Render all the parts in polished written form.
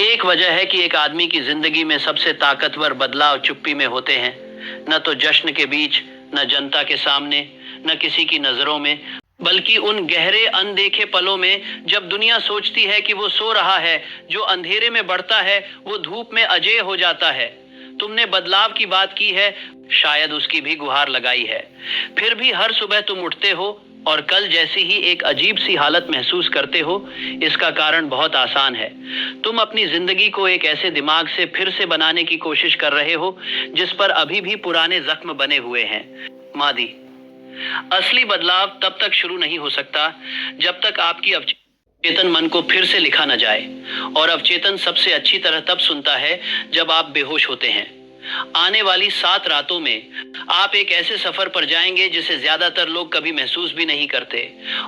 एक वजह है कि एक आदमी की जिंदगी में सबसे ताकतवर बदलाव चुप्पी में होते हैं। न तो जश्न के बीच, न जनता के सामने, न किसी की नजरों में, बल्कि उन गहरे अनदेखे पलों में जब दुनिया सोचती है कि वो सो रहा है। जो अंधेरे में बढ़ता है वो धूप में अजेय हो जाता है। तुमने बदलाव की बात की है, शायद उसकी भी गुहार लगाई है। फिर भी हर सुबह तुम उठते हो और कल जैसी ही एक अजीब सी हालत महसूस करते हो। इसका कारण बहुत आसान है। तुम अपनी जिंदगी को एक ऐसे दिमाग से फिर से बनाने की कोशिश कर रहे हो जिस पर अभी भी पुराने जख्म बने हुए हैं। मादी असली बदलाव तब तक शुरू नहीं हो सकता जब तक आपकी अवचेतन मन को फिर से लिखा न जाए। और अवचेतन सबसे अच्छी तरह तब सुनता है जब आप बेहोश होते हैं। आने वाली 7 रातों में आप एक ऐसे सफर पर जाएंगे जिसे ज्यादातर लोग कभी महसूस भी नहीं करते।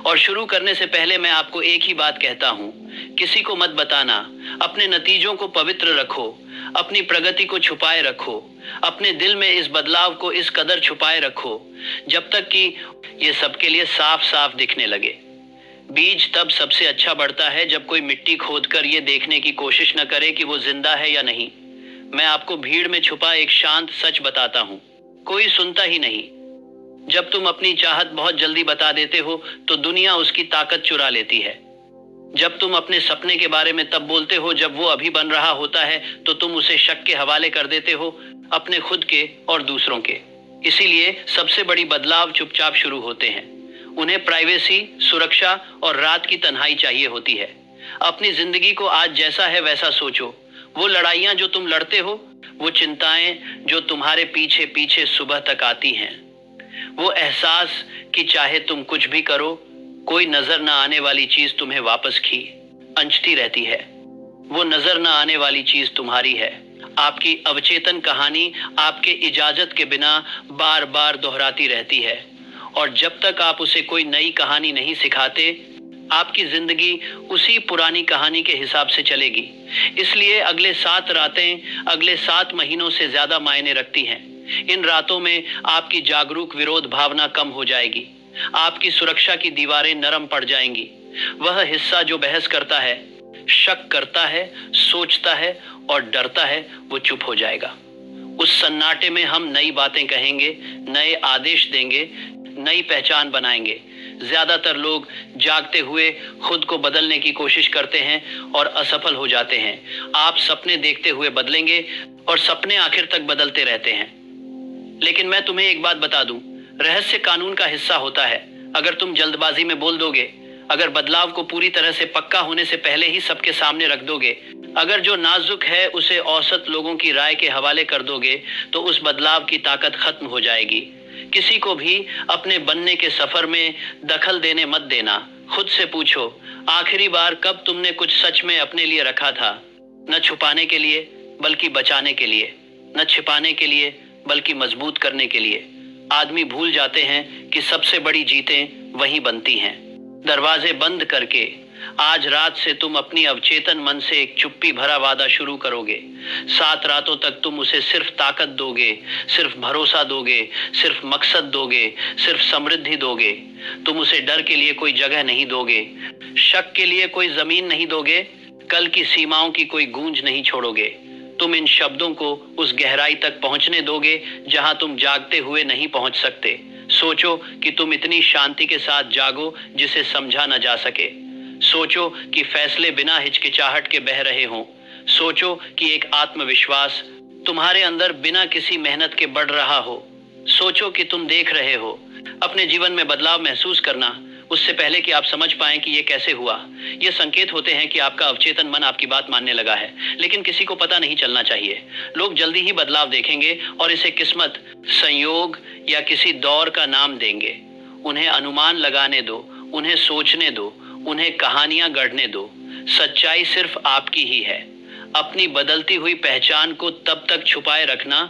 और शुरू करने से पहले मैं आपको एक ही बात कहता हूं, किसी को मत बताना। अपने नतीजों को पवित्र रखो, अपनी प्रगति को छुपाए रखो, अपने दिल में इस बदलाव को इस कदर छुपाए रखो जब तक कि ये सबके लिए साफ साफ दिखने लगे। बीज तब सबसे अच्छा बढ़ता है जब कोई मिट्टी खोदकर ये देखने की कोशिश न करे कि वो जिंदा है या नहीं। मैं आपको भीड़ में छुपा एक शांत सच बताता हूँ, कोई सुनता ही नहीं। जब तुम अपनी चाहत बहुत जल्दी बता देते हो तो दुनिया उसकी ताकत चुरा लेती है। जब तुम अपने सपने के बारे में तब बोलते हो जब वो अभी बन रहा होता है, तो तुम उसे शक के हवाले कर देते हो, अपने खुद के और दूसरों के। इसीलिए सबसे बड़ी बदलाव चुपचाप शुरू होते हैं। उन्हें प्राइवेसी, सुरक्षा और रात की तन्हाई चाहिए होती है। अपनी जिंदगी को आज जैसा है वैसा सोचो। वो लड़ाइयां जो तुम लड़ते हो, वो चिंताएं जो तुम्हारे पीछे पीछे सुबह तक आती हैं, वो एहसास कि चाहे तुम कुछ भी करो, कोई नजर न आने वाली चीज तुम्हें वापस खींचती रहती है। वो नजर न आने वाली चीज तुम्हारी है। आपकी अवचेतन कहानी आपके इजाजत के बिना बार बार दोहराती रहती है। और जब तक आप उसे कोई नई कहानी नहीं सिखाते, आपकी जिंदगी उसी पुरानी कहानी के हिसाब से चलेगी। इसलिए अगले 7 रातें अगले 7 महीनों से ज्यादा मायने रखती हैं। इन रातों में आपकी जागरूक विरोध भावना कम हो जाएगी। आपकी सुरक्षा की दीवारें नरम पड़ जाएंगी। वह हिस्सा जो बहस करता है, शक करता है, सोचता है और डरता है, वो चुप हो जाएगा। उस सन्नाटे में हम नई बातें कहेंगे, नए आदेश देंगे, नई पहचान बनाएंगे। ज्यादातर लोग जागते हुए खुद को बदलने की कोशिश करते हैं और असफल हो जाते हैं। आप सपने देखते हुए बदलेंगे और सपने आखिर तक बदलते रहते हैं। लेकिन मैं तुम्हें एक बात बता दूं, रहस्य कानून का हिस्सा होता है। अगर तुम जल्दबाजी में बोल दोगे, अगर बदलाव को पूरी तरह से पक्का होने से पहले ही सबके सामने रख दोगे, अगर जो नाजुक है उसे औसत लोगों की राय के हवाले कर दोगे, तो उस बदलाव की ताकत खत्म हो जाएगी। किसी को भी अपने बनने के सफर में दखल देने मत देना। खुद से पूछो, आखिरी बार कब तुमने कुछ सच में अपने लिए रखा था? न छुपाने के लिए बल्कि बचाने के लिए, न छिपाने के लिए बल्कि मजबूत करने के लिए। आदमी भूल जाते हैं कि सबसे बड़ी जीतें वहीं बनती हैं, दरवाजे बंद करके। आज रात से तुम अपनी अवचेतन मन से एक चुप्पी भरा वादा शुरू करोगे। 7 रातों तक तुम उसे सिर्फ ताकत दोगे, सिर्फ भरोसा दोगे, सिर्फ मकसद दोगे, सिर्फ समृद्धि दोगे। तुम उसे डर के लिए कोई जगह नहीं दोगे, शक के लिए कोई जमीन नहीं दोगे, कल की सीमाओं की कोई गूंज नहीं छोड़ोगे। तुम इन शब्दों को उस गहराई तक पहुंचने दोगे जहां तुम जागते हुए नहीं पहुंच सकते। सोचो कि तुम इतनी शांति के साथ जागो जिसे समझा न जा सके। सोचो कि फैसले बिना हिचकिचाहट के बह रहे हों। सोचो कि एक आत्मविश्वास तुम्हारे अंदर बिना किसी मेहनत के बढ़ रहा हो। सोचो कि तुम देख रहे हो। अपने जीवन में बदलाव महसूस करना, उससे पहले कि आप समझ पाएं कि ये कैसे हुआ। ये संकेत होते हैं कि आपका अवचेतन मन आपकी बात मानने लगा है, लेकिन किसी को पता नहीं चलना चाहिए। लोग जल्दी ही बदलाव देखेंगे और इसे किस्मत, संयोग या किसी दौर का नाम देंगे। उन्हें अनुमान लगाने दो, उन्हें सोचने दो, उन्हें कहानियां गढ़ने दो। सच्चाई सिर्फ आपकी ही है। अपनी बदलती हुई पहचान को तब तक छुपाए रखना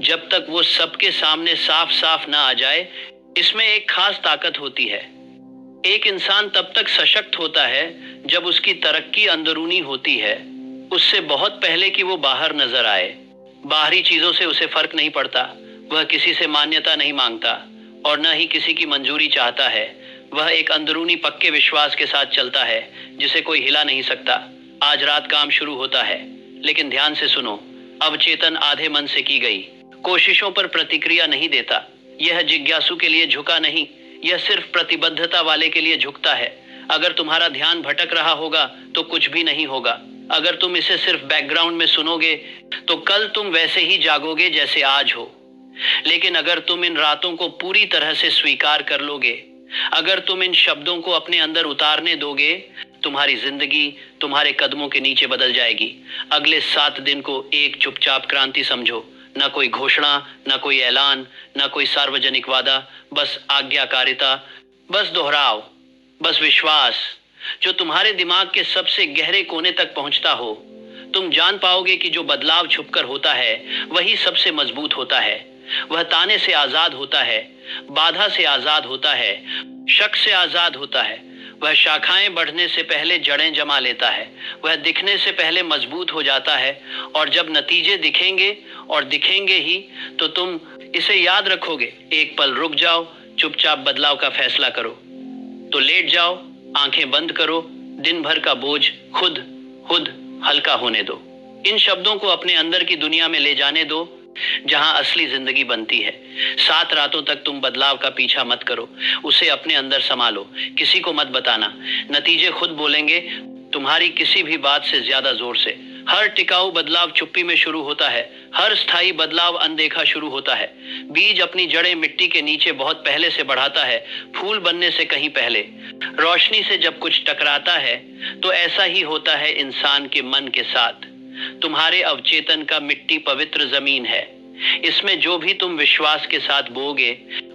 जब तक वो सबके सामने साफ साफ ना आ जाए। इसमें एक खास ताकत होती है। एक इंसान तब तक सशक्त होता है जब उसकी तरक्की अंदरूनी होती है, उससे बहुत पहले कि वो बाहर नजर आए। बाहरी चीजों से उसे फर्क नहीं पड़ता। वह किसी से मान्यता नहीं मांगता और न ही किसी की मंजूरी चाहता है। वह एक अंदरूनी पक्के विश्वास के साथ चलता है जिसे कोई हिला नहीं सकता। आज रात काम शुरू होता है, लेकिन ध्यान से सुनो, अवचेतन आधे मन से की गई कोशिशों पर प्रतिक्रिया नहीं देता। यह जिज्ञासु के लिए झुका नहीं, यह सिर्फ प्रतिबद्धता वाले के लिए झुकता है। अगर तुम्हारा ध्यान भटक रहा होगा तो कुछ भी नहीं होगा। अगर तुम इसे सिर्फ बैकग्राउंड में सुनोगे तो कल तुम वैसे ही जागोगे जैसे आज हो। लेकिन अगर तुम इन रातों को पूरी तरह से स्वीकार कर लोगे, अगर तुम इन शब्दों को अपने अंदर उतारने दोगे, तुम्हारी जिंदगी तुम्हारे कदमों के नीचे बदल जाएगी। अगले 7 दिन को एक चुपचाप क्रांति समझो। न कोई घोषणा, न कोई ऐलान, न कोई सार्वजनिक वादा, बस आज्ञाकारिता, बस दोहराव, बस विश्वास जो तुम्हारे दिमाग के सबसे गहरे कोने तक पहुंचता हो। तुम जान पाओगे कि जो बदलाव छुपकर होता है वही सबसे मजबूत होता है। वह ताने से आजाद होता है, बाधा से आजाद होता है, शक से आजाद होता है। वह शाखाएं बढ़ने से पहले जड़ें जमा लेता है। वह दिखने से पहले मजबूत हो जाता है। और जब नतीजे दिखेंगे, और दिखेंगे ही, तो तुम इसे याद रखोगे। एक पल रुक जाओ, चुपचाप बदलाव का फैसला करो। तो लेट जाओ, आंखें बंद करो, दिन भर का बोझ खुद हल्का होने दो। इन शब्दों को अपने अंदर की दुनिया में ले जाने दो, जहां असली जिंदगी बनती है। 7 रातों तक तुम बदलाव का पीछा मत करो, उसे अपने अंदर संभालो, किसी को मत बताना। नतीजे खुद बोलेंगे, तुम्हारी किसी भी बात से ज्यादा जोर से। हर टिकाऊ बदलाव चुप्पी में शुरू होता है, हर स्थायी बदलाव अनदेखा शुरू होता है। बीज अपनी जड़ें मिट्टी के नीचे बहुत पहले से बढ़ाता है, फूल बनने से कहीं पहले। रोशनी से जब कुछ टकराता है तो ऐसा ही होता है इंसान के मन के साथ। तुम्हारे अवचेतन का मिट्टी पवित्र जमीन है। इसमें जो भी तुम विश्वास के साथ बोओगे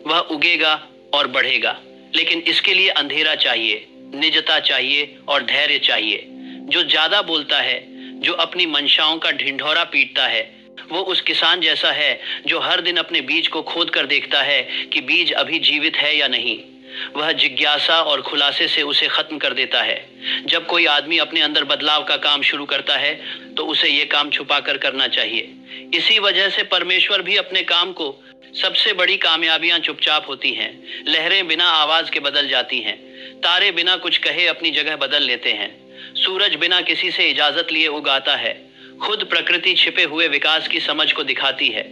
वह उगेगा और बढ़ेगा। लेकिन इसके लिए अंधेरा चाहिए, निजता चाहिए और धैर्य चाहिए। जो ज्यादा बोलता है, जो अपनी मंशाओं का ढिंढोरा पीटता है, वो उस किसान जैसा है जो हर दिन अपने बीज को खोद कर देखता है कि बीज अभी जीवित है या नहीं। वह जिज्ञासा और खुलासे से उसे खत्म कर देता है। जब कोई आदमी अपने अंदर बदलाव का काम शुरू करता है तो उसे ये काम छुपा कर करना चाहिए। इसी वजह से परमेश्वर भी अपने काम को, सबसे बड़ी कामयाबियां चुपचाप होती हैं। लहरें बिना आवाज के बदल जाती हैं, तारे बिना कुछ कहे अपनी जगह बदल लेते हैं, सूरज बिना किसी से इजाजत लिए उगाता है। खुद प्रकृति छिपे हुए विकास की समझ को दिखाती है।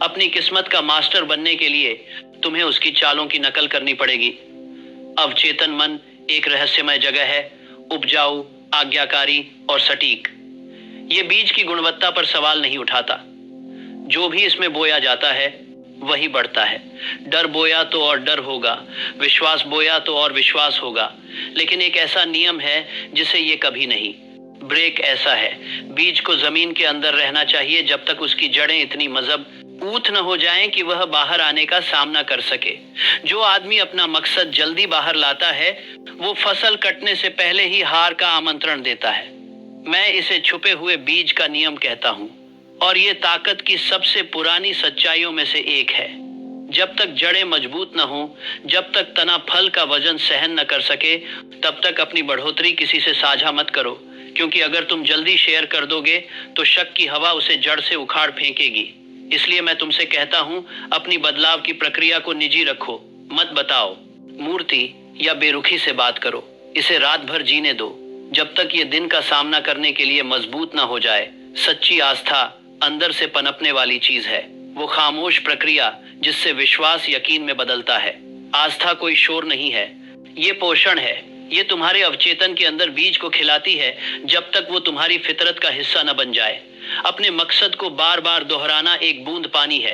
अपनी किस्मत का मास्टर बनने के लिए तुम्हें उसकी चालों की नकल करनी पड़ेगी। अवचेतन मन एक रहस्यमय जगह है, उपजाऊ, आज्ञाकारी और सटीक। ये बीज की गुणवत्ता पर सवाल नहीं उठाता। जो भी इसमें बोया जाता है वही बढ़ता है। डर बोया तो और डर होगा, विश्वास बोया तो और विश्वास होगा। लेकिन एक ऐसा नियम है जिसे ये कभी नहीं ब्रेक। ऐसा है, बीज को जमीन के अंदर रहना चाहिए जब तक उसकी जड़ें इतनी मजबूत न हो जाएं कि वह बाहर आने का सामना कर सके। जो आदमी अपना मकसद जल्दी बाहर लाता है वो फसल कटने से पहले ही हार का आमंत्रण देता है। मैं इसे छुपे हुए बीज का नियम कहता हूँ, और ये ताकत की सबसे पुरानी सच्चाइयों में से एक है। जब तक जड़ें मजबूत न हो, जब तक तना फल का वजन सहन न कर सके, तब तक अपनी बढ़ोतरी किसी से साझा मत करो। क्योंकि अगर तुम जल्दी शेयर कर दोगे तो शक की हवा उसे जड़ से उखाड़ फेंकेगी। इसलिए मैं तुमसे कहता हूँ, अपनी बदलाव की प्रक्रिया को निजी रखो, मत बताओ। मूर्ति या बेरुखी से बात करो, इसे रात भर जीने दो जब तक ये दिन का सामना करने के लिए मजबूत ना हो जाए। सच्ची आस्था अंदर से पनपने वाली चीज है, वो खामोश प्रक्रिया जिससे विश्वास यकीन में बदलता है। आस्था कोई शोर नहीं है, ये पोषण है। ये तुम्हारे अवचेतन के अंदर बीज को खिलाती है जब तक वो तुम्हारी फितरत का हिस्सा न बन जाए। अपने मकसद को बार बार दोहराना एक बूंद पानी है,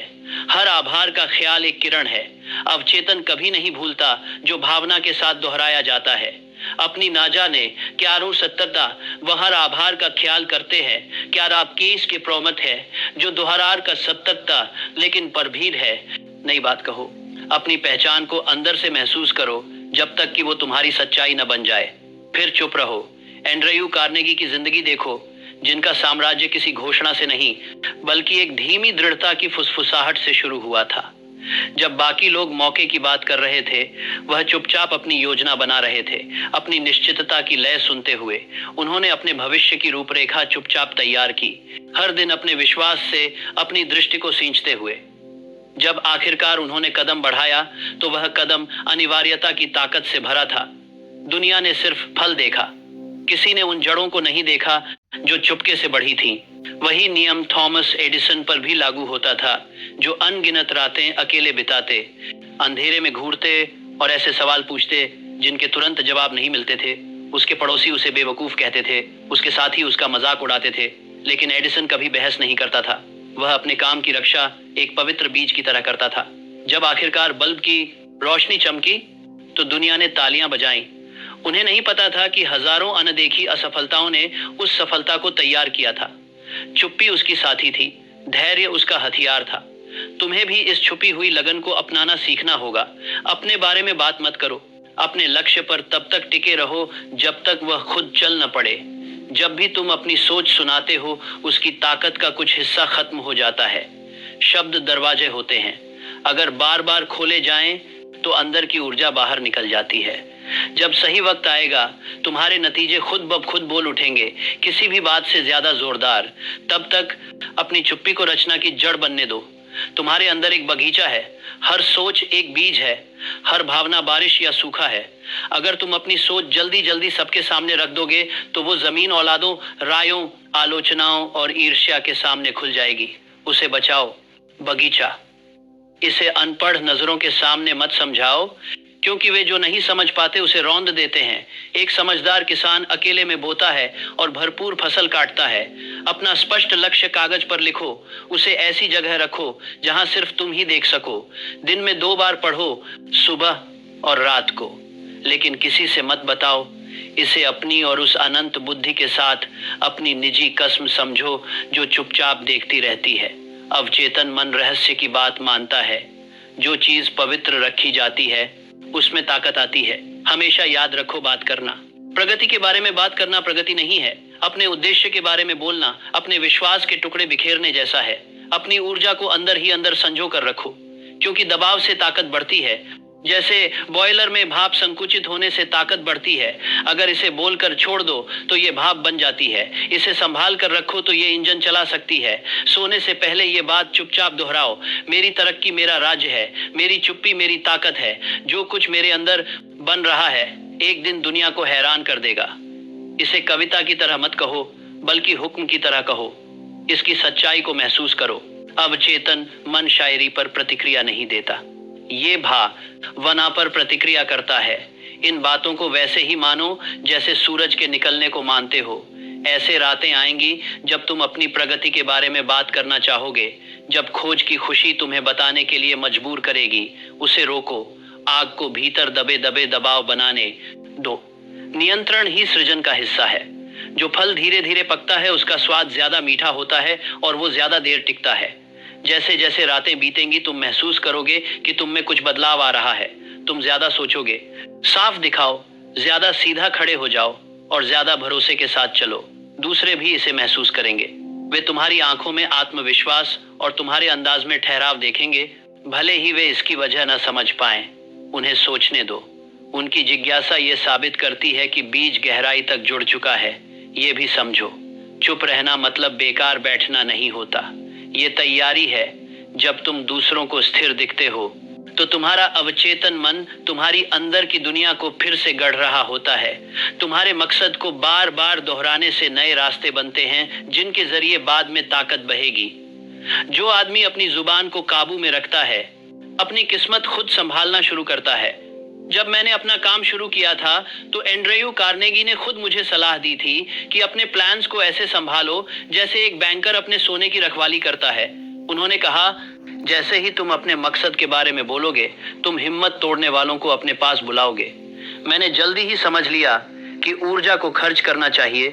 हर आभार का ख्याल एक किरण है। अवचेतन कभी नहीं भूलता जो भावना के साथ दोहराया जाता है। अपनी ना जाने क्या रू सत्तरता वह हर आभार का ख्याल करते हैं। क्या आप केस के प्रोमत है जो दोहरार का सत्तरता लेकिन परभीर है। नई बात कहो, अपनी पहचान को अंदर से महसूस करो जब तक कि वो तुम्हारी सच्चाई न बन जाए। फिर चुप रहो। एंड्रयू कार्नेगी की जिंदगी देखो, जिनका साम्राज्य किसी घोषणा से नहीं बल्कि एक धीमी दृढ़ता की फुसफुसाहट से शुरू हुआ था। जब बाकी लोग मौके की बात कर रहे थे, वह चुपचाप अपनी योजना बना रहे थे। अपनी निश्चितता की लय सुनते हुए उन्होंने अपने भविष्य की रूपरेखा चुपचाप तैयार की, हर दिन अपने विश्वास से अपनी दृष्टि को सींचते हुए। जब आखिरकार उन्होंने कदम बढ़ाया तो वह कदम अनिवार्यता की ताकत से भरा था। दुनिया ने सिर्फ फल देखा, किसी ने उन जड़ों को नहीं देखा जो चुपके से बढ़ी थीं। वही नियम थॉमस एडिसन पर भी लागू होता था, जो अनगिनत रातें अकेले बिताते, अंधेरे में घूरते और ऐसे सवाल पूछते जिनके तुरंत जवाब नहीं मिलते थे। उसके पड़ोसी उसे बेवकूफ कहते थे, उसके साथी उसका मजाक उड़ाते थे, लेकिन एडिसन कभी बहस नहीं करता था। वह अपने काम की रक्षा एक पवित्र बीज की तरह करता था। जब आखिरकार बल्ब की रोशनी चमकी तो दुनिया ने तालियां बजाईं। उन्हें नहीं पता था कि हजारों अनदेखी असफलताओं ने उस सफलता को तैयार किया था। चुप्पी उसकी साथी थी, धैर्य उसका हथियार था। तुम्हें भी इस छुपी हुई लगन को अपनाना सीखना होगा। अपने बारे में बात मत करो, अपने लक्ष्य पर तब तक टिके रहो जब तक वह खुद चल न पड़े। जब भी तुम अपनी सोच सुनाते हो, उसकी ताकत का कुछ हिस्सा खत्म हो जाता है। शब्द दरवाजे होते हैं, अगर बार बार खोले जाएं तो अंदर की ऊर्जा बाहर निकल जाती है। जब सही वक्त आएगा, तुम्हारे नतीजे खुद ब खुद बोल उठेंगे, किसी भी बात से ज्यादा जोरदार। तब तक अपनी चुप्पी को रचना की जड़ बनने दो। तुम्हारे अंदर एक बगीचा है, हर सोच एक बीज है, हर भावना बारिश या सूखा है। अगर तुम अपनी सोच जल्दी जल्दी सबके सामने रख दोगे तो वो जमीन औलादों, रायों, आलोचनाओं और ईर्ष्या के सामने खुल जाएगी। उसे बचाओ, बगीचा। इसे अनपढ़ नजरों के सामने मत समझाओ, क्योंकि वे जो नहीं समझ पाते उसे रौंद देते हैं। एक समझदार किसान अकेले में बोता है और भरपूर फसल काटता है। अपना स्पष्ट लक्ष्य कागज पर लिखो, उसे ऐसी जगह रखो जहां सिर्फ तुम ही देख सको। दिन में 2 बार पढ़ो, सुबह और रात को, लेकिन किसी से मत बताओ। इसे अपनी और उस अनंत बुद्धि के साथ अपनी निजी कसम समझो जो चुपचाप देखती रहती है। अवचेतन मन रहस्य की बात मानता है। जो चीज पवित्र रखी जाती है उसमें ताकत आती है। हमेशा याद रखो, बात करना, प्रगति के बारे में बात करना प्रगति नहीं है। अपने उद्देश्य के बारे में बोलना अपने विश्वास के टुकड़े बिखेरने जैसा है। अपनी ऊर्जा को अंदर ही अंदर संजो कर रखो, क्योंकि दबाव से ताकत बढ़ती है। जैसे बॉयलर में भाप संकुचित होने से ताकत बढ़ती है। अगर इसे बोलकर छोड़ दो तो ये भाप बन जाती है। इसे संभाल कर रखो तो ये इंजन चला सकती है। सोने से पहले ये बात चुपचाप दोहराओ, मेरी तरक्की मेरा राज्य है, मेरी चुप्पी मेरी ताकत है। जो कुछ मेरे अंदर बन रहा है एक दिन दुनिया को हैरान कर देगा। इसे कविता की तरह मत कहो, बल्कि हुक्म की तरह कहो। इसकी सच्चाई को महसूस करो। अवचेतन मन शायरी पर प्रतिक्रिया नहीं देता, ये भावना पर प्रतिक्रिया करता है। इन बातों को वैसे ही मानो जैसे सूरज के निकलने को मानते हो। ऐसे रातें आएंगी जब तुम अपनी प्रगति के बारे में बात करना चाहोगे, जब खोज की खुशी तुम्हें बताने के लिए मजबूर करेगी। उसे रोको, आग को भीतर दबे दबे दबाव बनाने दो। नियंत्रण ही सृजन का हिस्सा है। जो फल धीरे धीरे पकता है उसका स्वाद ज्यादा मीठा होता है और वो ज्यादा देर टिकता है। जैसे जैसे रातें बीतेंगी तुम महसूस करोगे कि तुम में कुछ बदलाव आ रहा है। तुम ज्यादा सोचोगे, साफ दिखाओ, ज्यादा सीधा खड़े हो जाओ और ज्यादा भरोसे के साथ चलो। दूसरे भी इसे महसूस करेंगे। वे तुम्हारी आंखों में आत्मविश्वास और तुम्हारे अंदाज में ठहराव देखेंगे, भले ही वे इसकी वजह न समझ पाएं। उन्हें सोचने दो। उनकी जिज्ञासा ये साबित करती है कि बीज गहराई तक जुड़ चुका है। ये भी समझो, चुप रहना मतलब बेकार बैठना नहीं होता। ये तैयारी है। जब तुम दूसरों को स्थिर दिखते हो तो तुम्हारा अवचेतन मन तुम्हारी अंदर की दुनिया को फिर से गढ़ रहा होता है। तुम्हारे मकसद को बार बार दोहराने से नए रास्ते बनते हैं, जिनके जरिए बाद में ताकत बहेगी। जो आदमी अपनी जुबान को काबू में रखता है, अपनी किस्मत खुद संभालना शुरू करता है। जब मैंने अपना काम शुरू किया था तो एंड्रयू कार्नेगी ने खुद मुझे सलाह दी थी कि अपने प्लान्स को ऐसे संभालो जैसे एक बैंकर अपने सोने की रखवाली करता है। उन्होंने कहा, जैसे ही तुम अपने मकसद के बारे में बोलोगे, तुम हिम्मत तोड़ने वालों को अपने पास बुलाओगे। मैंने जल्दी ही समझ लिया कि ऊर्जा को खर्च करना चाहिए,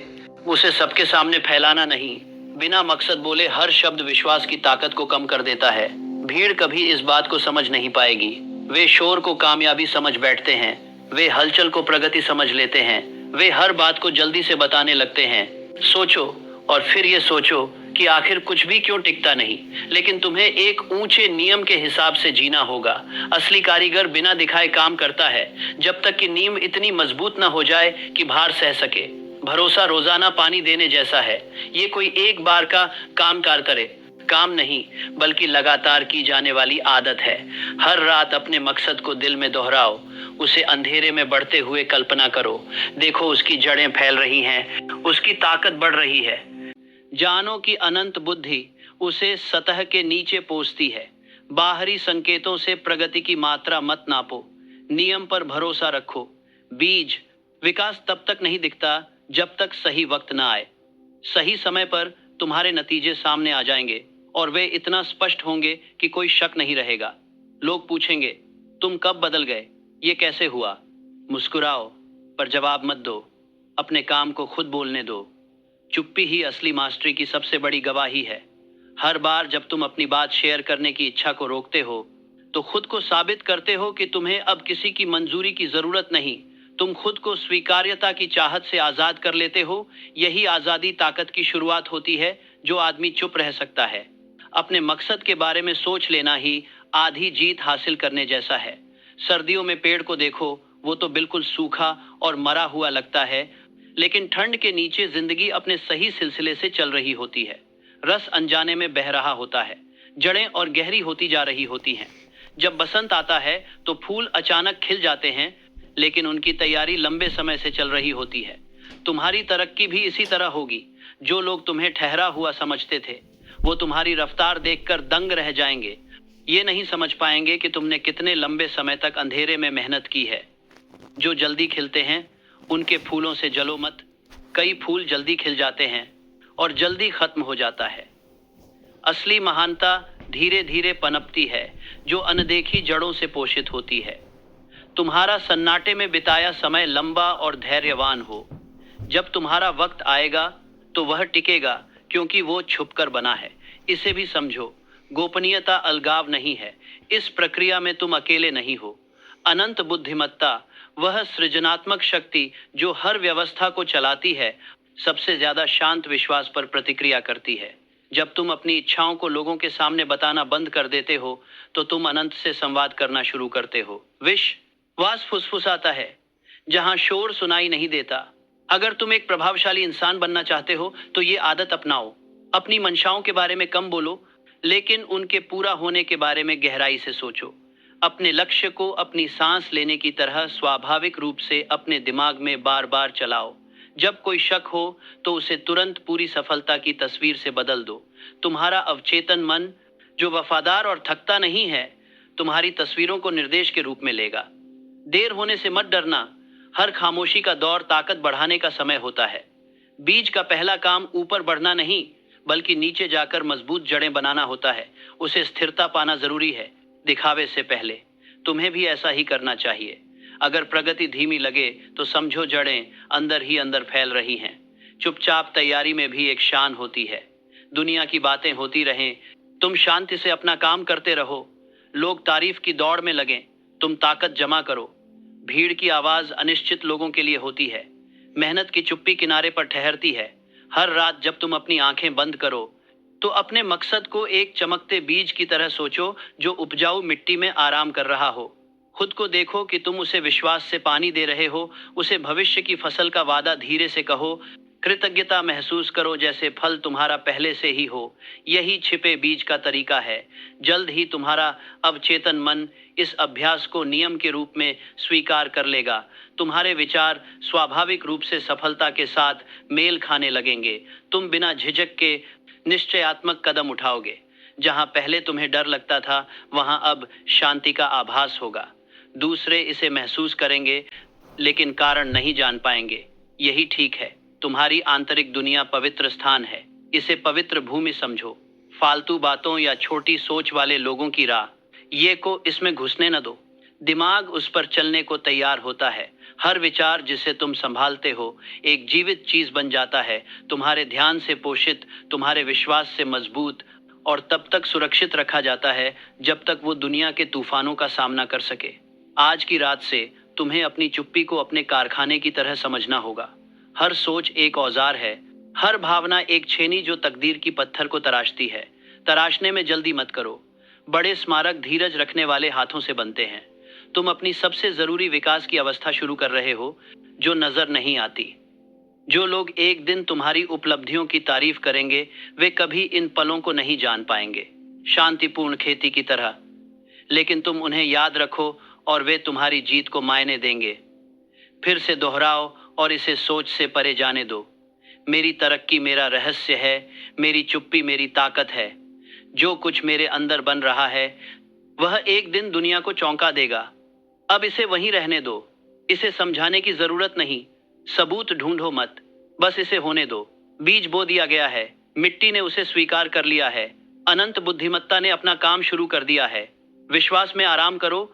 उसे सबके सामने फैलाना नहीं। बिना मकसद बोले हर शब्द विश्वास की ताकत को कम कर देता है। भीड़ कभी इस बात को समझ नहीं पाएगी। वे शोर को कामयाबी समझ बैठते हैं, वे हलचल को प्रगति समझ लेते हैं, वे हर बात को जल्दी से बताने लगते हैं। सोचो और फिर ये सोचो कि आखिर कुछ भी क्यों टिकता नहीं, लेकिन तुम्हें एक ऊंचे नियम के हिसाब से जीना होगा। असली कारीगर बिना दिखाए काम करता है, जब तक कि नींव इतनी मजबूत न हो जाए कि भार सह सके। भरोसा रोजाना पानी देने जैसा है, ये कोई एक बार का काम कार करे। काम नहीं, बल्कि लगातार की जाने वाली आदत है। हर रात अपने मकसद को दिल में दोहराओ, उसे अंधेरे में बढ़ते हुए कल्पना करो। देखो उसकी जड़ें फैल रही हैं, उसकी ताकत बढ़ रही है। जानो कि अनंत बुद्धि उसे सतह के नीचे पोंछती है। बाहरी संकेतों से प्रगति की मात्रा मत नापो, नियम पर भरोसा रखो। बीज विकास तब तक नहीं दिखता जब तक सही वक्त ना आए। सही समय पर तुम्हारे नतीजे सामने आ जाएंगे और वे इतना स्पष्ट होंगे कि कोई शक नहीं रहेगा। लोग पूछेंगे, तुम कब बदल गए, ये कैसे हुआ? मुस्कुराओ, पर जवाब मत दो। अपने काम को खुद बोलने दो। चुप्पी ही असली मास्टरी की सबसे बड़ी गवाही है। हर बार जब तुम अपनी बात शेयर करने की इच्छा को रोकते हो, तो खुद को साबित करते हो कि तुम्हें अब किसी की मंजूरी की जरूरत नहीं। तुम खुद को स्वीकार्यता की चाहत से आजाद कर लेते हो। यही आजादी ताकत की शुरुआत होती है। जो आदमी चुप रह सकता है, अपने मकसद के बारे में सोच लेना ही आधी जीत हासिल करने जैसा है। सर्दियों में पेड़ को देखो, वो तो बिल्कुल सूखा और मरा हुआ लगता है, लेकिन ठंड के नीचे जिंदगी अपने सही सिलसिले से चल रही होती है। रस अनजाने में बह रहा होता है, जड़ें और गहरी होती जा रही होती हैं। जब बसंत आता है तो फूल अचानक खिल जाते हैं, लेकिन उनकी तैयारी लंबे समय से चल रही होती है। तुम्हारी तरक्की भी इसी तरह होगी। जो लोग तुम्हें ठहरा हुआ समझते थे, वो तुम्हारी रफ्तार देखकर दंग रह जाएंगे। ये नहीं समझ पाएंगे कि तुमने कितने लंबे समय तक अंधेरे में मेहनत की है। जो जल्दी खिलते हैं, उनके फूलों से जलो मत। कई फूल जल्दी खिल जाते हैं और जल्दी खत्म हो जाता है। असली महानता धीरे धीरे पनपती है, जो अनदेखी जड़ों से पोषित होती है। तुम्हारा सन्नाटे में बिताया समय लंबा और धैर्यवान हो। जब तुम्हारा वक्त आएगा तो वह टिकेगा, क्योंकि वो छुपकर बना है। इसे भी समझो, गोपनीयता अलगाव नहीं है। इस प्रक्रिया में तुम अकेले नहीं हो। अनंत बुद्धिमत्ता, वह सृजनात्मक शक्ति जो हर व्यवस्था को चलाती है, सबसे ज्यादा शांत विश्वास पर प्रतिक्रिया करती है। जब तुम अपनी इच्छाओं को लोगों के सामने बताना बंद कर देते हो, तो तुम अनंत से संवाद करना शुरू करते हो। विश्वास फुसफुसाता है जहां शोर सुनाई नहीं देता। अगर तुम एक प्रभावशाली इंसान बनना चाहते हो, तो ये आदत अपनाओ। अपनी मंशाओं के बारे में कम बोलो, लेकिन उनके पूरा होने के बारे में गहराई से सोचो। अपने लक्ष्य को अपनी सांस लेने की तरह स्वाभाविक रूप से अपने दिमाग में बार बार चलाओ। जब कोई शक हो तो उसे तुरंत पूरी सफलता की तस्वीर से बदल दो। तुम्हारा अवचेतन मन, जो वफादार और थकता नहीं है, तुम्हारी तस्वीरों को निर्देश के रूप में लेगा। देर होने से मत डरना। हर खामोशी का दौर ताकत बढ़ाने का समय होता है। बीज का पहला काम ऊपर बढ़ना नहीं, बल्कि नीचे जाकर मजबूत जड़ें बनाना होता है। उसे स्थिरता पाना जरूरी है, दिखावे से पहले। तुम्हें भी ऐसा ही करना चाहिए। अगर प्रगति धीमी लगे तो समझो जड़ें अंदर ही अंदर फैल रही हैं। चुपचाप तैयारी में भी एक शान होती है। दुनिया की बातें होती रहें, तुम शांति से अपना काम करते रहो। लोग तारीफ की दौड़ में लगें, तुम ताकत जमा करो। भीड़ की आवाज अनिश्चित लोगों के लिए होती है, मेहनत की चुप्पी किनारे पर ठहरती है। हर रात जब तुम अपनी आंखें बंद करो, तो अपने मकसद को एक चमकते बीज की तरह सोचो, जो उपजाऊ मिट्टी में आराम कर रहा हो। खुद को देखो कि तुम उसे विश्वास से पानी दे रहे हो। उसे भविष्य की फसल का वादा धीरे से कहो। कृतज्ञता महसूस करो जैसे फल तुम्हारा पहले से ही हो। यही छिपे बीज का तरीका है। जल्द ही तुम्हारा अवचेतन मन इस अभ्यास को नियम के रूप में स्वीकार कर लेगा। तुम्हारे विचार स्वाभाविक रूप से सफलता के साथ मेल खाने लगेंगे। तुम बिना झिझक के निश्चयात्मक कदम उठाओगे। जहां पहले तुम्हें डर लगता था, वहां अब शांति का आभास होगा। दूसरे इसे महसूस करेंगे, लेकिन कारण नहीं जान पाएंगे। यही ठीक है। तुम्हारी आंतरिक दुनिया पवित्र स्थान है। इसे पवित्र भूमि समझो। फालतू बातों या छोटी सोच वाले लोगों की राह ये को इसमें घुसने न दो। दिमाग उस पर चलने को तैयार होता है। हर विचार जिसे तुम संभालते हो एक जीवित चीज बन जाता है, तुम्हारे ध्यान से पोषित, तुम्हारे विश्वास से मजबूत, और तब तक सुरक्षित रखा जाता है जब तक वो दुनिया के तूफानों का सामना कर सके। आज की रात से तुम्हें अपनी चुप्पी को अपने कारखाने की तरह समझना होगा। हर सोच एक औजार है, हर भावना एक छेनी जो तकदीर की पत्थर को तराशती है। तराशने में जल्दी मत करो। बड़े स्मारक धीरज रखने वाले हाथों से बनते हैं। तुम अपनी सबसे जरूरी विकास की अवस्था शुरू कर रहे हो, जो नजर नहीं आती। जो लोग एक दिन तुम्हारी उपलब्धियों की तारीफ करेंगे वे कभी इन पलों को नहीं जान पाएंगे, शांतिपूर्ण खेती की तरह। लेकिन तुम उन्हें याद रखो और वे तुम्हारी जीत को मायने देंगे। फिर से दोहराओ और इसे सोच से परे जाने दो। मेरी तरक्की मेरा रहस्य है, मेरी चुप्पी मेरी ताकत है। जो कुछ मेरे अंदर बन रहा है वह एक दिन दुनिया को चौंका देगा। अब इसे वहीं रहने दो। इसे समझाने की जरूरत नहीं, सबूत ढूंढो मत, बस इसे होने दो। बीज बो दिया गया है, मिट्टी ने उसे स्वीकार कर लिया है, अनंत बुद्धिमत्ता ने अपना काम शुरू कर दिया है। विश्वास में आराम करो,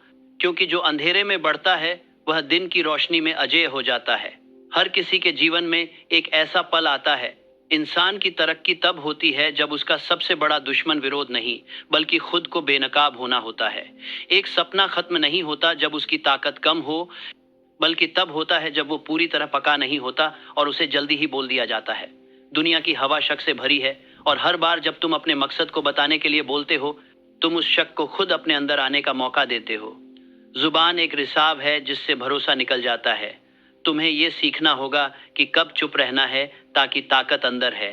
क्योंकि जो अंधेरे में बढ़ता है वह दिन की रोशनी में अजेय हो जाता है। हर किसी के जीवन में एक ऐसा पल आता है। इंसान की तरक्की तब होती है जब उसका सबसे बड़ा दुश्मन विरोध नहीं बल्कि खुद को बेनकाब होना होता है। एक सपना खत्म नहीं होता जब उसकी ताकत कम हो, बल्कि तब होता है जब वो पूरी तरह पका नहीं होता और उसे जल्दी ही बोल दिया जाता है। दुनिया की हवा शक से भरी है और हर बार जब तुम अपने मकसद को बताने के लिए बोलते हो तुम उस शक को खुद अपने अंदर आने का मौका देते हो। जुबान एक रिसाव है जिससे भरोसा निकल जाता है। तुम्हें यह सीखना होगा कि कब चुप रहना है ताकि ताकत अंदर है,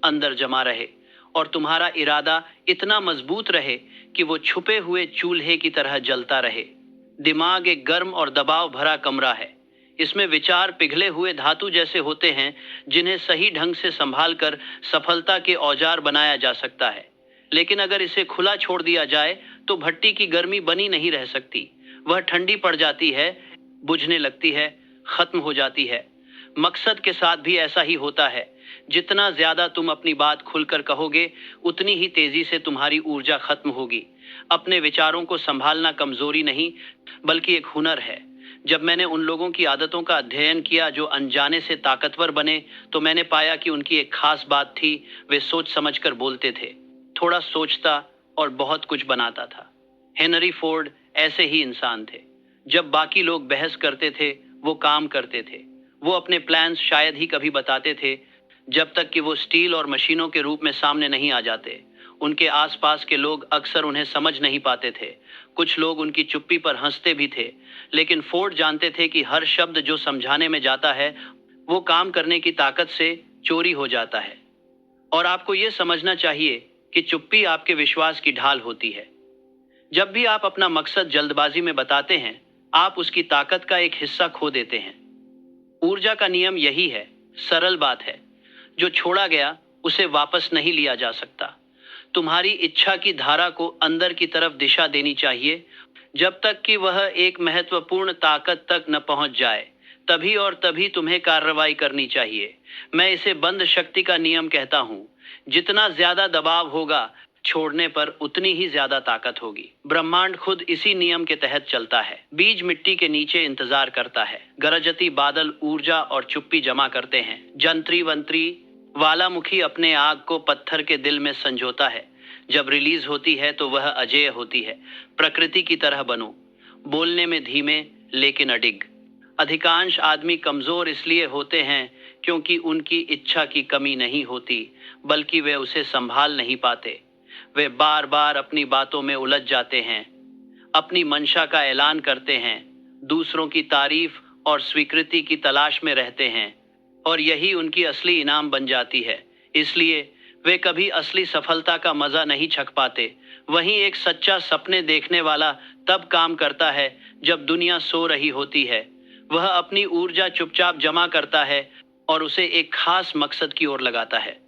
अंदर जमा रहे और तुम्हारा इरादा इतना मजबूत रहे कि वो छुपे हुए चूल्हे की तरह जलता रहे। दिमाग एक गर्म और दबाव भरा कमरा है। इसमें विचार पिघले हुए धातु जैसे होते हैं जिन्हें सही ढंग से संभाल कर सफलता के औजार बनाया जा सकता है। लेकिन अगर इसे खुला छोड़ दिया जाए तो भट्टी की गर्मी बनी नहीं रह सकती। वह ठंडी पड़ जाती है, बुझने लगती है, खत्म हो जाती है। मकसद के साथ भी ऐसा ही होता है। जितना ज्यादा तुम अपनी बात खुलकर कहोगे उतनी ही तेजी से तुम्हारी ऊर्जा खत्म होगी। अपने विचारों को संभालना कमजोरी नहीं बल्कि एक हुनर है। जब मैंने उन लोगों की आदतों का अध्ययन किया जो अनजाने से ताकतवर बने तो मैंने पाया कि उनकी एक खास बात थी, वे सोच समझकर बोलते थे, थोड़ा सोचता और बहुत कुछ बनाता था। हेनरी फोर्ड ऐसे ही इंसान थे। जब बाकी लोग बहस करते थे वो काम करते थे। वो अपने प्लान्स शायद ही कभी बताते थे जब तक कि वो स्टील और मशीनों के रूप में सामने नहीं आ जाते। उनके आसपास के लोग अक्सर उन्हें समझ नहीं पाते थे। कुछ लोग उनकी चुप्पी पर हंसते भी थे, लेकिन फोर्ड जानते थे कि हर शब्द जो समझाने में जाता है वो काम करने की ताकत से चोरी हो जाता है। और आपको ये समझना चाहिए कि चुप्पी आपके विश्वास की ढाल होती है। जब भी आप अपना मकसद जल्दबाजी में बताते हैं आप उसकी ताकत का एक हिस्सा खो देते हैं। ऊर्जा का नियम यही है, सरल बात है, जो छोड़ा गया उसे वापस नहीं लिया जा सकता। तुम्हारी इच्छा की धारा को अंदर की तरफ दिशा देनी चाहिए जब तक कि वह एक महत्वपूर्ण ताकत तक न पहुंच जाए। तभी और तभी तुम्हें कार्रवाई करनी चाहिए। मैं इसे बंद शक्ति का नियम कहता हूं। जितना ज्यादा दबाव होगा छोड़ने पर उतनी ही ज्यादा ताकत होगी। ब्रह्मांड खुद इसी नियम के तहत चलता है। बीज मिट्टी के नीचे इंतजार करता है, गरजती बादल ऊर्जा और चुप्पी जमा करते हैं, जंत्री वंत्री वालामुखी अपने आग को पत्थर के दिल में संजोता है। जब रिलीज होती है तो वह अजेय होती है। प्रकृति की तरह बनो, बोलने में धीमे लेकिन अडिग। अधिकांश आदमी कमजोर इसलिए होते हैं क्योंकि उनकी इच्छा की कमी नहीं होती बल्कि वे उसे संभाल नहीं पाते। वे बार बार अपनी बातों में उलझ जाते हैं, अपनी मंशा का ऐलान करते हैं, दूसरों की तारीफ और स्वीकृति की तलाश में रहते हैं और यही उनकी असली इनाम बन जाती है। इसलिए वे कभी असली सफलता का मजा नहीं छक पाते। वहीं एक सच्चा सपने देखने वाला तब काम करता है जब दुनिया सो रही होती है। वह अपनी ऊर्जा चुपचाप जमा करता है और उसे एक खास मकसद की ओर लगाता है।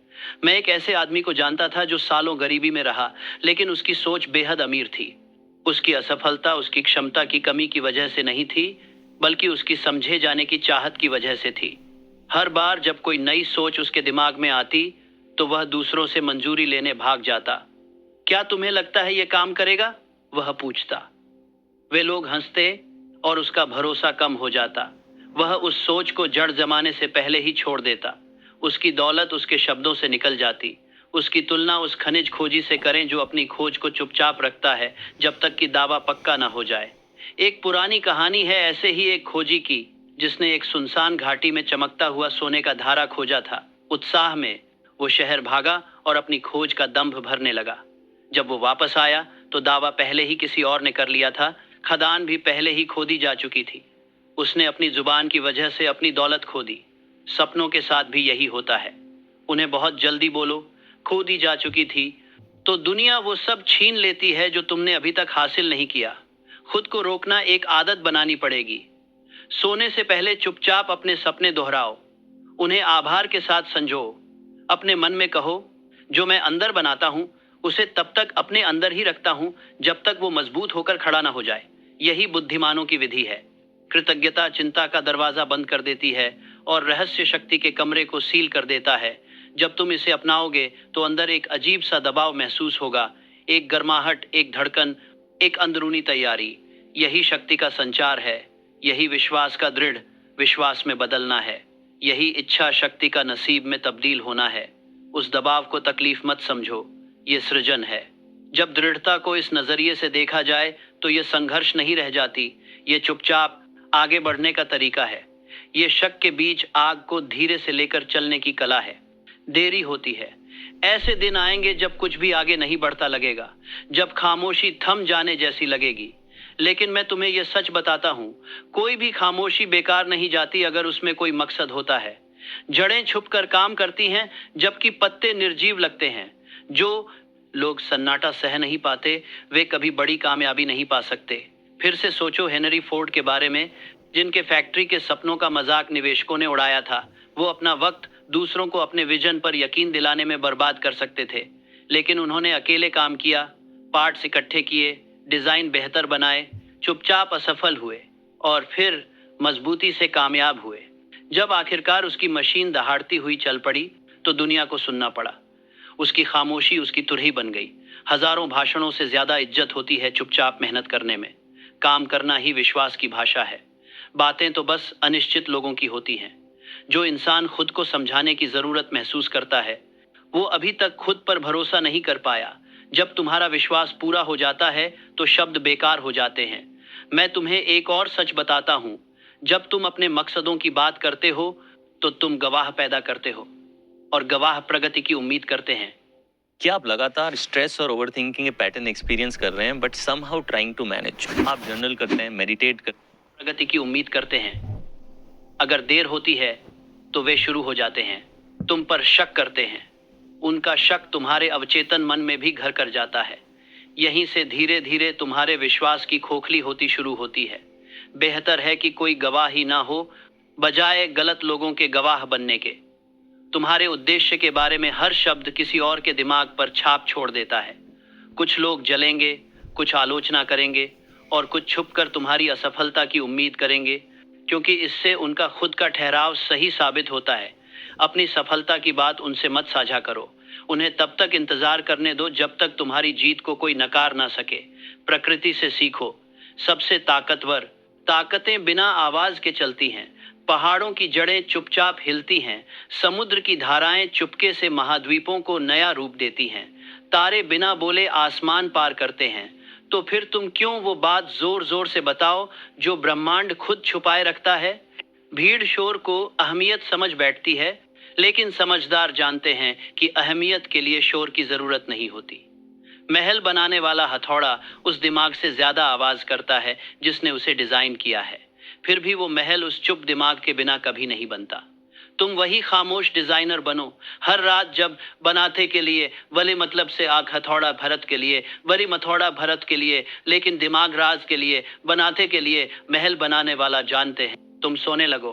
मैं एक ऐसे आदमी को जानता था जो सालों गरीबी में रहा, लेकिन उसकी सोच बेहद अमीर थी। उसकी असफलता उसकी क्षमता की कमी की वजह से नहीं थी बल्कि उसकी समझे जाने की चाहत की वजह से थी। हर बार जब कोई नई सोच उसके दिमाग में आती तो वह दूसरों से मंजूरी लेने भाग जाता। क्या तुम्हें लगता है यह काम करेगा? वह पूछता। वे लोग हंसते और उसका भरोसा कम हो जाता। वह उस सोच को जड़ जमाने से पहले ही छोड़ देता। उसकी दौलत उसके शब्दों से निकल जाती। उसकी तुलना उस खनिज खोजी से करें जो अपनी खोज को चुपचाप रखता है जब तक कि दावा पक्का न हो जाए। एक पुरानी कहानी है ऐसे ही एक खोजी की जिसने एक सुनसान घाटी में चमकता हुआ सोने का धारा खोजा था। उत्साह में वो शहर भागा और अपनी खोज का दंभ भरने लगा। जब वो वापस आया तो दावा पहले ही किसी और ने कर लिया था। खदान भी पहले ही खोदी जा चुकी थी। उसने अपनी जुबान की वजह से अपनी दौलत खो दी। सपनों के साथ भी यही होता है। उन्हें बहुत जल्दी बोलो, खो दी जा चुकी थी, तो दुनिया वो सब छीन लेती है जो तुमने अभी तक हासिल नहीं किया। खुद को रोकना एक आदत बनानी पड़ेगी। सोने से पहले चुपचाप अपने सपने दोहराओ, उन्हें आभार के साथ संजो। अपने मन में कहो, जो मैं अंदर बनाता हूं उसे तब तक अपने अंदर ही रखता हूं जब तक वो मजबूत होकर खड़ा ना हो जाए। यही बुद्धिमानों की विधि है। कृतज्ञता चिंता का दरवाजा बंद कर देती है और रहस्य शक्ति के कमरे को सील कर देता है। जब तुम इसे अपनाओगे तो अंदर एक अजीब सा दबाव महसूस होगा, एक गर्माहट, एक धड़कन, एक अंदरूनी तैयारी। यही शक्ति का संचार है। यही विश्वास का दृढ़ विश्वास में बदलना है। यही इच्छा शक्ति का नसीब में तब्दील होना है। उस दबाव को तकलीफ मत समझो, ये सृजन है। जब दृढ़ता को इस नजरिए से देखा जाए तो ये संघर्ष नहीं रह जाती, ये चुपचाप आगे बढ़ने का तरीका है। ये शक के बीच आग को धीरे से लेकर चलने की कला है। देरी होती है। ऐसे दिन आएंगे जब कुछ भी आगे नहीं बढ़ता लगेगा, जब खामोशी थम जाने जैसी लगेगी। लेकिन मैं तुम्हें यह सच बताता हूं, कोई भी खामोशी बेकार नहीं जाती अगर उसमें कोई मकसद होता है। जड़ें छुपकर काम करती हैं जबकि पत्ते निर्जीव लगते हैं। जो लोग सन्नाटा सह नहीं पाते वे कभी बड़ी कामयाबी नहीं पा सकते। फिर से सोचो हेनरी फोर्ड के बारे में, जिनके फैक्ट्री के सपनों का मजाक निवेशकों ने उड़ाया था। वो अपना वक्त दूसरों को अपने विजन पर यकीन दिलाने में बर्बाद कर सकते थे, लेकिन उन्होंने अकेले काम किया, पार्ट्स इकट्ठे किए, डिजाइन बेहतर बनाए, चुपचाप असफल हुए और फिर मजबूती से कामयाब हुए। जब आखिरकार उसकी मशीन दहाड़ती हुई चल पड़ी तो दुनिया को सुनना पड़ा। उसकी खामोशी उसकी तुरही बन गई। हजारों भाषणों से ज्यादा इज्जत होती है चुपचाप मेहनत करने में। काम करना ही विश्वास की भाषा है। बातें तो बस अनिश्चित लोगों की होती हैं। जो इंसान खुद को समझाने की जरूरत महसूस करता है वो अभी तक खुद पर भरोसा नहीं कर पाया। जब तुम्हारा विश्वास पूरा हो जाता है तो शब्द बेकार हो जाते हैं। मैं तुम्हें एक और सच बताता हूं, जब तुम अपने मकसदों की बात करते हो तो तुम गवाह पैदा करते हो और गवाह प्रगति की उम्मीद करते हैं। क्या आप लगातार स्ट्रेस और ओवरथिंकिंग के पैटर्न एक्सपीरियंस कर रहे हैं but somehow trying to manage? आप जर्नल करते हैं, मेडिटेट करते हैं, प्रगति की उम्मीद करते हैं। अगर देर होती है तो वे शुरू हो जाते हैं, तुम पर शक करते हैं। उनका शक तुम्हारे अवचेतन मन में भी घर कर जाता है। यहीं से धीरे धीरे तुम्हारे विश्वास की खोखली होती शुरू होती है। बेहतर है कि कोई गवाह ही ना हो, बजाय गलत लोगों के गवाह बनने के। तुम्हारे उद्देश्य के बारे में हर शब्द किसी और के दिमाग पर छाप छोड़ देता है। कुछ लोग जलेंगे, कुछ आलोचना करेंगे और कुछ छुपकर तुम्हारी असफलता की उम्मीद करेंगे, क्योंकि इससे उनका खुद का ठहराव सही साबित होता है। अपनी सफलता की बात उनसे मत साझा करो। उन्हें तब तक इंतजार करने दो जब तक तुम्हारी जीत को कोई नकार ना सके। प्रकृति से सीखो। सबसे ताकतवर ताकतें बिना आवाज के चलती हैं। पहाड़ों की जड़ें चुपचाप हिलती हैं। समुद्र की धाराएं चुपके से महाद्वीपों को नया रूप देती हैं। तारे बिना बोले आसमान पार करते हैं। तो फिर तुम क्यों वो बात जोर जोर से बताओ जो ब्रह्मांड खुद छुपाए रखता है? भीड़ शोर को अहमियत समझ बैठती है, लेकिन समझदार जानते हैं कि अहमियत के लिए शोर की जरूरत नहीं होती। महल बनाने वाला हथौड़ा उस दिमाग से ज्यादा आवाज करता है जिसने उसे डिजाइन किया है। फिर भी वो महल उस चुप दिमाग के बिना कभी नहीं बनता। तुम वही खामोश डिजाइनर बनो। हर रात जब बनाते के लिए वली मतलब से आग हथौड़ा भरत के लिए, वरी मथौड़ा भरत के लिए, लेकिन दिमाग राज के लिए, बनाते के लिए, महल बनाने वाला जानते हैं। तुम सोने लगो,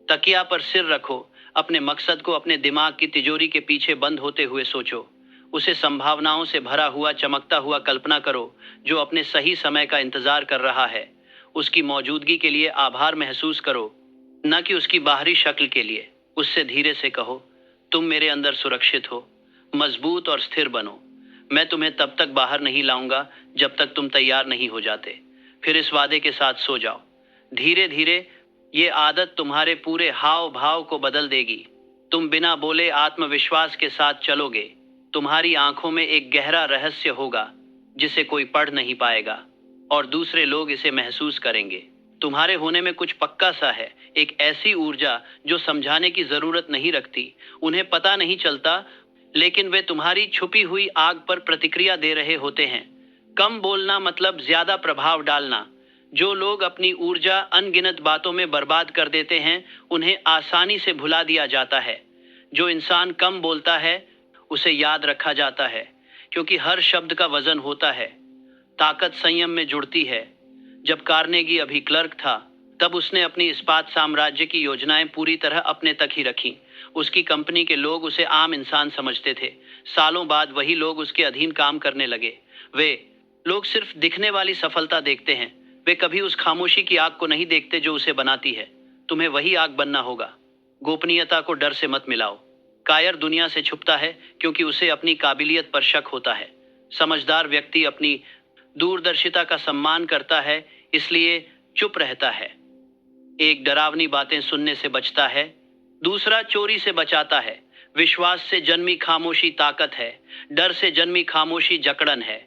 तकिया पर सिर रखो, अपने मकसद को अपने दिमाग की तिजोरी के पीछे बंद होते हुए सोचो। उसे संभावनाओं से भरा हुआ चमकता हुआ कल्पना करो जो अपने सही समय का इंतजार कर रहा है। उसकी मौजूदगी के लिए आभार महसूस करो, न कि उसकी बाहरी शक्ल के लिए। उससे धीरे से कहो, तुम मेरे अंदर सुरक्षित हो, मजबूत और स्थिर बनो। मैं तुम्हें तब तक बाहर नहीं लाऊंगा जब तक तुम तैयार नहीं हो जाते। फिर इस वादे के साथ सो जाओ। धीरे धीरे ये आदत तुम्हारे पूरे हाव भाव को बदल देगी। तुम बिना बोले आत्मविश्वास के साथ चलोगे। तुम्हारी आंखों में एक गहरा रहस्य होगा जिसे कोई पढ़ नहीं पाएगा और दूसरे लोग इसे महसूस करेंगे। तुम्हारे होने में कुछ पक्का सा है, एक ऐसी ऊर्जा जो समझाने की जरूरत नहीं रखती। उन्हें पता नहीं चलता, लेकिन वे तुम्हारी छुपी हुई आग पर प्रतिक्रिया दे रहे होते हैं। कम बोलना मतलब ज्यादा प्रभाव डालना। जो लोग अपनी ऊर्जा अनगिनत बातों में बर्बाद कर देते हैं, उन्हें आसानी से भुला दिया जाता है। जो इंसान कम बोलता है, उसे याद रखा जाता है, क्योंकि हर शब्द का वजन होता है। ताकत संयम में जुड़ती है। जब कार्नेगी अभी क्लर्क था, तब उसने अपनी इस्पात साम्राज्य की योजनाएं पूरी तरह अपने तक ही रखी। उसकी कंपनी के लोग उसे आम इंसान समझते थे। सालों बाद वही लोग उसके अधीन काम करने लगे। वे लोग सिर्फ दिखने वाली सफलता देखते हैं। वे कभी उस खामोशी की आग को नहीं देखते जो उसे बनाती है। तुम्हें वही आग बनना होगा। गोपनीयता को डर से मत मिलाओ। कायर दुनिया से छुपता है क्योंकि उसे अपनी काबिलियत पर शक होता है। समझदार व्यक्ति अपनी दूरदर्शिता का सम्मान करता है, इसलिए चुप रहता है। एक डरावनी बातें सुनने से बचता है, दूसरा चोरी से बचाता है। विश्वास से जन्मी खामोशी ताकत है, डर से जन्मी खामोशी जकड़न है।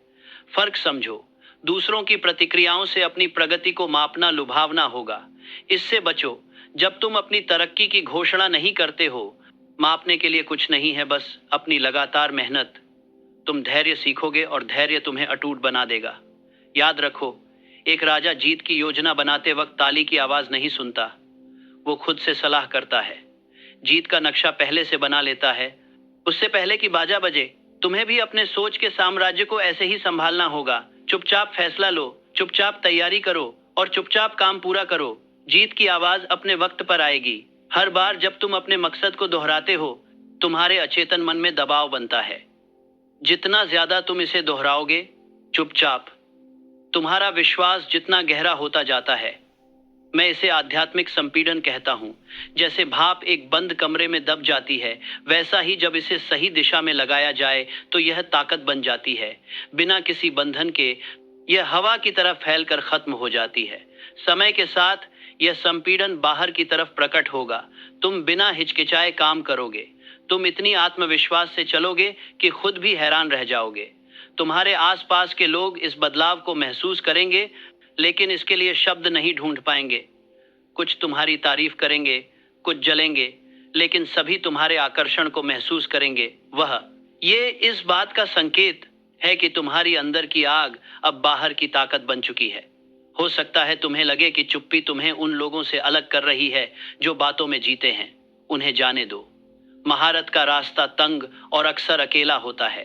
फर्क समझो। दूसरों की प्रतिक्रियाओं से अपनी प्रगति को मापना लुभावना होगा। इससे बचो। जब तुम अपनी तरक्की की घोषणा नहीं करते हो, मापने के लिए कुछ नहीं है, बस अपनी लगातार मेहनत। तुम धैर्य सीखोगे और धैर्य तुम्हें अटूट बना देगा। याद रखो, एक राजा जीत की योजना बनाते वक्त ताली की आवाज नहीं सुनता, वो खुद से सलाह करता है। जीत का नक्शा पहले से बना लेता है, उससे पहले कि बाजा बजे। तुम्हें भी अपने सोच के साम्राज्य को ऐसे ही संभालना होगा। चुपचाप फैसला लो, चुपचाप तैयारी करो और चुपचाप काम पूरा करो। जीत की आवाज अपने वक्त पर आएगी। हर बार जब तुम अपने मकसद को दोहराते हो, तुम्हारे अचेतन मन में दबाव बनता है। जितना ज्यादा तुम इसे दोहराओगे, चुपचाप, तुम्हारा विश्वास जितना गहरा होता जाता है। मैं इसे आध्यात्मिक संपीड़न कहता हूं। जैसे भाप एक बंद कमरे में दब जाती है, वैसा ही जब इसे सही दिशा में लगाया जाए तो यह ताकत बन जाती है। बिना किसी बंधन के यह हवा की तरह फैलकर खत्म हो जाती है। समय के साथ यह संपीड़न बाहर की तरफ प्रकट होगा। तुम बिना हिचकिचाए काम करोगे। तुम इतनी आत्मविश्वास से चलोगे कि खुद भी हैरान रह जाओगे। तुम्हारे आसपास के लोग इस बदलाव को महसूस करेंगे, लेकिन इसके लिए शब्द नहीं ढूंढ पाएंगे। कुछ तुम्हारी तारीफ करेंगे, कुछ जलेंगे, लेकिन सभी तुम्हारे आकर्षण को महसूस करेंगे। ये इस बात का संकेत है कि तुम्हारी अंदर की आग अब बाहर की ताकत बन चुकी है। हो सकता है तुम्हें लगे कि चुप्पी तुम्हें उन लोगों से अलग कर रही है जो बातों में जीते हैं। उन्हें जाने दो। महारत का रास्ता तंग और अक्सर अकेला होता है।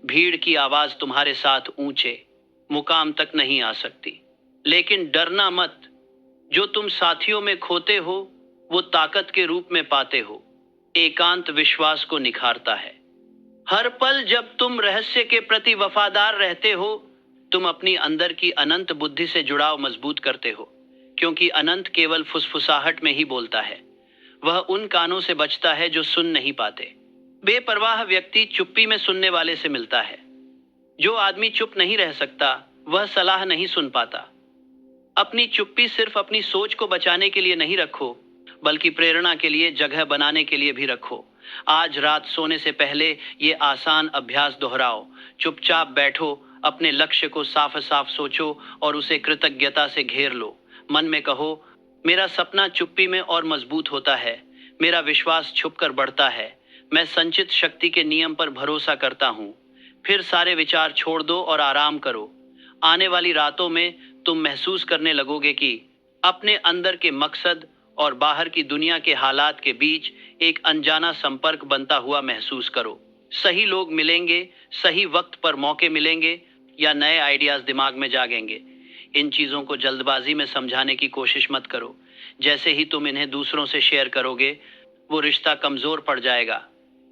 भीड़ की आवाज तुम्हारे साथ ऊंचे मुकाम तक नहीं आ सकती। लेकिन डरना मत। जो तुम साथियों में खोते हो, वो ताकत के रूप में पाते हो। एकांत विश्वास को निखारता है। हर पल जब तुम रहस्य के प्रति वफादार रहते हो, तुम अपनी अंदर की अनंत बुद्धि से जुड़ाव मजबूत करते हो, क्योंकि अनंत केवल फुसफुसाहट में ही बोलता है। वह उन कानों से बचता है जो सुन नहीं पाते। बेपरवाह व्यक्ति चुप्पी में सुनने वाले से मिलता है। जो आदमी चुप नहीं रह सकता, वह सलाह नहीं सुन पाता। अपनी चुप्पी सिर्फ अपनी सोच को बचाने के लिए नहीं रखो, बल्कि प्रेरणा के लिए, जगह बनाने के लिए भी रखो। आज रात सोने से पहले ये आसान अभ्यास दोहराओ। चुपचाप बैठो, अपने लक्ष्य को साफ साफ सोचो और उसे कृतज्ञता से घेर लो। मन में कहो, मेरा सपना चुप्पी में और मजबूत होता है। मेरा विश्वास छुपकर बढ़ता है। मैं संचित शक्ति के नियम पर भरोसा करता हूँ। फिर सारे विचार छोड़ दो और आराम करो। आने वाली रातों में तुम महसूस करने लगोगे कि अपने अंदर के मकसद और बाहर की दुनिया के हालात के बीच एक अनजाना संपर्क बनता हुआ महसूस करो। सही लोग मिलेंगे, सही वक्त पर मौके मिलेंगे, या नए आइडियाज दिमाग में जागेंगे। इन चीज़ों को जल्दबाजी में समझाने की कोशिश मत करो। जैसे ही तुम इन्हें दूसरों से शेयर करोगे, वो रिश्ता कमज़ोर पड़ जाएगा।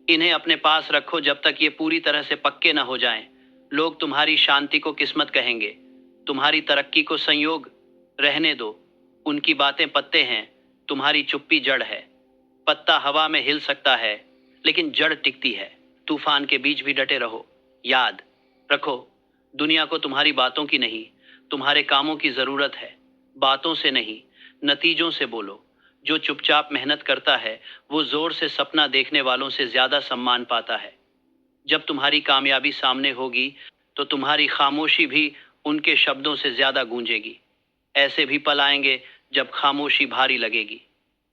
इन्हें अपने पास रखो जब तक ये पूरी तरह से पक्के न हो जाएं। लोग तुम्हारी शांति को किस्मत कहेंगे, तुम्हारी तरक्की को संयोग रहने दो। उनकी बातें पत्ते हैं, तुम्हारी चुप्पी जड़ है। पत्ता हवा में हिल सकता है, लेकिन जड़ टिकती है। तूफान के बीच भी डटे रहो। याद रखो, दुनिया को तुम्हारी बातों की नहीं, तुम्हारे कामों की ज़रूरत है। बातों से नहीं, नतीजों से बोलो। जो चुपचाप मेहनत करता है, वो जोर से सपना देखने वालों से ज़्यादा सम्मान पाता है। जब तुम्हारी कामयाबी सामने होगी, तो तुम्हारी खामोशी भी उनके शब्दों से ज़्यादा गूंजेगी। ऐसे भी पल आएंगे जब खामोशी भारी लगेगी,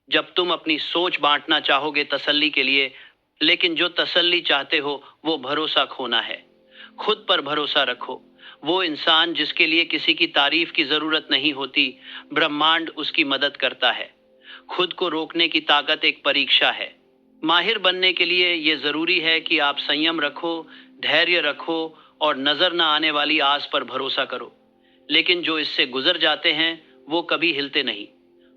जब तुम अपनी सोच बांटना चाहोगे तसल्ली के लिए, लेकिन जो तसल्ली चाहते हो वो भरोसा खोना है। खुद पर भरोसा रखो। वो इंसान जिसके लिए किसी की तारीफ की जरूरत नहीं होती, ब्रह्मांड उसकी मदद करता है। खुद को रोकने की ताकत एक परीक्षा है। माहिर बनने के लिए ये जरूरी है कि आप संयम रखो, धैर्य रखो और नजर न आने वाली आस पर भरोसा करो। लेकिन जो इससे गुजर जाते हैं वो कभी हिलते नहीं।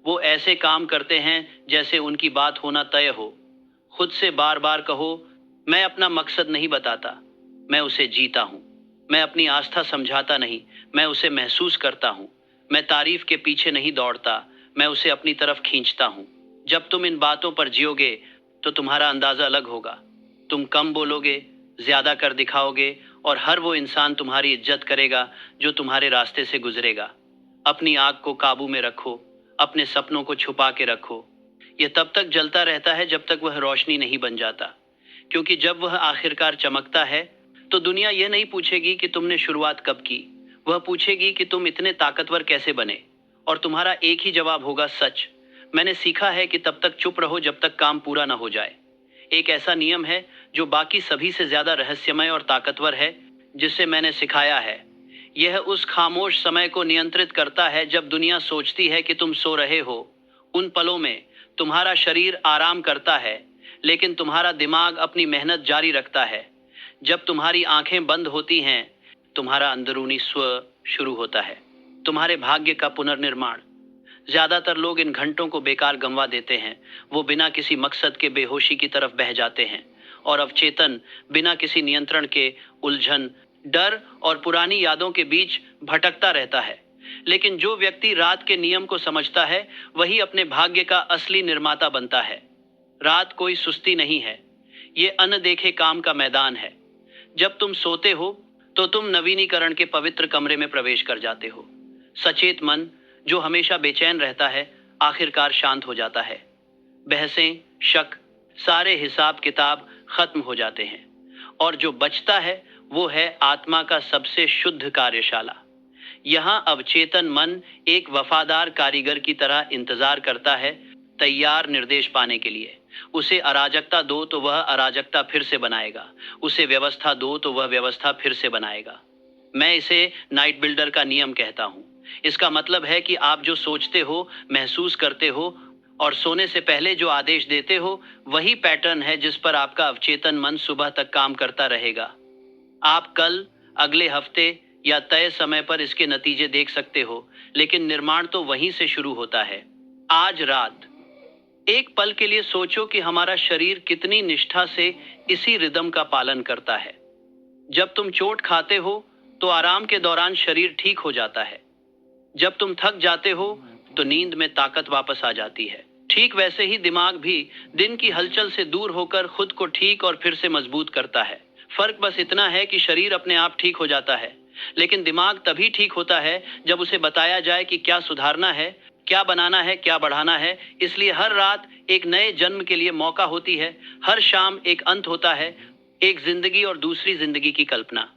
वो ऐसे काम करते हैं जैसे उनकी बात होना तय हो। खुद से बार बार कहो, मैं अपना मकसद नहीं बताता, मैं उसे जीता हूँ। मैं अपनी आस्था समझाता नहीं, मैं उसे महसूस करता हूँ। मैं तारीफ के पीछे नहीं दौड़ता, मैं उसे अपनी तरफ खींचता हूँ। जब तुम इन बातों पर जियोगे तो तुम्हारा अंदाजा अलग होगा। तुम कम बोलोगे, ज्यादा कर दिखाओगे और हर वो इंसान तुम्हारी इज्जत करेगा जो तुम्हारे रास्ते से गुजरेगा। अपनी आग को काबू में रखो, अपने सपनों को छुपा के रखो। यह तब तक जलता रहता है जब तक वह रोशनी नहीं बन जाता, क्योंकि जब वह आखिरकार चमकता है तो दुनिया यह नहीं पूछेगी कि तुमने शुरुआत कब की, वह पूछेगी कि तुम इतने ताकतवर कैसे बने। और तुम्हारा एक ही जवाब होगा, सच। मैंने सीखा है कि तब तक चुप रहो जब तक काम पूरा ना हो जाए। एक ऐसा नियम है जो बाकी सभी से ज्यादा रहस्यमय और ताकतवर है, जिसे मैंने सिखाया है। यह उस खामोश समय को नियंत्रित करता है जब दुनिया सोचती है कि तुम सो रहे हो। उन पलों में तुम्हारा शरीर आराम करता है, लेकिन तुम्हारा दिमाग अपनी मेहनत जारी रखता है। जब तुम्हारी आंखें बंद होती हैं, तुम्हारा अंदरूनी स्व शुरू होता है, तुम्हारे भाग्य का पुनर्निर्माण। ज्यादातर लोग इन घंटों को बेकार गंवा देते हैं। वो बिना किसी मकसद के बेहोशी की तरफ बह जाते हैं और अवचेतन बिना किसी नियंत्रण के उलझन, डर और पुरानी यादों के बीच भटकता रहता है। लेकिन जो व्यक्ति रात के नियम को समझता है, वही अपने भाग्य का असली निर्माता बनता है। रात कोई सुस्ती नहीं है, ये अनदेखे काम का मैदान है। जब तुम सोते हो तो तुम नवीनीकरण के पवित्र कमरे में प्रवेश कर जाते हो। सचेत मन, जो हमेशा बेचैन रहता है, आखिरकार शांत हो जाता है। बहसें, शक, सारे हिसाब किताब खत्म हो जाते हैं और जो बचता है वो है आत्मा का सबसे शुद्ध कार्यशाला। यहाँ अवचेतन मन एक वफादार कारीगर की तरह इंतजार करता है, तैयार निर्देश पाने के लिए। उसे अराजकता दो तो वह अराजकता फिर से बनाएगा, उसे व्यवस्था दो तो वह व्यवस्था फिर से बनाएगा। मैं इसे नाइट बिल्डर का नियम कहता हूँ। इसका मतलब है कि आप जो सोचते हो, महसूस करते हो और सोने से पहले जो आदेश देते हो, वही पैटर्न है जिस पर आपका अवचेतन मन सुबह तक काम करता रहेगा। आप कल, अगले हफ्ते या तय समय पर इसके नतीजे देख सकते हो, लेकिन निर्माण तो वहीं से शुरू होता है। आज रात एक पल के लिए सोचो कि हमारा शरीर कितनी निष्ठा से इसी रिदम का पालन करता है। जब तुम चोट खाते हो तो आराम के दौरान शरीर ठीक हो जाता है। जब तुम थक जाते हो तो नींद में ताकत वापस आ जाती है। ठीक वैसे ही दिमाग भी दिन की हलचल से दूर होकर खुद को ठीक और फिर से मजबूत करता है। फर्क बस इतना है कि शरीर अपने आप ठीक हो जाता है, लेकिन दिमाग तभी ठीक होता है जब उसे बताया जाए कि क्या सुधारना है, क्या बनाना है, क्या बढ़ाना है। इसलिए हर रात एक नए जन्म के लिए मौका होती है, हर शाम एक अंत होता है, एक जिंदगी और दूसरी जिंदगी की कल्पना।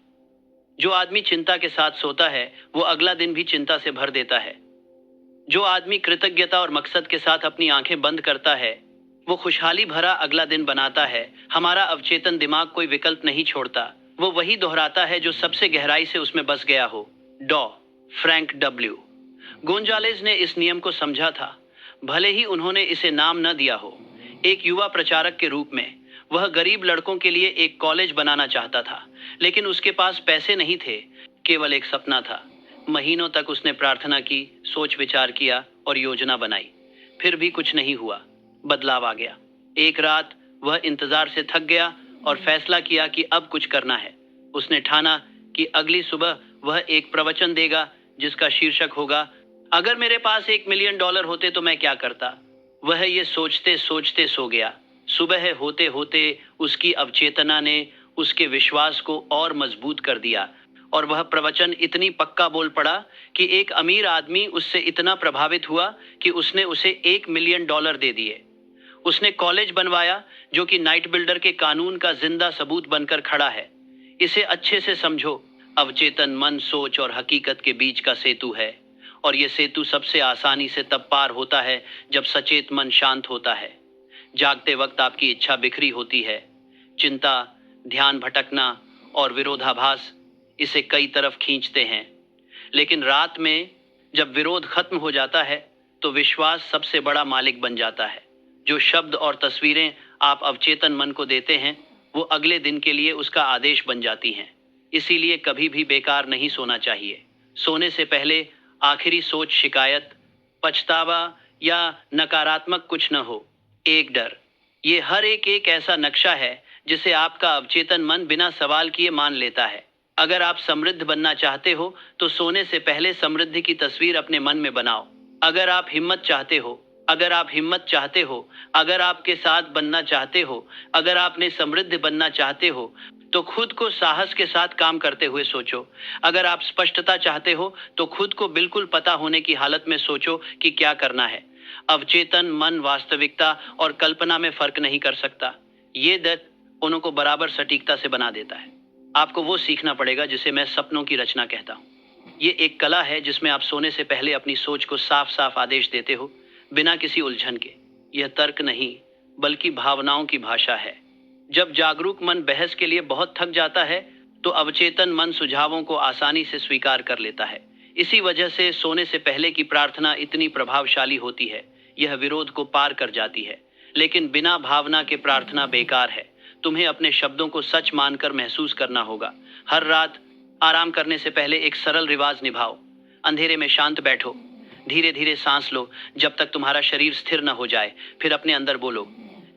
जो आदमी चिंता के साथ सोता है वो अगला दिन भी चिंता से भर देता है। जो आदमी कृतज्ञता और मकसद के साथ अपनी आंखें बंद करता है वो खुशहाली भरा अगला दिन बनाता है। हमारा अवचेतन दिमाग कोई विकल्प नहीं छोड़ता, वो वही दोहराता है जो सबसे गहराई से उसमें बस गया हो। डॉ फ्रैंक डब्ल्यू गोंजालेज ने इस नियम को समझा था, भले ही उन्होंने इसे नाम न दिया हो। एक युवा प्रचारक के रूप में वह गरीब लड़कों के लिए एक कॉलेज बनाना चाहता था, लेकिन उसके पास पैसे नहीं थे, केवल एक सपना था। महीनों तक उसने प्रार्थना की, सोच विचार किया और योजना बनाई, फिर भी कुछ नहीं हुआ। बदलाव आ गया। एक रात वह इंतजार से थक गया और फैसला किया कि अब कुछ करना है। उसने ठाना कि अगली सुबह वह एक प्रवचन देगा जिसका शीर्षक होगा, अगर मेरे पास $1 मिलियन होते तो मैं क्या करता। वह ये सोचते सोचते सो गया। सुबह होते होते उसकी अवचेतना ने उसके विश्वास को और मजबूत कर दिया और वह प्रवचन इतनी पक्का बोल पड़ा कि एक अमीर आदमी उससे इतना प्रभावित हुआ कि उसने उसे $1 मिलियन दे दिए। उसने कॉलेज बनवाया जो कि नाइट बिल्डर के कानून का जिंदा सबूत बनकर खड़ा है। इसे अच्छे से समझो, अवचेतन मन सोच और हकीकत के बीच का सेतु है, और यह सेतु सबसे आसानी से तब पार होता है जब सचेत मन शांत होता है। जागते वक्त आपकी इच्छा बिखरी होती है, चिंता, ध्यान भटकना और विरोधाभास इसे कई तरफ खींचते हैं। लेकिन रात में जब विरोध खत्म हो जाता है तो विश्वास सबसे बड़ा मालिक बन जाता है। जो शब्द और तस्वीरें आप अवचेतन मन को देते हैं वो अगले दिन के लिए उसका आदेश बन जाती हैं। इसीलिए कभी भी बेकार नहीं सोना चाहिए। सोने से पहले आखिरी सोच शिकायत, पछतावा या नकारात्मक कुछ न हो। एक डर, ये हर एक ऐसा नक्शा है जिसे आपका अवचेतन मन बिना सवाल किए मान लेता है। अगर आप समृद्ध बनना चाहते हो तो सोने से पहले समृद्धि की तस्वीर अपने मन में बनाओ। अगर आप हिम्मत चाहते हो, अगर आप हिम्मत चाहते हो, अगर आपके साथ बनना चाहते हो, अगर आपने समृद्ध बनना चाहते हो तो खुद को साहस के साथ काम करते हुए सोचो। अगर आप स्पष्टता चाहते हो तो खुद को बिल्कुल पता होने की हालत में सोचो कि क्या करना है। अवचेतन मन वास्तविकता और कल्पना में फर्क नहीं कर सकता। ये दोनों को बराबर सटीकता से बना देता है। आपको वो सीखना पड़ेगा जिसे मैं सपनों की रचना कहता हूँ। ये एक कला है जिसमें आप सोने से पहले अपनी सोच को साफ साफ आदेश देते हो, बिना किसी उलझन के। यह तर्क नहीं बल्कि भावनाओं की भाषा है। जब जागरूक मन बहस के लिए बहुत थक जाता है तो अवचेतन मन सुझावों को आसानी से स्वीकार कर लेता है। इसी वजह से सोने से पहले की प्रार्थना इतनी प्रभावशाली होती है। यह विरोध को पार कर जाती है। लेकिन बिना भावना के प्रार्थना बेकार है। तुम्हें अपने शब्दों को सच मानकर महसूस करना होगा। हर रात आराम करने से पहले एक सरल रिवाज निभाओ। अंधेरे में शांत बैठो, धीरे धीरे सांस लो जब तक तुम्हारा शरीर स्थिर न हो जाए। फिर अपने अंदर बोलो,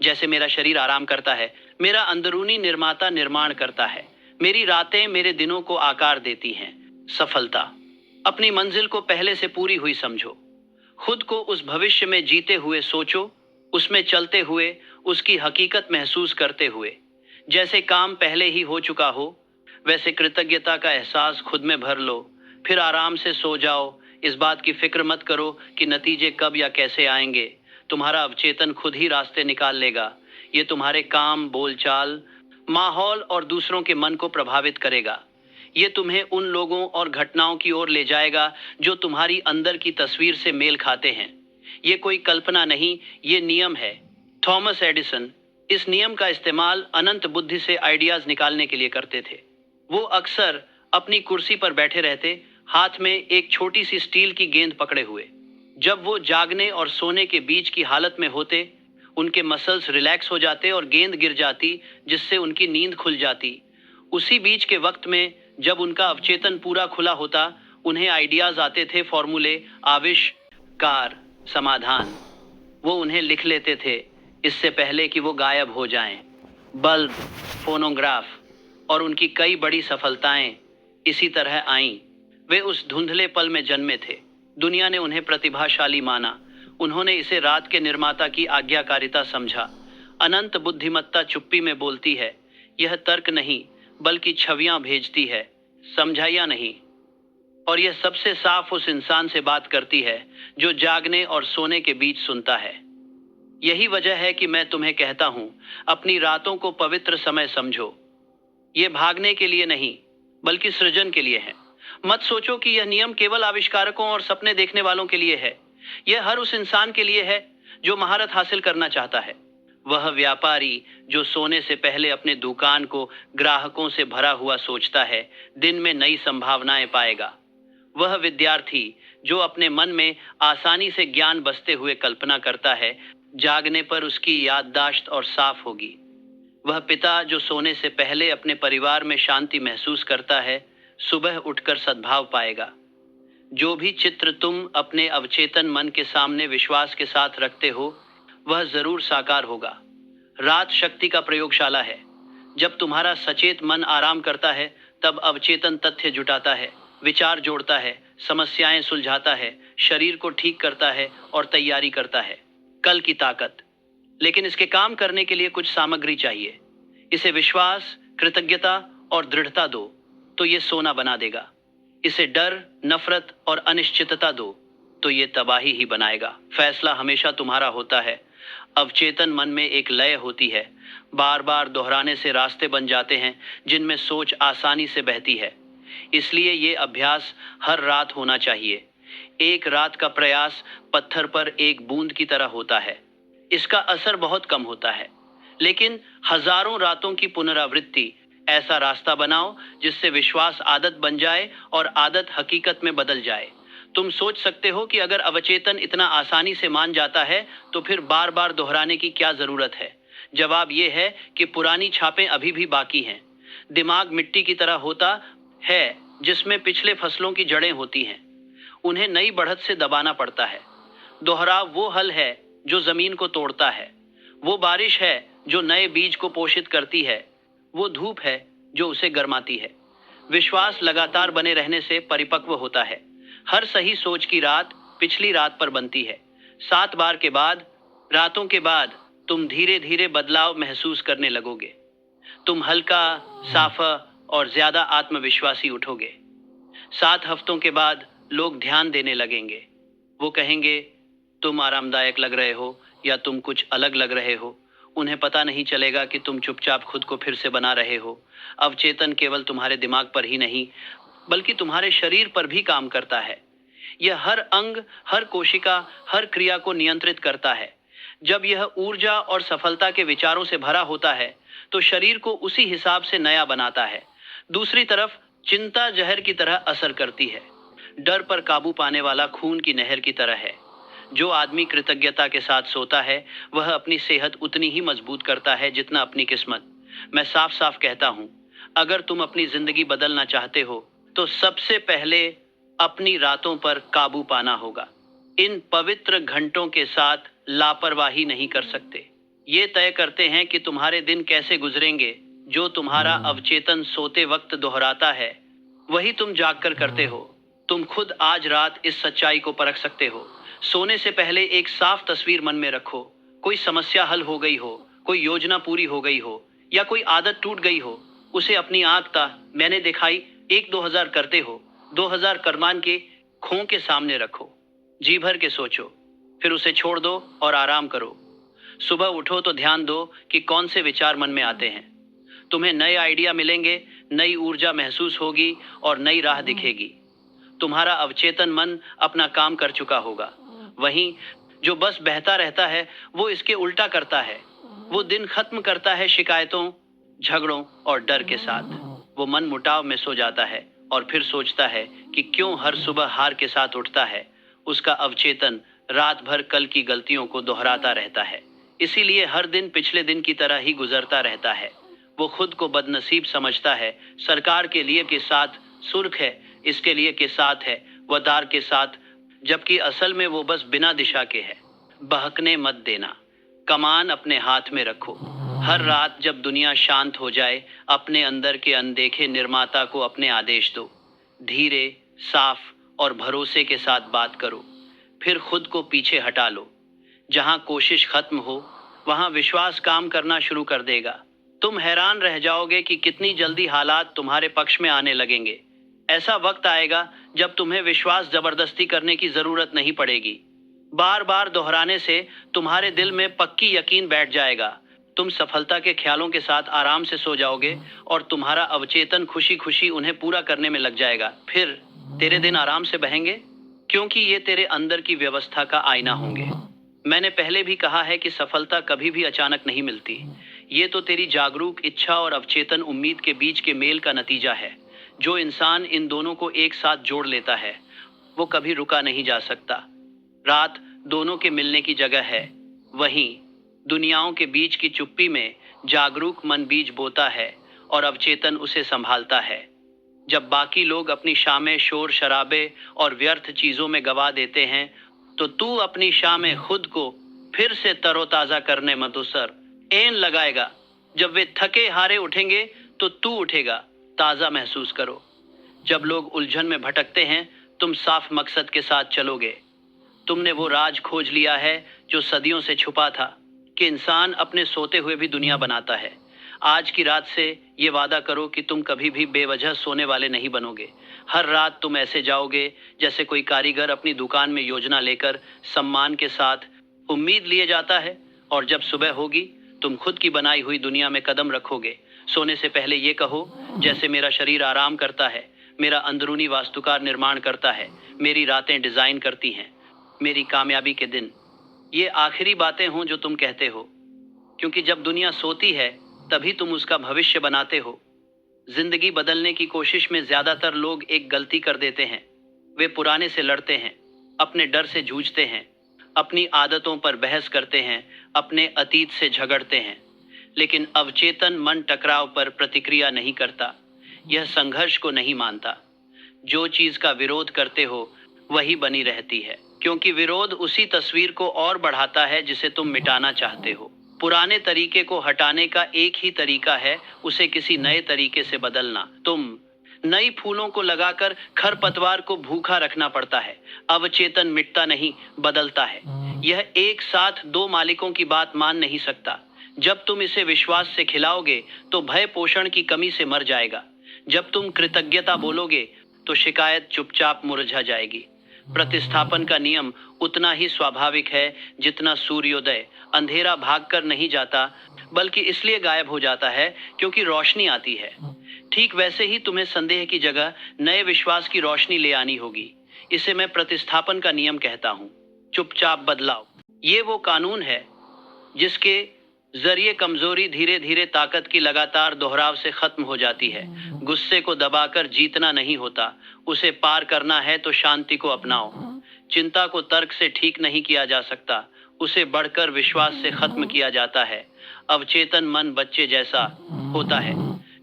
जैसे मेरा शरीर आराम करता है, मेरा अंदरूनी निर्माता निर्माण करता है। मेरी रातें मेरे दिनों को आकार देती हैं। सफलता, अपनी मंजिल को पहले से पूरी हुई समझो। खुद को उस भविष्य में जीते हुए सोचो, उसमें चलते हुए, उसकी हकीकत महसूस करते हुए। जैसे काम पहले ही हो चुका हो वैसे कृतज्ञता का एहसास खुद में भर लो। फिर आराम से सो जाओ। इस बात की फिक्र मत करो कि नतीजे कब या कैसे आएंगे। तुम्हारा अवचेतन खुद ही रास्ते निकाल लेगा। ये तुम्हारे काम, बोलचाल, माहौल और दूसरों के मन को प्रभावित करेगा। ये तुम्हें उन लोगों और घटनाओं की ओर ले जाएगा जो तुम्हारी अंदर की तस्वीर से मेल खाते हैं। ये कोई कल्पना नहीं, ये नियम है। थॉमस एडिसन इस नियम का इस्तेमाल अनंत बुद्धि से आइडियाज निकालने के लिए करते थे। वो अक्सर अपनी कुर्सी पर बैठे रहते, हाथ में एक छोटी सी स्टील की गेंद पकड़े हुए। जब वो जागने और सोने के बीच की हालत में होते, उनके मसल्स रिलैक्स हो जाते और गेंद गिर जाती, जिससे उनकी नींद खुल जाती। उसी बीच के वक्त में जब उनका अवचेतन पूरा खुला होता, उन्हें आइडियाज आते थे, फॉर्मूले, आविष्कार, समाधान। वो उन्हें लिख लेते थे इससे पहले कि वो गायब हो जाएं। बल्ब, फोनोग्राफ और उनकी कई बड़ी सफलताएं इसी तरह आईं। वे उस धुंधले पल में जन्मे थे। दुनिया ने उन्हें प्रतिभाशाली माना। उन्होंने इसे रात के निर्माता की आज्ञाकारिता समझा। अनंत बुद्धिमत्ता चुप्पी में बोलती है। यह तर्क नहीं बल्कि छवियां भेजती है, समझाइया नहीं। और यह सबसे साफ उस इंसान से बात करती है जो जागने और सोने के बीच सुनता है। यही वजह है कि मैं तुम्हें कहता हूं, अपनी रातों को पवित्र समय समझो। ये भागने के लिए नहीं बल्कि सृजन के लिए है। मत सोचो कि यह नियम केवल आविष्कारकों और सपने देखने वालों के लिए है। यह हर उस इंसान के लिए है जो महारत हासिल करना चाहता है। वह व्यापारी जो सोने से पहले अपने दुकान को ग्राहकों से भरा हुआ सोचता है, दिन में नई संभावनाएं पाएगा। वह विद्यार्थी जो अपने मन में आसानी से ज्ञान बसते हुए कल्पना करता है, जागने पर उसकी याददाश्त और साफ होगी। वह पिता जो सोने से पहले अपने परिवार में शांति महसूस करता है, सुबह उठकर सद्भाव पाएगा। जो भी चित्र तुम अपने अवचेतन मन के सामने विश्वास के साथ रखते हो, वह जरूर साकार होगा। रात शक्ति का प्रयोगशाला है। जब तुम्हारा सचेत मन आराम करता है, तब अवचेतन तथ्य जुटाता है, विचार जोड़ता है, समस्याएं सुलझाता है, शरीर को ठीक करता है और तैयारी करता है। कल की ताकत। लेकिन इसके काम करने के लिए कुछ सामग्री चाहिए। इसे विश्वास, कृतज्ञता और दृढ़ता दो तो ये सोना बना देगा। इसे डर, नफरत और अनिश्चितता दो तो ये तबाही ही बनाएगा। फैसला हमेशा तुम्हारा होता है। अवचेतन मन में एक लय होती है। बार बार दोहराने से रास्ते बन जाते हैं जिनमें सोच आसानी से बहती है। इसलिए ये अभ्यास हर रात होना चाहिए। एक रात का प्रयास पत्थर पर एक बूंद की तरह होता है। इसका असर बहुत कम होता है, लेकिन हजारों रातों की पुनरावृत्ति ऐसा रास्ता बनाओ जिससे विश्वास आदत बन जाए और आदत हकीकत में बदल जाए। तुम सोच सकते हो कि अगर अवचेतन इतना आसानी से मान जाता है तो फिर बार बार दोहराने की क्या जरूरत है। जवाब यह है कि पुरानी छापें अभी भी बाकी हैं। दिमाग मिट्टी की तरह होता है जिसमें पिछले फसलों की जड़ें होती हैं। उन्हें नई बढ़त से दबाना पड़ता है। दोहराव वो हल है जो जमीन को तोड़ता है। वो बारिश है जो नए बीज को पोषित करती है। वो धूप है जो उसे गर्माती है। विश्वास लगातार बने रहने से परिपक्व होता है। हर सही सोच की रात पिछली रात पर बनती है। 7 बार के बाद, रातों के बाद तुम धीरे धीरे बदलाव महसूस करने लगोगे। तुम हल्का, साफा और ज्यादा आत्मविश्वासी उठोगे। 7 हफ्तों के बाद लोग ध्यान देने लगेंगे। वो कहेंगे, तुम आरामदायक लग रहे हो या तुम कुछ अलग लग रहे हो। उन्हें पता नहीं चलेगा कि तुम चुपचाप खुद को फिर से बना रहे हो। अवचेतन केवल तुम्हारे दिमाग पर ही नहीं बल्कि तुम्हारे शरीर पर भी काम करता है। यह हर अंग, हर कोशिका, हर क्रिया को नियंत्रित करता है। जब यह ऊर्जा और सफलता के विचारों से भरा होता है तो शरीर को उसी हिसाब से नया बनाता है। दूसरी तरफ चिंता जहर की तरह असर करती है। डर पर काबू पाने वाला खून की नहर की तरह है। जो आदमी कृतज्ञता के साथ सोता है वह अपनी सेहत उतनी ही मजबूत करता है जितना अपनी किस्मत। मैं साफ साफ कहता हूं, अगर तुम अपनी जिंदगी बदलना चाहते हो तो सबसे पहले अपनी रातों पर काबू पाना होगा। इन पवित्र घंटों के साथ लापरवाही नहीं कर सकते। ये तय करते हैं कि तुम्हारे दिन कैसे गुजरेंगे। जो तुम्हारा अवचेतन सोते वक्त दोहराता है वही तुम जागकर करते हो। तुम खुद आज रात इस सच्चाई को परख सकते हो। सोने से पहले एक साफ तस्वीर मन में रखो। कोई समस्या हल हो गई हो, कोई योजना पूरी हो गई हो या कोई आदत टूट गई हो, उसे अपनी आंख ता मैंने दिखाई 1-2000 करते हो 2000 करमान के खों के सामने रखो। जी भर के सोचो, फिर उसे छोड़ दो और आराम करो। सुबह उठो तो ध्यान दो कि कौन से विचार मन में आते हैं। तुम्हें नए आइडिया मिलेंगे, नई ऊर्जा महसूस होगी और नई राह दिखेगी। तुम्हारा अवचेतन मन अपना काम कर चुका होगा। वहीं जो बस बहता रहता है वो इसके उल्टा करता है। वो दिन खत्म करता है शिकायतों, झगड़ों और डर के साथ। वो मन मुटाव में सो जाता है और फिर सोचता है कि क्यों हर सुबह हार के साथ उठता है। उसका अवचेतन रात भर कल की गलतियों को दोहराता रहता है। इसीलिए हर दिन पिछले दिन की तरह ही गुजरता रहता है। वो खुद को बदनसीब समझता है। सरकार के लिए के साथ सुर्ख है, इसके लिए के साथ है, वदार के साथ, जबकि असल में वो बस बिना दिशा के है। बहकने मत देना, कमान अपने हाथ में रखो। हर रात जब दुनिया शांत हो जाए, अपने अंदर के अनदेखे निर्माता को अपने आदेश दो। धीरे, साफ और भरोसे के साथ बात करो। फिर खुद को पीछे हटा लो। जहां कोशिश खत्म हो वहां विश्वास काम करना शुरू कर देगा। तुम हैरान रह जाओगे कि कितनी जल्दी हालात तुम्हारे पक्ष में आने लगेंगे। ऐसा वक्त आएगा जब तुम्हें विश्वास जबरदस्ती करने की जरूरत नहीं पड़ेगी। बार बार दोहराने से तुम्हारे दिल में पक्की यकीन बैठ जाएगा। तुम सफलता के ख्यालों के साथ आराम से सो जाओगे और तुम्हारा अवचेतन खुशी खुशी उन्हें पूरा करने में लग जाएगा। फिर तेरे दिन आराम से बहेंगे क्योंकि ये तेरे अंदर की व्यवस्था का आईना होंगे। मैंने पहले भी कहा है कि सफलता कभी भी अचानक नहीं मिलती। ये तो तेरी जागरूक इच्छा और अवचेतन उम्मीद के बीच के मेल का नतीजा है। जो इंसान इन दोनों को एक साथ जोड़ लेता है वो कभी रुका नहीं जा सकता। रात दोनों के मिलने की जगह है। वहीं दुनियाओं के बीच की चुप्पी में जागरूक मन बीज बोता है और अवचेतन उसे संभालता है। जब बाकी लोग अपनी शामें शोर शराबे और व्यर्थ चीजों में गवा देते हैं तो तू अपनी शामें खुद को फिर से तरोताजा करने मधुसर एन लगाएगा। जब वे थके हारे उठेंगे तो तू उठेगा, ताजा महसूस करो। जब लोग उलझन में भटकते हैं तुम साफ मकसद के साथ चलोगे। तुमने वो राज खोज लिया है जो सदियों से छुपा था कि इंसान अपने सोते हुए भी दुनिया बनाता है। आज की रात से ये वादा करो कि तुम कभी भी बेवजह सोने वाले नहीं बनोगे। हर रात तुम ऐसे जाओगे जैसे कोई कारीगर अपनी दुकान में योजना लेकर सम्मान के साथ उम्मीद लिए जाता है, और जब सुबह होगी तुम खुद की बनाई हुई दुनिया में कदम रखोगे। सोने से पहले ये कहो, जैसे मेरा शरीर आराम करता है, मेरा अंदरूनी वास्तुकार निर्माण करता है, मेरी रातें डिजाइन करती हैं, मेरी कामयाबी के दिन। ये आखिरी बातें हों जो तुम कहते हो, क्योंकि जब दुनिया सोती है तभी तुम उसका भविष्य बनाते हो। जिंदगी बदलने की कोशिश में ज्यादातर लोग एक गलती कर देते हैं। वे पुराने से लड़ते हैं, अपने डर से जूझते हैं, अपनी आदतों पर बहस करते हैं, अपने अतीत से झगड़ते हैं। लेकिन अवचेतन मन टकराव पर प्रतिक्रिया नहीं करता, यह संघर्ष को नहीं मानता। जो चीज का विरोध करते हो वही बनी रहती है, क्योंकि विरोध उसी तस्वीर को और बढ़ाता है जिसे तुम मिटाना चाहते हो। पुराने तरीके को हटाने का एक ही तरीका है, उसे किसी नए तरीके से बदलना। तुम नई फूलों को लगाकर खरपतवार को भूखा रखना पड़ता है। अवचेतन मिटता नहीं, बदलता है। यह एक साथ दो मालिकों की बात मान नहीं सकता। जब तुम इसे विश्वास से खिलाओगे तो भय पोषण की कमी से मर जाएगा। जब तुम कृतज्ञता बोलोगे तो शिकायत चुपचाप मुरझा जाएगी। प्रतिस्थापन का नियम उतना ही स्वाभाविक है जितना सूर्योदय। अंधेरा भागकर नहीं जाता, बल्कि इसलिए गायब हो जाता है क्योंकि रोशनी आती है। ठीक वैसे ही तुम्हें संदेह की जगह नए विश्वास की रोशनी ले आनी होगी। इसे मैं प्रतिस्थापन का नियम कहता हूँ। चुपचाप बदलाव, ये वो कानून है जिसके जरिए कमजोरी धीरे धीरे ताकत की लगातार दोहराव से खत्म हो जाती है। गुस्से को दबाकर जीतना नहीं होता, उसे पार करना है तो शांति को अपनाओ। चिंता को तर्क से ठीक नहीं किया जा सकता, उसे बढ़कर विश्वास से खत्म किया जाता है। अवचेतन मन बच्चे जैसा होता है,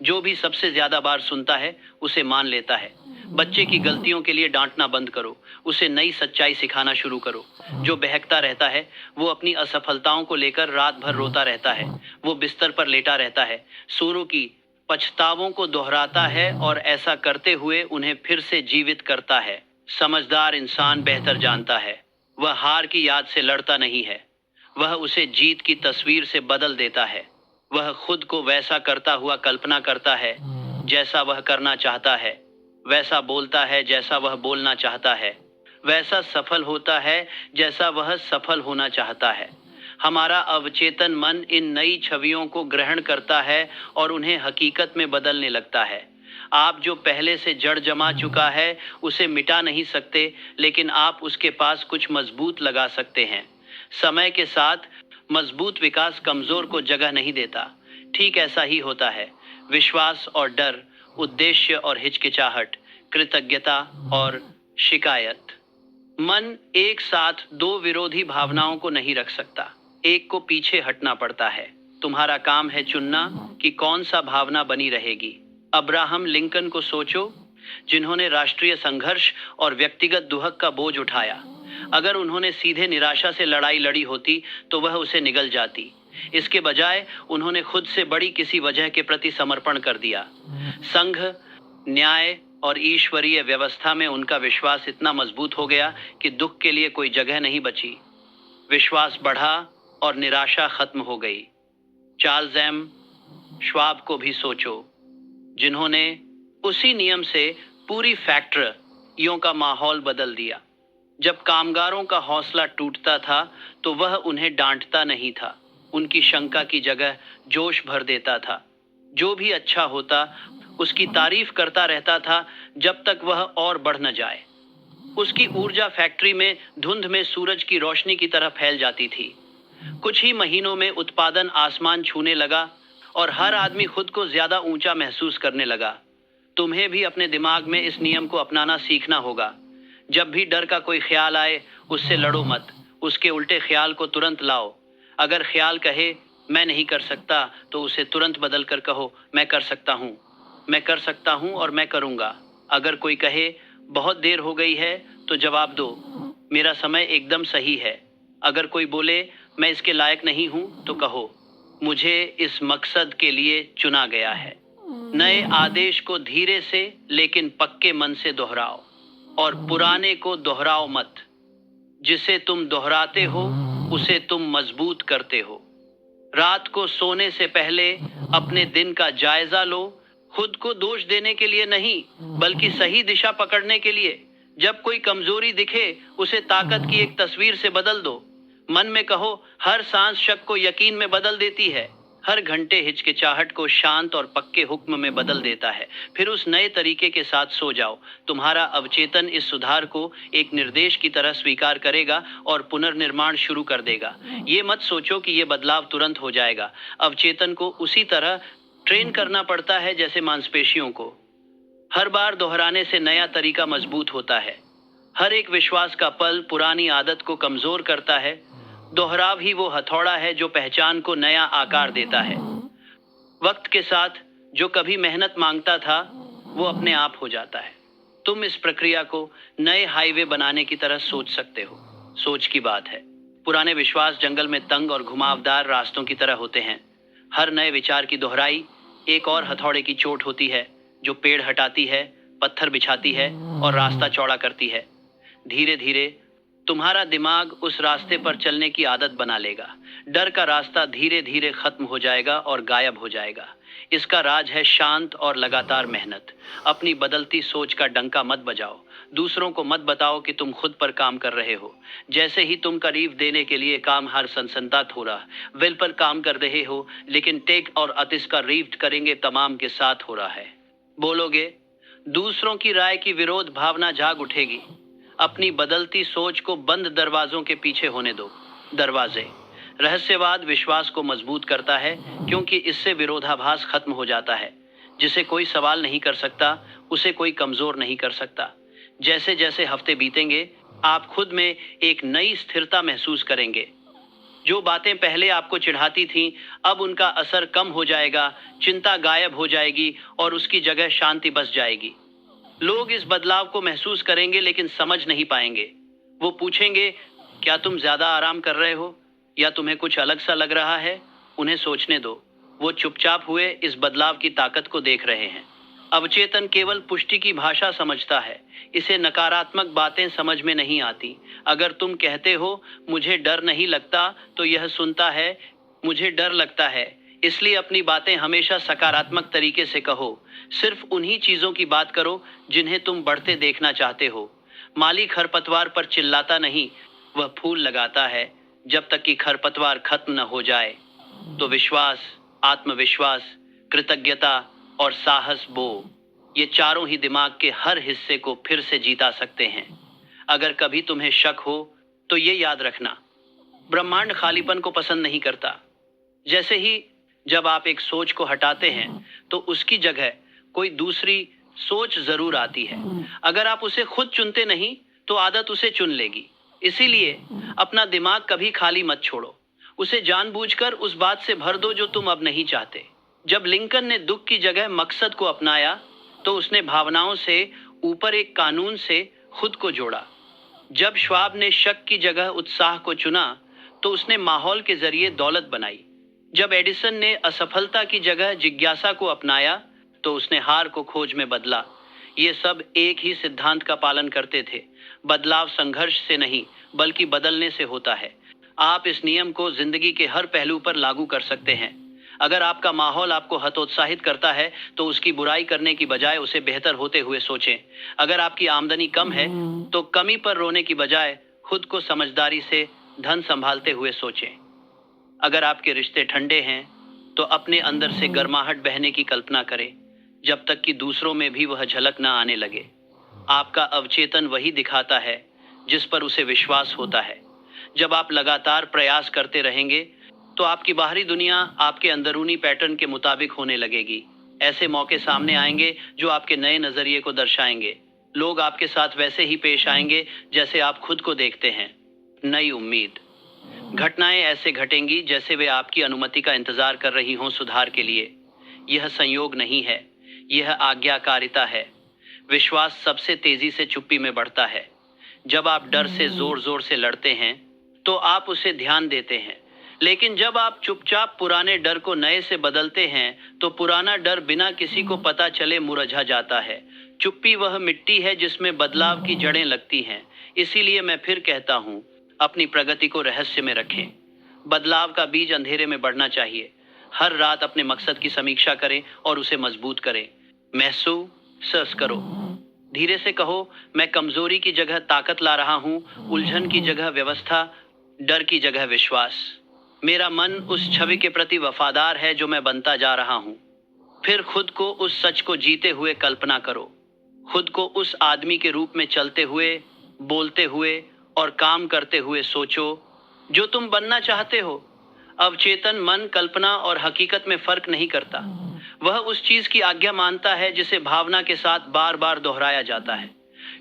जो भी सबसे ज्यादा बार सुनता है उसे मान लेता है। बच्चे की गलतियों के लिए डांटना बंद करो, उसे नई सच्चाई सिखाना शुरू करो। जो बहकता रहता है वो अपनी असफलताओं को लेकर रात भर रोता रहता है। वो बिस्तर पर लेटा रहता है, सूरों की पछतावों को दोहराता है और ऐसा करते हुए उन्हें फिर से जीवित करता है। समझदार इंसान बेहतर जानता है, वह हार की याद से लड़ता नहीं है, वह उसे जीत की तस्वीर से बदल देता है। वह खुद को वैसा करता हुआ कल्पना करता है जैसा वह करना चाहता है, वैसा बोलता है जैसा वह बोलना चाहता है, वैसा सफल होता है जैसा वह सफल होना चाहता है। हमारा अवचेतन मन इन नई छवियों को ग्रहण करता है और उन्हें हकीकत में बदलने लगता है। आप जो पहले से जड़ जमा चुका है उसे मिटा नहीं सकते, लेकिन आप उसके पास कुछ मजबूत लगा सकते हैं। समय के साथ मजबूत विकास कमजोर को जगह नहीं देता। ठीक ऐसा ही होता है। विश्वास और डर, उद्देश्य और हिचकिचाहट, कृतज्ञता और शिकायत। मन एक साथ दो विरोधी भावनाओं को नहीं रख सकता, एक को पीछे हटना पड़ता है। तुम्हारा काम है चुनना कि कौन सा भावना बनी रहेगी। अब्राहम लिंकन को सोचो, जिन्होंने राष्ट्रीय संघर्ष और व्यक्तिगत दुहक का बोझ उठाया। अगर उन्होंने सीधे निराशा से लड़ाई लड़ी होती तो वह उसे निगल जाती। इसके बजाय उन्होंने खुद से बड़ी किसी वजह के प्रति समर्पण कर दिया। संघ, न्याय और ईश्वरीय व्यवस्था में उनका विश्वास इतना मजबूत हो गया कि दुख के लिए कोई जगह नहीं बची। विश्वास बढ़ा और निराशा खत्म हो गई। चार्ल्स एम श्वाब को भी सोचो, जिन्होंने उसी नियम से पूरी फैक्ट्रियों का माहौल बदल दिया। जब कामगारों का हौसला टूटता था तो वह उन्हें डांटता नहीं था, उनकी शंका की जगह जोश भर देता था। जो भी अच्छा होता उसकी तारीफ करता रहता था जब तक वह और बढ़ न जाए। उसकी ऊर्जा फैक्ट्री में धुंध में सूरज की रोशनी की तरह फैल जाती थी। कुछ ही महीनों में उत्पादन आसमान छूने लगा और हर आदमी खुद को ज्यादा ऊंचा महसूस करने लगा। तुम्हें भी अपने दिमाग में इस नियम को अपनाना सीखना होगा। जब भी डर का कोई ख्याल आए उससे लड़ो मत, उसके उल्टे ख्याल को तुरंत लाओ। अगर ख्याल कहे मैं नहीं कर सकता तो उसे तुरंत बदल कर कहो मैं कर सकता हूँ, मैं कर सकता हूँ और मैं करूँगा। अगर कोई कहे बहुत देर हो गई है तो जवाब दो मेरा समय एकदम सही है। अगर कोई बोले मैं इसके लायक नहीं हूँ तो कहो मुझे इस मकसद के लिए चुना गया है। नए आदेश को धीरे से लेकिन पक्के मन से दोहराओ और पुराने को दोहराओ मत। जिसे तुम दोहराते हो उसे तुम मजबूत करते हो। रात को सोने से पहले अपने दिन का जायजा लो, खुद को दोष देने के लिए नहीं बल्कि सही दिशा पकड़ने के लिए। जब कोई कमजोरी दिखे उसे ताकत की एक तस्वीर से बदल दो। मन में कहो हर सांस शक को यकीन में बदल देती है, हर घंटे हिचकिचाहट को शांत और पक्के हुक्म में बदल देता है। फिर उस नए तरीके के साथ सो जाओ। तुम्हारा अवचेतन इस सुधार को एक निर्देश की तरह स्वीकार करेगा और पुनर्निर्माण शुरू कर देगा। ये मत सोचो कि ये बदलाव तुरंत हो जाएगा। अवचेतन को उसी तरह ट्रेन करना पड़ता है जैसे मांसपेशियों को। हर बार दोहराने से नया तरीका मजबूत होता है। हर एक विश्वास का पल पुरानी आदत को कमजोर करता है। दोहराव ही वो हथौड़ा है जो पहचान को नया आकार देता है। वक्त के साथ जो कभी मेहनत मांगता था वो अपने आप हो जाता है। तुम इस प्रक्रिया को नए हाईवे बनाने की तरह सोच सकते हो। सोच की बात है। पुराने विश्वास जंगल में तंग और घुमावदार रास्तों की तरह होते हैं। हर नए विचार की दोहराई एक और हथौड़े की चोट होती है जो पेड़ हटाती है, पत्थर बिछाती है और रास्ता चौड़ा करती है। धीरे धीरे तुम्हारा दिमाग उस रास्ते पर चलने की आदत बना लेगा। डर का रास्ता धीरे धीरे खत्म हो जाएगा और गायब हो जाएगा। इसका राज है शांत और लगातार मेहनत। अपनी बदलती सोच का डंका मत बजाओ। दूसरों को मत बताओ कि तुम खुद पर काम कर रहे हो। जैसे ही तुम करीब देने के लिए काम हर सनसनाता हो रहा, विल पर काम कर रहे हो, लेकिन टेक और अतिश का रीफ्ट करेंगे तमाम के साथ हो रहा है। बोलोगे, दूसरों की राय की विरोध भावना जाग उठेगी। अपनी बदलती सोच को बंद दरवाजों के पीछे होने दो। दरवाजे रहस्यवाद विश्वास को मजबूत करता है क्योंकि इससे विरोधाभास खत्म हो जाता है। जिसे कोई सवाल नहीं कर सकता उसे कोई कमजोर नहीं कर सकता। जैसे जैसे हफ्ते बीतेंगे आप खुद में एक नई स्थिरता महसूस करेंगे। जो बातें पहले आपको चिढ़ाती थीं अब उनका असर कम हो जाएगा। चिंता गायब हो जाएगी और उसकी जगह शांति बस जाएगी। लोग इस बदलाव को महसूस करेंगे लेकिन समझ नहीं पाएंगे। वो पूछेंगे, क्या तुम ज्यादा आराम कर रहे हो या तुम्हें कुछ अलग सा लग रहा है? उन्हें सोचने दो। वो चुपचाप हुए इस बदलाव की ताकत को देख रहे हैं। अवचेतन केवल पुष्टि की भाषा समझता है। इसे नकारात्मक बातें समझ में नहीं आती। अगर तुम कहते हो मुझे डर नहीं लगता तो यह सुनता है मुझे डर लगता है। इसलिए अपनी बातें हमेशा सकारात्मक तरीके से कहो। सिर्फ उन्हीं चीजों की बात करो जिन्हें तुम बढ़ते देखना चाहते हो। माली खरपतवार पर चिल्लाता नहीं, वह फूल लगाता है जब तक कि खरपतवार खत्म न हो जाए। तो विश्वास, आत्मविश्वास, कृतज्ञता और साहस ये चारों ही दिमाग के हर हिस्से को फिर से जीता सकते हैं। अगर कभी तुम्हें शक हो तो ये याद रखना, ब्रह्मांड खालीपन को पसंद नहीं करता। जैसे ही जब आप एक सोच को हटाते हैं तो उसकी जगह कोई दूसरी सोच जरूर आती है। अगर आप उसे खुद चुनते नहीं तो आदत उसे चुन लेगी। इसीलिए अपना दिमाग कभी खाली मत छोड़ो। उसे जानबूझकर उस बात से भर दो जो तुम अब नहीं चाहते। जब लिंकन ने दुख की जगह मकसद को अपनाया तो उसने भावनाओं से ऊपर एक कानून से खुद को जोड़ा। जब श्वाब ने शक की जगह उत्साह को चुना तो उसने माहौल के जरिए दौलत बनाई। जब एडिसन ने असफलता की जगह जिज्ञासा को अपनाया तो उसने हार को खोज में बदला। ये सब एक ही सिद्धांत का पालन करते थे, बदलाव संघर्ष से नहीं बल्कि बदलने से होता है। आप इस नियम को जिंदगी के हर पहलू पर लागू कर सकते हैं। अगर आपका माहौल आपको हतोत्साहित करता है तो उसकी बुराई करने की बजाय उसे बेहतर होते हुए सोचें। अगर आपकी आमदनी कम है तो कमी पर रोने की बजाय खुद को समझदारी से धन संभालते हुए सोचें। अगर आपके रिश्ते ठंडे हैं तो अपने अंदर से गर्माहट बहने की कल्पना करें जब तक कि दूसरों में भी वह झलक ना आने लगे। आपका अवचेतन वही दिखाता है जिस पर उसे विश्वास होता है। जब आप लगातार प्रयास करते रहेंगे तो आपकी बाहरी दुनिया आपके अंदरूनी पैटर्न के मुताबिक होने लगेगी। ऐसे मौके सामने आएंगे जो आपके नए नजरिए को दर्शाएंगे। लोग आपके साथ वैसे ही पेश आएंगे जैसे आप खुद को देखते हैं। नई उम्मीद, घटनाएं ऐसे घटेंगी जैसे वे आपकी अनुमति का इंतजार कर रही हों सुधार के लिए। यह संयोग नहीं है, यह आज्ञाकारिता है। विश्वास सबसे तेजी से चुप्पी में बढ़ता है। जब आप डर से जोर जोर से लड़ते हैं तो आप उसे ध्यान देते हैं, लेकिन जब आप चुपचाप पुराने डर को नए से बदलते हैं तो पुराना डर बिना किसी को पता चले मुरझा जाता है। चुप्पी वह मिट्टी है जिसमें बदलाव की जड़ें लगती हैं। इसीलिए मैं फिर कहता हूँ, अपनी प्रगति को रहस्य में रखें। बदलाव का बीज अंधेरे में बढ़ना चाहिए। हर रात अपने मकसद की समीक्षा करें और उसे मजबूत करें। महसूस करो। धीरे से कहो, मैं कमजोरी की जगह ताकत ला रहा हूँ, उलझन की जगह व्यवस्था, डर की जगह विश्वास। मेरा मन उस छवि के प्रति वफादार है जो मैं बनता जा रहा हूँ। फिर खुद को उस सच को जीते हुए कल्पना करो। खुद को उस आदमी के रूप में चलते हुए, बोलते हुए और काम करते हुए सोचो जो तुम बनना चाहते हो। अवचेतन मन कल्पना और हकीकत में फर्क नहीं करता। वह उस चीज की आज्ञा मानता है जिसे भावना के साथ बार बार दोहराया जाता है।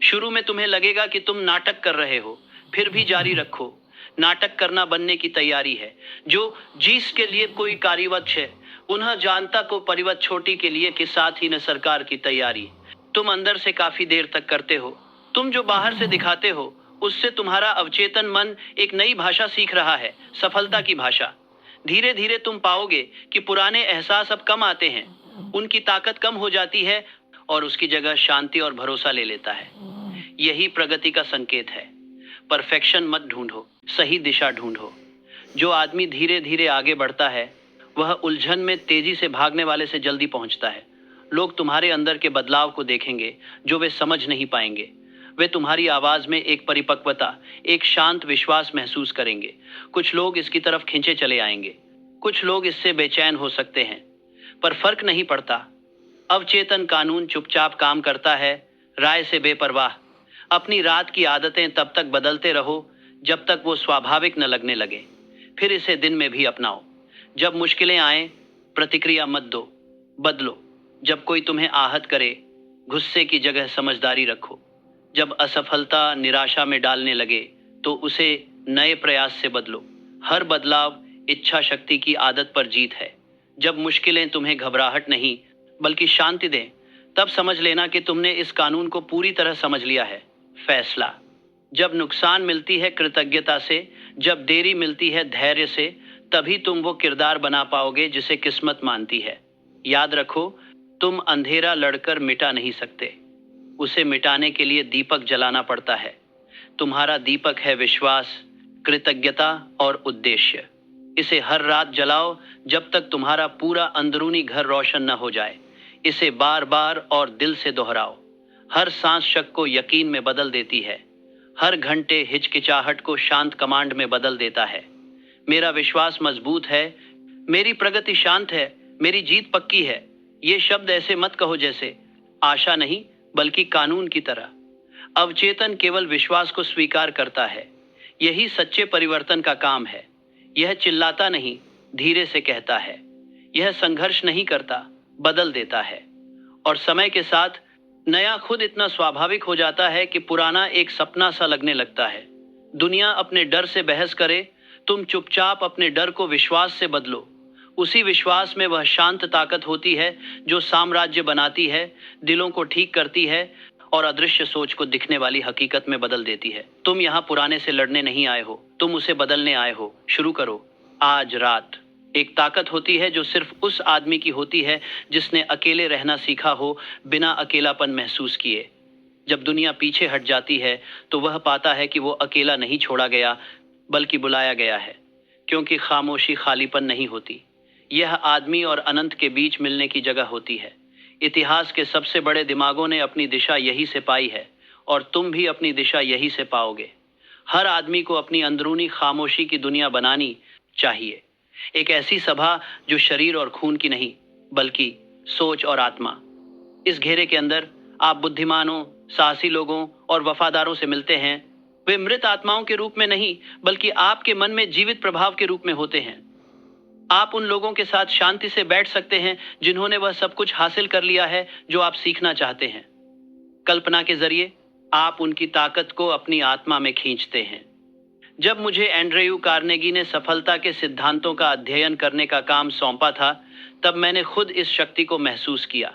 शुरू में तुम्हें लगेगा कि तुम नाटक कर रहे हो, फिर भी जारी रखो। नाटक करना बनने की तैयारी है। जो जिस के लिए कोई कार्यवत है, उन्हें जानता को परिवत छोटी के लिए के साथ ही न सरकार की तैयारी। तुम अंदर से काफी देर तक करते हो। तुम जो बाहर से दिखाते हो, उससे तुम्हारा अवचेतन मन एक नई भाषा सीख रहा है, सफलता की भाषा। धीरे धीरे तुम पाओगे कि पुराने एहसास अब कम आते हैं, उनकी ताकत कम हो जाती है और उसकी जगह शांति और भरोसा ले लेता है। यही प्रगति का संकेत है। परफेक्शन मत ढूंढो, सही दिशा ढूंढो। जो आदमी धीरे धीरे आगे बढ़ता है, वह उलझन में तेजी से भागने वाले से जल्दी पहुंचता है। लोग तुम्हारे अंदर के बदलाव को देखेंगे जो वे समझ नहीं पाएंगे। वे तुम्हारी आवाज में एक परिपक्वता, एक शांत विश्वास महसूस करेंगे। कुछ लोग इसकी तरफ खींचे चले आएंगे, कुछ लोग इससे बेचैन हो सकते हैं, पर फर्क नहीं पड़ता। अवचेतन कानून चुपचाप काम करता है, राय से बेपरवाह। अपनी रात की आदतें तब तक बदलते रहो जब तक वो स्वाभाविक न लगने लगे, फिर इसे दिन में भी अपनाओ। जब मुश्किलें आए, प्रतिक्रिया मत दो, बदलो। जब कोई तुम्हें आहत करे, गुस्से की जगह समझदारी रखो। जब असफलता निराशा में डालने लगे, तो उसे नए प्रयास से बदलो। हर बदलाव इच्छा शक्ति की आदत पर जीत है। जब मुश्किलें तुम्हें घबराहट नहीं बल्कि शांति दें, तब समझ लेना कि तुमने इस कानून को पूरी तरह समझ लिया है। फैसला। जब नुकसान मिलती है कृतज्ञता से, जब देरी मिलती है धैर्य से, तभी तुम वो किरदार बना पाओगे जिसे किस्मत मानती है। याद रखो, तुम अंधेरा लड़कर मिटा नहीं सकते। उसे मिटाने के लिए दीपक जलाना पड़ता है। तुम्हारा दीपक है विश्वास, कृतज्ञता और उद्देश्य। इसे हर रात जलाओ जब तक तुम्हारा पूरा अंदरूनी घर रोशन न हो जाए। इसे बार बार और दिल से दोहराओ। हर सांस शक को यकीन में बदल देती है। हर घंटे हिचकिचाहट को शांत कमांड में बदल देता है। मेरा विश्वास मजबूत है, मेरी प्रगति शांत है, मेरी जीत पक्की है। ये शब्द ऐसे मत कहो जैसे आशा नहीं बल्कि कानून की तरह। अवचेतन केवल विश्वास को स्वीकार करता है। यही सच्चे परिवर्तन का काम है। यह चिल्लाता नहीं, धीरे से कहता है। यह संघर्ष नहीं करता, बदल देता है। और समय के साथ नया खुद इतना स्वाभाविक हो जाता है कि पुराना एक सपना सा लगने लगता है। दुनिया अपने डर से बहस करे, तुम चुपचाप अपने डर को विश्वास से बदलो। उसी विश्वास में वह शांत ताकत होती है जो साम्राज्य बनाती है, दिलों को ठीक करती है और अदृश्य सोच को दिखने वाली हकीकत में बदल देती है। तुम यहाँ पुराने से लड़ने नहीं आए हो, तुम उसे बदलने आए हो। शुरू करो आज रात। एक ताकत होती है जो सिर्फ उस आदमी की होती है जिसने अकेले रहना सीखा हो, बिना अकेलापन महसूस किए। जब दुनिया पीछे हट जाती है, तो वह पाता है कि वो अकेला नहीं छोड़ा गया बल्कि बुलाया गया है। क्योंकि खामोशी खालीपन नहीं होती, यह आदमी और अनंत के बीच मिलने की जगह होती है। इतिहास के सबसे बड़े दिमागों ने अपनी दिशा यही से पाई है और तुम भी अपनी दिशा यही से पाओगे। हर आदमी को अपनी अंदरूनी खामोशी की दुनिया बनानी चाहिए। एक ऐसी सभा जो शरीर और खून की नहीं बल्कि सोच और आत्मा। इस घेरे के अंदर आप बुद्धिमानों, साहसी लोगों और वफादारों से मिलते हैं। वे मृत आत्माओं के रूप में नहीं बल्कि आपके मन में जीवित प्रभाव के रूप में होते हैं। आप उन लोगों के साथ शांति से बैठ सकते हैं जिन्होंने वह सब कुछ हासिल कर लिया है जो आप सीखना चाहते हैं। कल्पना के जरिए आप उनकी ताकत को अपनी आत्मा में खींचते हैं। जब मुझे एंड्रयू कार्नेगी ने सफलता के सिद्धांतों का अध्ययन करने का काम सौंपा था, तब मैंने खुद इस शक्ति को महसूस किया।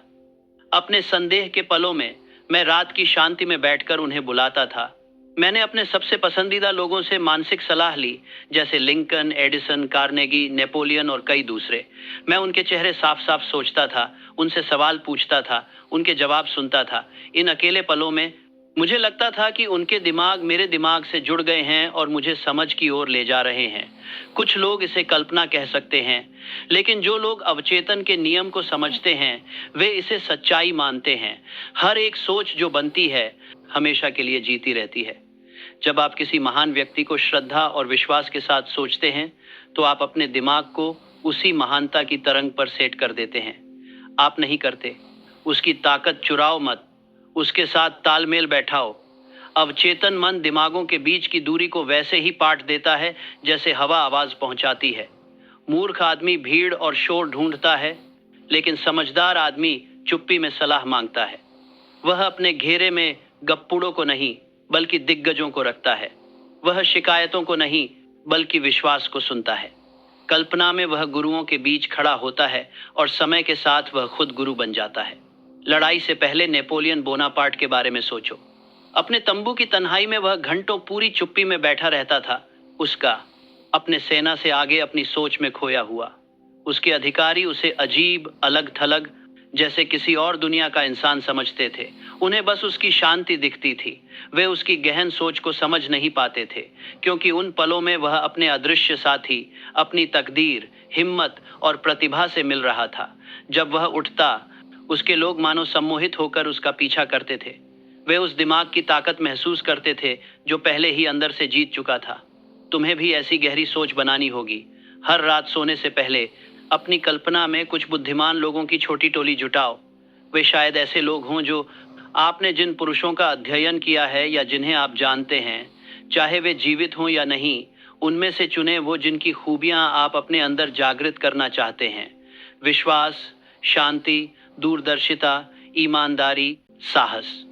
अपने संदेह के पलों में मैं रात की शांति में बैठकर उन्हें बुलाता था। मैंने अपने सबसे पसंदीदा लोगों से मानसिक सलाह ली, जैसे लिंकन, एडिसन, कार्नेगी, नेपोलियन और कई दूसरे। मैं उनके चेहरे साफ साफ सोचता था, उनसे सवाल पूछता था, उनके जवाब सुनता था। इन अकेले पलों में मुझे लगता था कि उनके दिमाग मेरे दिमाग से जुड़ गए हैं और मुझे समझ की ओर ले जा रहे हैं। कुछ लोग इसे कल्पना कह सकते हैं, लेकिन जो लोग अवचेतन के नियम को समझते हैं वे इसे सच्चाई मानते हैं। हर एक सोच जो बनती है हमेशा के लिए जीती रहती है। जब आप किसी महान व्यक्ति को श्रद्धा और विश्वास के साथ सोचते हैं, तो आप अपने दिमाग को उसी महानता की तरंग पर सेट कर देते हैं। आप नहीं करते। उसकी ताकत चुराओ मत, उसके साथ तालमेल बैठाओ। अवचेतन मन दिमागों के बीच की दूरी को वैसे ही पाट देता है जैसे हवा आवाज पहुंचाती है। मूर्ख आदमी भीड़ और शोर ढूंढता है, लेकिन समझदार आदमी चुप्पी में सलाह मांगता है। वह अपने घेरे में गप्पुड़ों को नहीं बल्कि दिग्गजों को रखता है। वह शिकायतों को नहीं बल्कि विश्वास को सुनता है। कल्पना में वह गुरुओं के बीच खड़ा होता है और समय के साथ वह खुद गुरु बन जाता है। लड़ाई से पहले नेपोलियन बोनापार्ट के बारे में सोचो। अपने तंबू की तन्हाई में वह घंटों पूरी चुप्पी में बैठा रहता था, उसका अपने सेना से आगे अपनी सोच में खोया हुआ। उसके अधिकारी उसे अजीब, अलग थलग, जैसे किसी और दुनिया का इंसान समझते थे। उन्हें बस उसकी शांति दिखती थी। वे उसकी गहन सोच को समझ नहीं पाते थे, क्योंकि उन पलों में वह अपने अदृश्य साथी, अपनी तकदीर, हिम्मत और प्रतिभा से मिल रहा था। जब वह उठता, उसके लोग मानो सम्मोहित होकर उसका पीछा करते थे। वे उस दिमाग की ताकत महसूस करते थे जो पहले ही अंदर से जीत चुका था। तुम्हें भी ऐसी गहरी सोच बनानी होगी। हर रात सोने से पहले अपनी कल्पना में कुछ बुद्धिमान लोगों की छोटी टोली जुटाओ। वे शायद ऐसे लोग हों जो आपने जिन पुरुषों का अध्ययन किया है या जिन्हें आप जानते हैं, चाहे वे जीवित हों या नहीं, उनमें से चुने वो जिनकी खूबियां आप अपने अंदर जागृत करना चाहते हैं। विश्वास, शांति, दूरदर्शिता, ईमानदारी, साहस।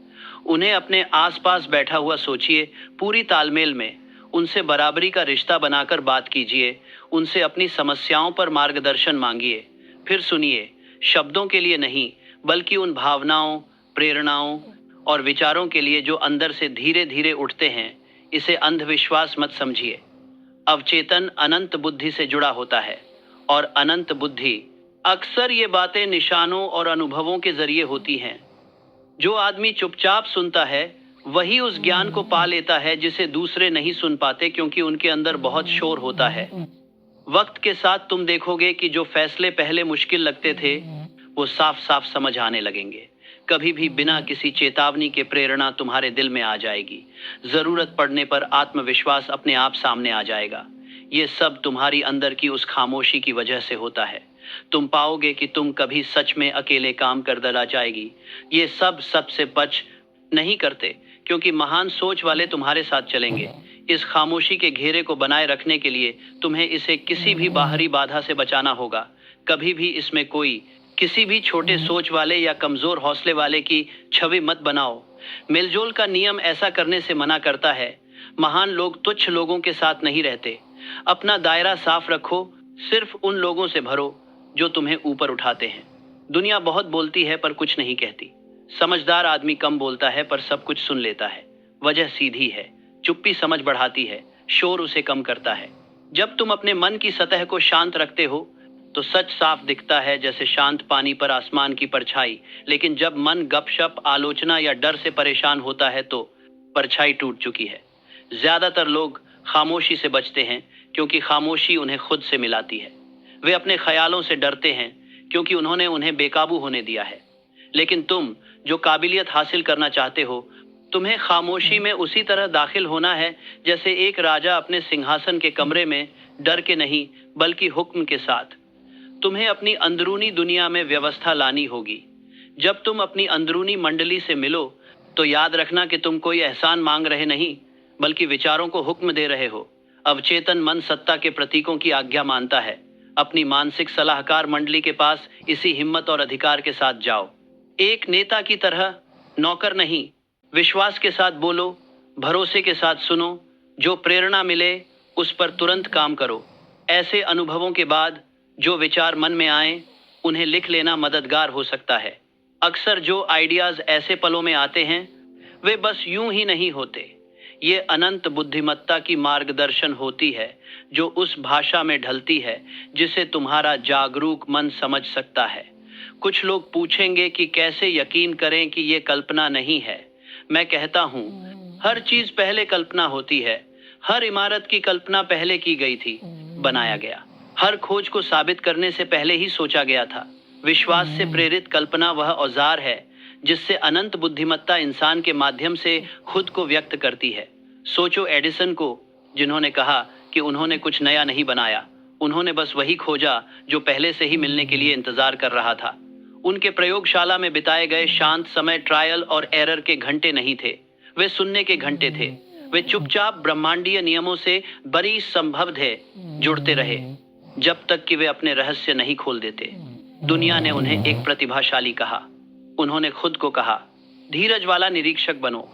उन्हें अपने आसपास बैठा हुआ सोचिए, पूरी तालमेल में उनसे बराबरी का रिश्ता बनाकर बात कीजिए, उनसे अपनी समस्याओं पर मार्गदर्शन मांगिए। फिर सुनिए, शब्दों के लिए नहीं बल्कि उन भावनाओं, प्रेरणाओं और विचारों के लिए जो अंदर से धीरे धीरे उठते हैं। इसे अंधविश्वास मत समझिए। अवचेतन अनंत बुद्धि से जुड़ा होता है और अनंत बुद्धि अक्सर ये बातें निशानों और अनुभवों के जरिए होती हैं। जो आदमी चुपचाप सुनता है वही उस ज्ञान को पा लेता है जिसे दूसरे नहीं सुन पाते, क्योंकि उनके अंदर बहुत शोर होता है। वक्त के साथ तुम देखोगे कि जो फैसले पहले मुश्किल लगते थे वो साफ साफ समझ आने लगेंगे। कभी भी बिना किसी चेतावनी के प्रेरणा तुम्हारे दिल में आ जाएगी। जरूरत पड़ने पर आत्मविश्वास अपने आप सामने आ जाएगा। ये सब तुम्हारी अंदर की उस खामोशी की वजह से होता है। तुम पाओगे कि तुम कभी सच में अकेले काम कर डरा जाएगी। ये सब सबसे बच नहीं करते, क्योंकि महान सोच वाले तुम्हारे साथ चलेंगे। इस खामोशी के घेरे को बनाए रखने के लिए तुम्हें इसे किसी भी बाहरी बाधा से बचाना होगा। कभी भी इसमें कोई किसी भी छोटे सोच वाले या कमजोर हौसले वाले की छवि मत बनाओ। मेलजोल का नियम ऐसा करने से मना करता है। महान लोग तुच्छ लोगों के साथ नहीं रहते। अपना दायरा साफ रखो, सिर्फ उन लोगों से भरो जो तुम्हें ऊपर उठाते हैं। दुनिया बहुत बोलती है पर कुछ नहीं कहती। समझदार आदमी कम बोलता है पर सब कुछ सुन लेता है। वजह सीधी है, चुप्पी समझ बढ़ाती है, शोर उसे कम करता है। जब तुम अपने मन की सतह को शांत रखते हो तो सच साफ दिखता है, जैसे शांत पानी पर आसमान की परछाई। लेकिन जब मन गपशप, आलोचना या डर से परेशान होता है तो परछाई टूट चुकी है। ज्यादातर लोग खामोशी से बचते हैं क्योंकि खामोशी उन्हें खुद से मिलाती है। वे अपने ख्यालों से डरते हैं क्योंकि उन्होंने उन्हें बेकाबू होने दिया है। लेकिन तुम जो काबिलियत हासिल करना चाहते हो, तुम्हें खामोशी में उसी तरह दाखिल होना है जैसे एक राजा अपने सिंहासन के कमरे में, डर के नहीं बल्कि हुक्म के साथ। तुम्हें अपनी अंदरूनी दुनिया में व्यवस्था लानी होगी। जब तुम अपनी अंदरूनी मंडली से मिलो तो याद रखना कि तुम कोई एहसान मांग रहे नहीं बल्कि विचारों को हुक्म दे रहे हो। अवचेतन मन सत्ता के प्रतीकों की आज्ञा मानता है। अपनी मानसिक सलाहकार मंडली के पास इसी हिम्मत और अधिकार के साथ जाओ। एक नेता की तरह, नौकर नहीं। विश्वास के साथ बोलो, भरोसे के साथ सुनो। जो प्रेरणा मिले उस पर तुरंत काम करो। ऐसे अनुभवों के बाद जो विचार मन में आए उन्हें लिख लेना मददगार हो सकता है। अक्सर जो आइडियाज ऐसे पलों में आते हैं वे बस यूं ही नहीं होते। ये अनंत बुद्धिमत्ता की मार्गदर्शन होती है जो उस भाषा में ढलती है जिसे तुम्हारा जागरूक मन समझ सकता है। कुछ लोग पूछेंगे कि कैसे यकीन करें कि ये कल्पना नहीं है। मैं कहता हूँ, हर चीज पहले कल्पना होती है। हर इमारत की कल्पना पहले की गई थी, बनाया गया। हर खोज को साबित करने से पहले ही सोचा गया था। विश्वास से प्रेरित कल्पना वह औजार है जिससे अनंत बुद्धिमत्ता इंसान के माध्यम से खुद को व्यक्त करती है। सोचो एडिसन को, जिन्होंने कहा कि उन्होंने कुछ नया नहीं बनाया, उन्होंने बस वही खोजा जो पहले से ही मिलने के लिए इंतजार कर रहा था। उनके प्रयोगशाला में बिताए गए शांत समय ट्रायल और एरर के घंटे नहीं थे, वे सुनने के घंटे थे। वे चुपचाप ब्रह्मांडीय नियमों से बड़ी संभव थे जुड़ते रहे। जब तक कि वे अपने रहस्य नहीं खोल देते। दुनिया ने उन्हें एक प्रतिभाशाली कहा। उन्होंने खुद को कहा, धीरज वाला निरीक्षक बनो।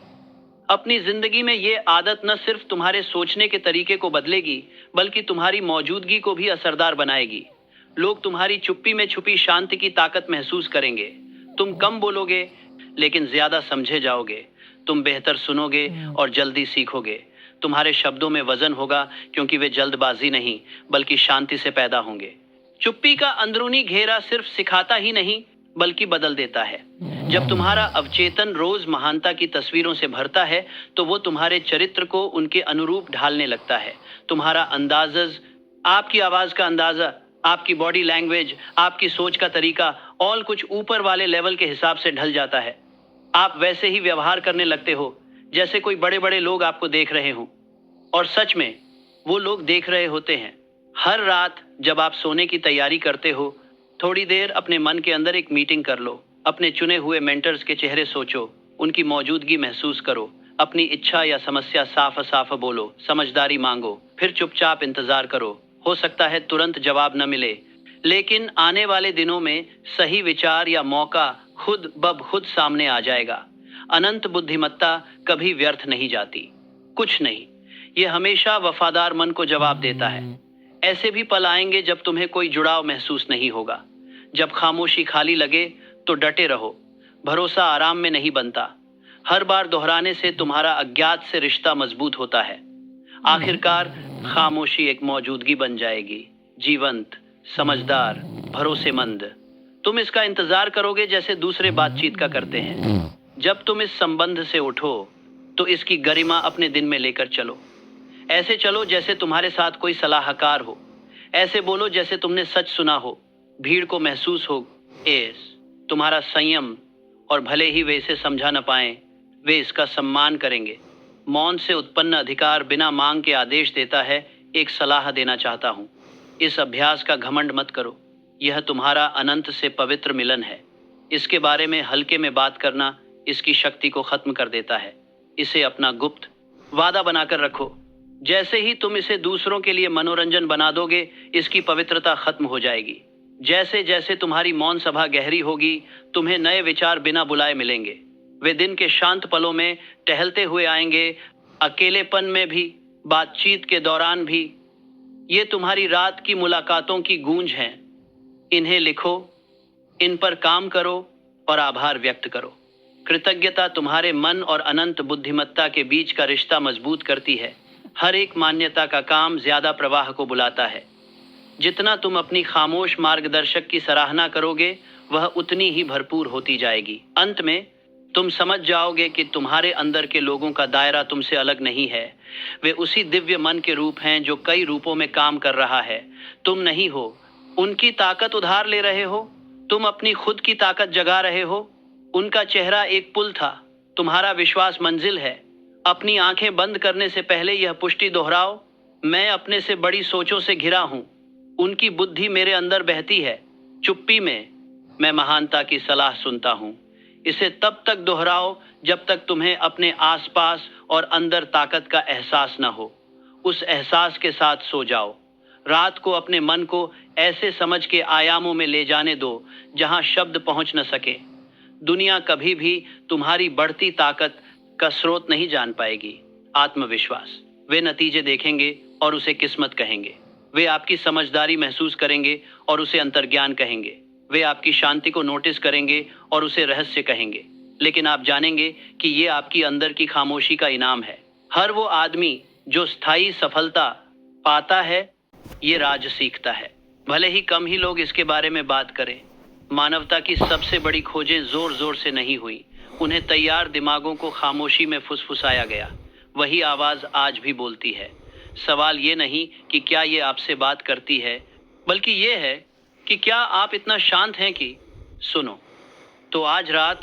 अपनी जिंदगी में ये आदत न सिर्फ तुम्हारे सोचने के तरीके को बदलेगी, बल्कि तुम्हारी मौजूदगी को भी असरदार बनाएगी। लोग तुम्हारी चुप्पी में छुपी शांति की ताकत महसूस करेंगे। तुम कम बोलोगे, लेकिन ज्यादा समझे जाओगे। तुम बेहतर सुनोगे और जल्दी सीखोगे। तुम्हारे शब्दों में वजन होगा, क्योंकि वे जल्दबाजी नहीं, बल्कि शांति से पैदा होंगे। चुप्पी का अंदरूनी घेरा सिर्फ सिखाता ही नहीं, बल्कि बदल देता है। जब तुम्हारा अवचेतन रोज महानता की तस्वीरों से भरता है, तो वो तुम्हारे चरित्र को उनके अनुरूप ढालने लगता है। तुम्हारा अंदाज़, आपकी आवाज का अंदाजा, आपकी बॉडी लैंग्वेज, आपकी सोच का तरीका, और कुछ ऊपर वाले लेवल के हिसाब से ढल जाता है। आप वैसे ही व्यवहार करने लगते हो जैसे कोई बड़े बड़े लोग आपको देख रहे हों, और सच में वो लोग देख रहे होते हैं। हर रात जब आप सोने की तैयारी करते हो, थोड़ी देर अपने मन के अंदर एक मीटिंग कर लो। अपने चुने हुए मेंटर्स के चेहरे सोचो, उनकी मौजूदगी महसूस करो। अपनी इच्छा या समस्या साफ साफ बोलो, समझदारी मांगो, फिर चुपचाप इंतजार करो। हो सकता है तुरंत जवाब न मिले, लेकिन आने वाले दिनों में सही विचार या मौका खुद ब खुद सामने आ जाएगा। अनंत बुद्धिमत्ता कभी व्यर्थ नहीं जाती। कुछ नहीं, ये हमेशा वफादार मन को जवाब देता है। ऐसे भी पल आएंगे जब तुम्हें कोई जुड़ाव महसूस नहीं होगा। जब खामोशी खाली लगे तो डटे रहो। भरोसा आराम में नहीं बनता। हर बार दोहराने से तुम्हारा अज्ञात से रिश्ता मजबूत होता है। आखिरकार खामोशी एक मौजूदगी बन जाएगी, जीवंत, समझदार, भरोसेमंद। तुम इसका इंतजार करोगे जैसे दूसरे बातचीत का करते हैं। जब तुम इस संबंध से उठो, तो इसकी गरिमा अपने दिन में लेकर चलो। ऐसे चलो जैसे तुम्हारे साथ कोई सलाहकार हो। ऐसे बोलो जैसे तुमने सच सुना हो। भीड़ को महसूस हो तुम्हारा संयम, और भले ही वे इसे समझा न पाएं, वे इसका सम्मान करेंगे। मौन से उत्पन्न अधिकार बिना मांग के आदेश देता है। एक सलाह देना चाहता हूँ, इस अभ्यास का घमंड मत करो। यह तुम्हारा अनंत से पवित्र मिलन है। इसके बारे में हल्के में बात करना इसकी शक्ति को खत्म कर देता है। इसे अपना गुप्त वादा बनाकर रखो। जैसे ही तुम इसे दूसरों के लिए मनोरंजन बना दोगे, इसकी पवित्रता खत्म हो जाएगी। जैसे जैसे तुम्हारी मौन सभा गहरी होगी, तुम्हें नए विचार बिना बुलाए मिलेंगे। वे दिन के शांत पलों में टहलते हुए आएंगे, अकेलेपन में भी, बातचीत के दौरान भी। ये तुम्हारी रात की मुलाकातों की गूंज हैं। इन्हें लिखो, इन पर काम करो और आभार व्यक्त करो। कृतज्ञता तुम्हारे मन और अनंत बुद्धिमत्ता के बीच का रिश्ता मजबूत करती है। हर एक मान्यता का काम ज्यादा प्रवाह को बुलाता है। जितना तुम अपनी खामोश मार्गदर्शक की सराहना करोगे, वह उतनी ही भरपूर होती जाएगी। अंत में तुम समझ जाओगे कि तुम्हारे अंदर के लोगों का दायरा तुमसे अलग नहीं है। वे उसी दिव्य मन के रूप हैं जो कई रूपों में काम कर रहा है। तुम नहीं हो। उनकी ताकत उधार ले रहे हो, तुम अपनी खुद की ताकत जगा रहे हो। उनका चेहरा एक पुल था, तुम्हारा विश्वास मंजिल है। अपनी आंखें बंद करने से पहले यह पुष्टि दोहराओ, मैं अपने से बड़ी सोचों से घिरा हूं। उनकी बुद्धि मेरे अंदर बहती है। चुप्पी में मैं महानता की सलाह सुनता हूं। इसे तब तक दोहराओ जब तक तुम्हें अपने आसपास और अंदर ताकत का एहसास न हो। उस एहसास के साथ सो जाओ। रात को अपने मन को ऐसे समझ के आयामों में ले जाने दो जहां शब्द पहुंच न सके। दुनिया कभी भी तुम्हारी बढ़ती ताकत का स्रोत नहीं जान पाएगी। आत्मविश्वास, वे नतीजे देखेंगे और उसे किस्मत कहेंगे। वे आपकी समझदारी महसूस करेंगे और उसे अंतर्ज्ञान कहेंगे। वे आपकी शांति को नोटिस करेंगे और उसे रहस्य कहेंगे। लेकिन आप जानेंगे कि ये आपकी अंदर की खामोशी का इनाम है। हर वो आदमी जो स्थायी सफलता पाता है, ये राज सीखता है। भले ही कम ही लोग इसके बारे में बात करें। मानवता की सबसे बड़ी खोजें जोर जोर से नहीं हुई, उन्हें तैयार दिमागों को खामोशी में फुसफुसाया गया। वही आवाज आज भी बोलती है। सवाल ये नहीं कि क्या ये आपसे बात करती है, बल्कि ये है कि क्या आप इतना शांत हैं कि सुनो। तो आज रात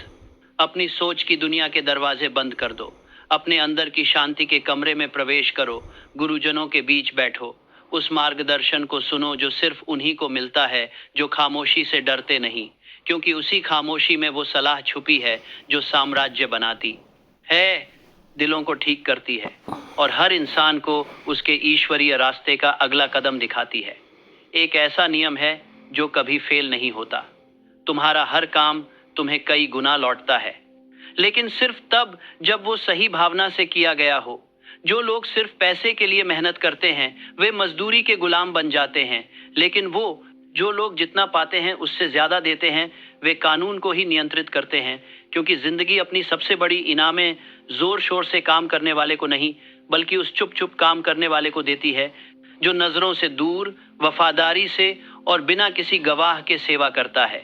अपनी सोच की दुनिया के दरवाजे बंद कर दो। अपने अंदर की शांति के कमरे में प्रवेश करो। गुरुजनों के बीच बैठो। उस मार्गदर्शन को सुनो जो सिर्फ उन्हीं को मिलता है जो खामोशी से डरते नहीं, क्योंकि उसी खामोशी में वो सलाह छुपी है जो साम्राज्य बनाती है, दिलों को ठीक करती है और हर इंसान को उसके ईश्वरीय रास्ते का अगला कदम दिखाती है। एक ऐसा नियम है जो कभी फेल नहीं होता। तुम्हारा हर काम तुम्हें कई गुना लौटता है, लेकिन सिर्फ तब जब वो सही भावना से किया गया हो। जो लोग सिर्फ पैसे के लिए मेहनत करते हैं वे मजदूरी के गुलाम बन जाते हैं, लेकिन जो लोग जितना पाते हैं उससे ज्यादा देते हैं वे कानून को ही नियंत्रित करते हैं। क्योंकि जिंदगी अपनी सबसे बड़ी इनामें जोर शोर से काम करने वाले को नहीं, बल्कि उस चुप चुप काम करने वाले को देती है जो नजरों से दूर, वफादारी से और बिना किसी गवाह के सेवा करता है।